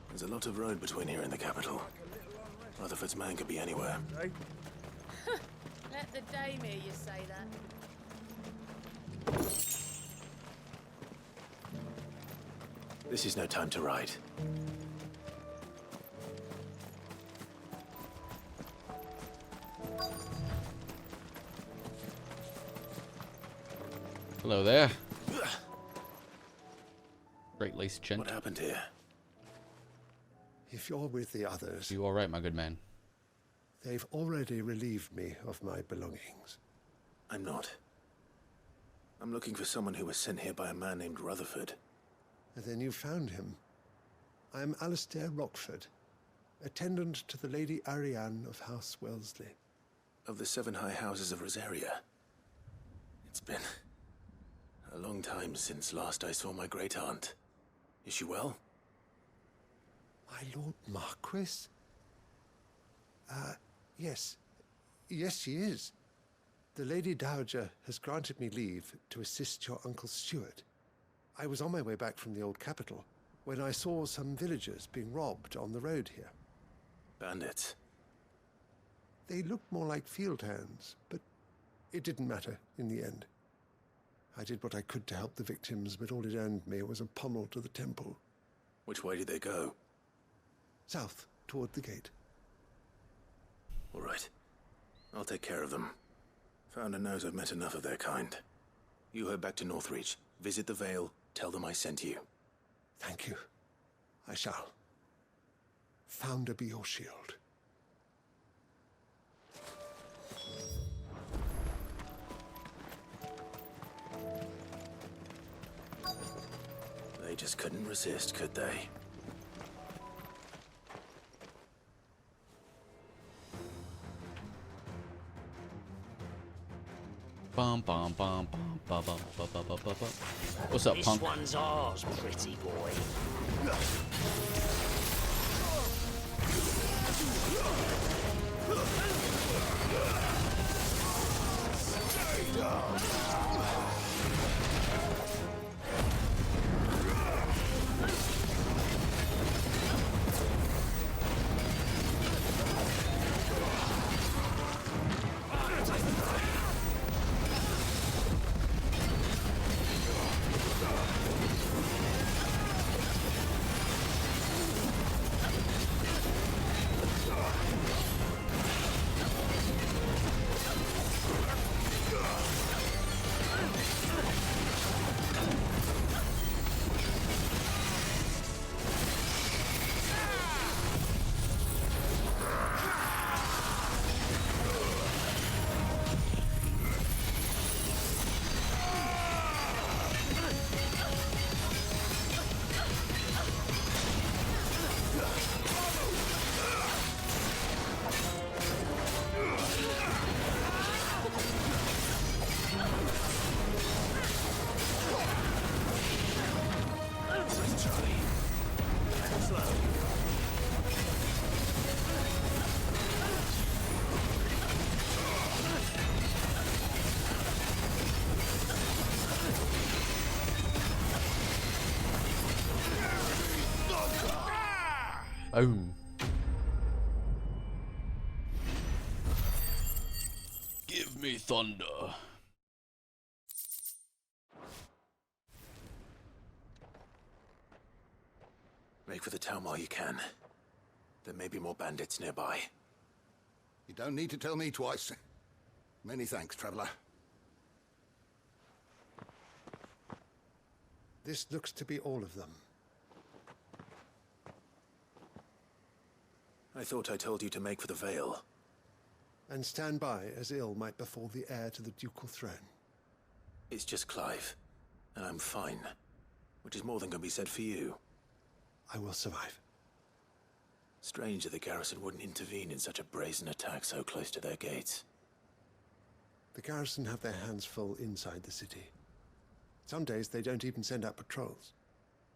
There's a lot of road between here and the capital. Rutherford's man could be anywhere. Let the dame hear you say that. This is no time to ride. Hello there. Great lace gent. What happened here? If you're with the others... You all right, my good man? They've already relieved me of my belongings. I'm not. I'm looking for someone who was sent here by a man named Rutherford. And then you found him. I am Alistair Rockford, attendant to the Lady Ariane of House Wellesley. Of the 7 high houses of Rosaria. It's been a long time since last I saw my great-aunt. Is she well? My Lord Marquis? Yes. Yes, she is. The Lady Dowager has granted me leave to assist your Uncle Stuart. I was on my way back from the old capital when I saw some villagers being robbed on the road here. Bandits? They looked more like field hands, but it didn't matter in the end. I did what I could to help the victims, but all it earned me was a pommel to the temple. Which way did they go? South, toward the gate. All right. I'll take care of them. Founder knows I've met enough of their kind. You head back to Northreach, visit the Vale, tell them I sent you. Thank you. I shall. Founder be your shield. They just couldn't resist, could they? Bum bum bum bum bum bum bum bum bum bum. What's up, punk? This one's ours, pretty boy. Stay down. Boom. Give me thunder. Make for the town while you can. There may be more bandits nearby. You don't need to tell me twice. Many thanks, traveler. This looks to be all of them. I thought I told you to make for the Vale. And stand by as ill might befall the heir to the ducal throne. It's just Clive, and I'm fine. Which is more than can be said for you. I will survive. Strange that the garrison wouldn't intervene in such a brazen attack so close to their gates. The garrison have their hands full inside the city. Some days they don't even send out patrols.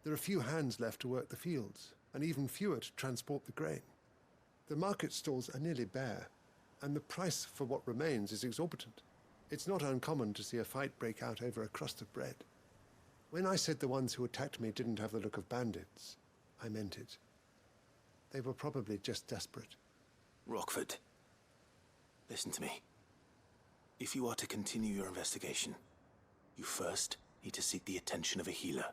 There are few hands left to work the fields, and even fewer to transport the grain. The market stalls are nearly bare, and the price for what remains is exorbitant. It's not uncommon to see a fight break out over a crust of bread. When I said the ones who attacked me didn't have the look of bandits, I meant it. They were probably just desperate. Rockford, listen to me. If you are to continue your investigation, you first need to seek the attention of a healer.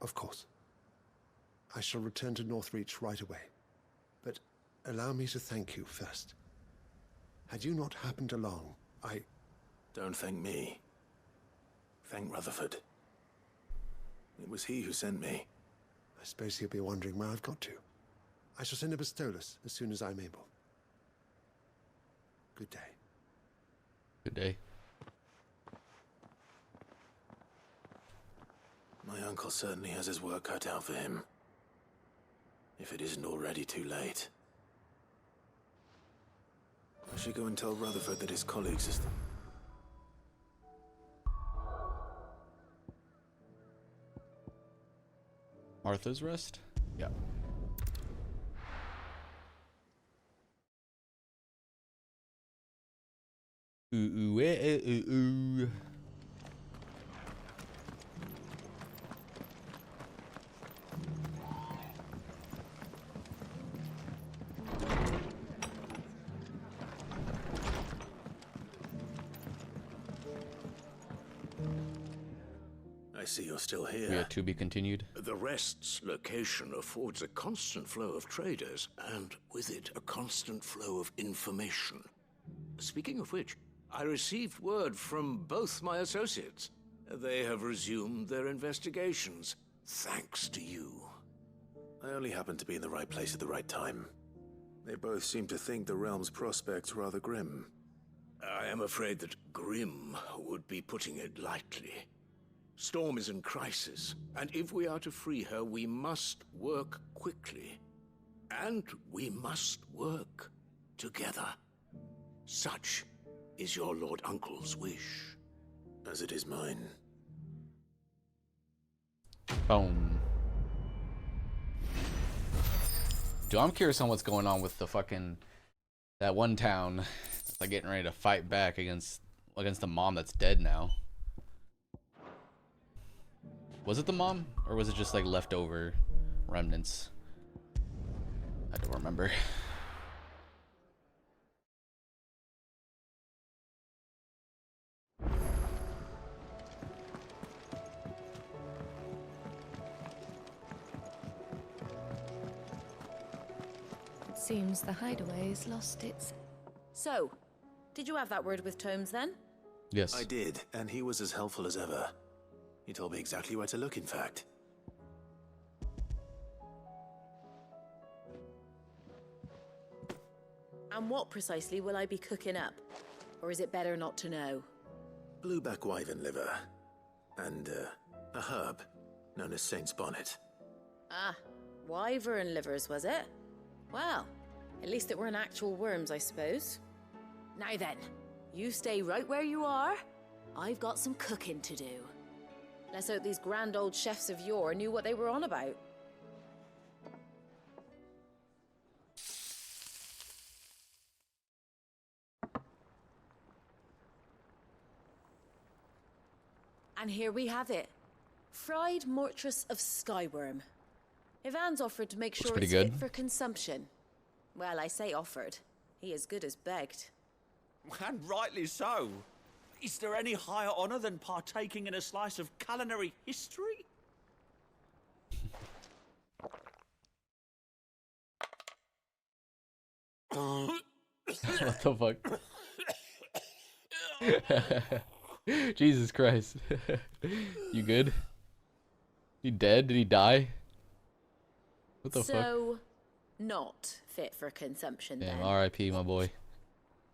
Of course. I shall return to Northreach right away. But allow me to thank you first. Had you not happened along, Don't thank me. Thank Rutherford. It was he who sent me. I suppose he'll be wondering where I've got to. I shall send a Bistolus as soon as I'm able. Good day. Good day. My uncle certainly has his work cut out for him. If it isn't already too late. I should go and tell Rutherford that his colleagues is... Martha's Rest? Yeah. Ooh, ooh, ooh. I see you're still here. We are to be continued. The Rest's location affords a constant flow of traders, and with it, a constant flow of information. Speaking of which, I received word from both my associates. They have resumed their investigations, thanks to you. I only happened to be in the right place at the right time. They both seem to think the realm's prospects rather grim. I am afraid that grim would be putting it lightly. Storm is in crisis, and if we are to free her, we must work quickly. And we must work together. Such is your Lord Uncle's wish. As it is mine. Boom. Dude, I'm curious on what's going on with the fucking... that one town that's like getting ready to fight back against the mom that's dead now. Was it the mom? Or was it just like leftover remnants? I don't remember. It seems the hideaway's lost its... So, did you have that word with Tomes then? Yes. I did, and he was as helpful as ever. He told me exactly where to look, in fact. And what precisely will I be cooking up? Or is it better not to know? Blueback wyvern liver. And, a herb known as Saint's Bonnet. Ah, wyvern livers, was it? Well, at least it weren't actual worms, I suppose. Now then, you stay right where you are. I've got some cooking to do. Let's hope these grand old chefs of yore knew what they were on about. And here we have it. Fried mortress of skyworm. Ivan's offered to make sure pretty it's good. fit for consumption. Well, I say offered. He as good as begged. And rightly so. Is there any higher honor than partaking in a slice of culinary history? What the fuck? Jesus Christ. You good? He dead? Did he die? What the fuck? So, not fit for consumption Damn, then. R.I.P. my boy.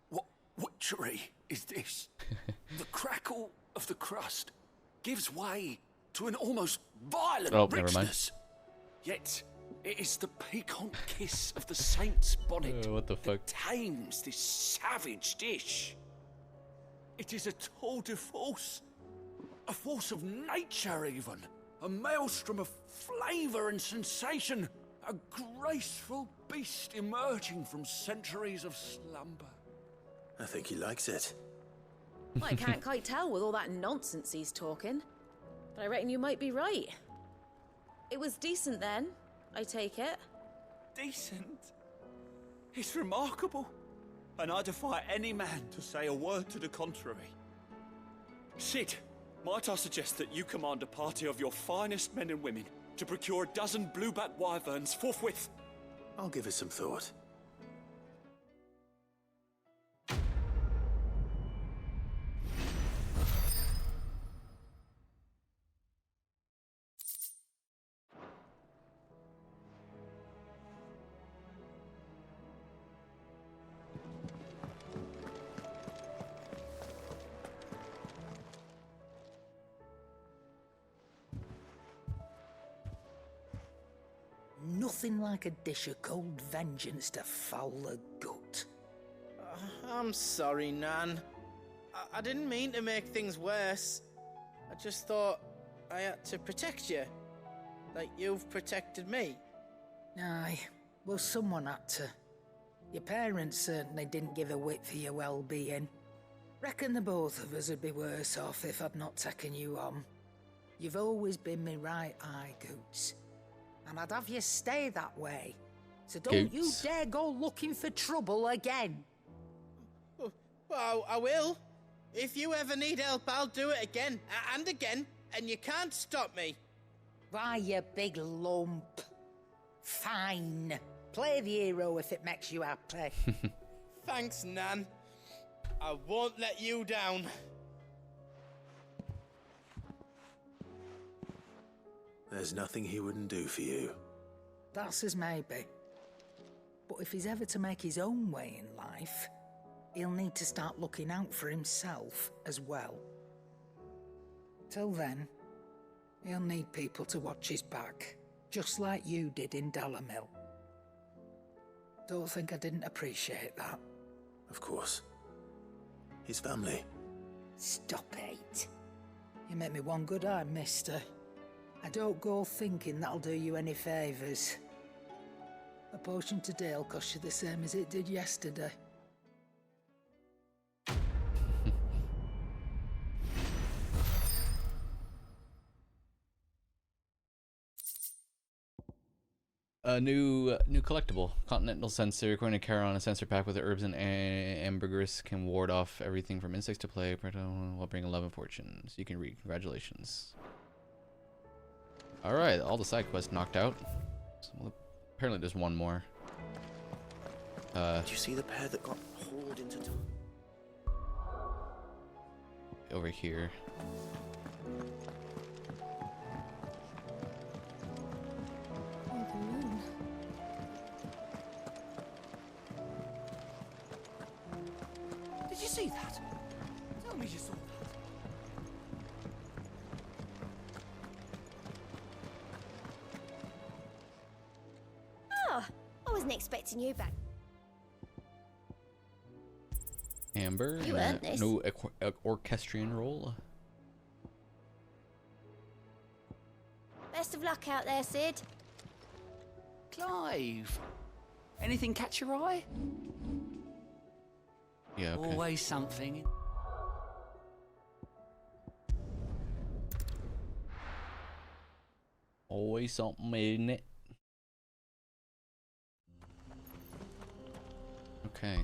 What witchery is this? The crackle of the crust gives way to an almost violent Oh, never mind. Richness. Yet, it is the piquant kiss of the saint's bonnet What the fuck? that tames this savage dish. It is a tour de force. A force of nature, even. A maelstrom of flavour and sensation. A graceful beast emerging from centuries of slumber. I think he likes it. I can't quite tell with all that nonsense he's talking. But I reckon you might be right. It was decent then, I take it. Decent? It's remarkable. And I defy any man to say a word to the contrary. Sid, might I suggest that you command a party of your finest men and women to procure a dozen blueback wyverns forthwith? I'll give it some thought. Nothing like a dish of cold vengeance to foul the gut. I'm sorry, Nan. I didn't mean to make things worse. I just thought I had to protect you. Like you've protected me. Aye, well, someone had to. Your parents certainly didn't give a whit for your well-being. Reckon the both of us would be worse off if I'd not taken you on. You've always been me right eye, Goots. And I'd have you stay that way. So don't you Goots. dare go looking for trouble again. Well, I will. If you ever need help, I'll do it again and again, and you can't stop me. Why, you big lump. Fine. Play the hero if it makes you happy. Thanks, Nan. I won't let you down. There's nothing he wouldn't do for you. That's as maybe. But if he's ever to make his own way in life, he'll need to start looking out for himself as well. Till then, he'll need people to watch his back, just like you did in Dalamil. Don't think I didn't appreciate that. Of course. His family. Stop it. You make me one good eye, mister. I don't go thinking that'll do you any favours. A potion today'll cost you the same as it did yesterday. A new collectible. Continental sensor. According to Charon, a sensor pack with the herbs and ambergris can ward off everything from insects to plague while bringing love and fortune. So you can read. Congratulations. Alright, all the side quests knocked out. So, apparently there's one more. Did you see the pair that got hauled into time? Over here. Did you see that? Tell me you saw that. Oh, I wasn't expecting you back. Amber. You and earned this. No orchestrion roll. Best of luck out there, Sid. Clive, anything catch your eye? Yeah, okay. Always something. Always something, isn't it? Okay.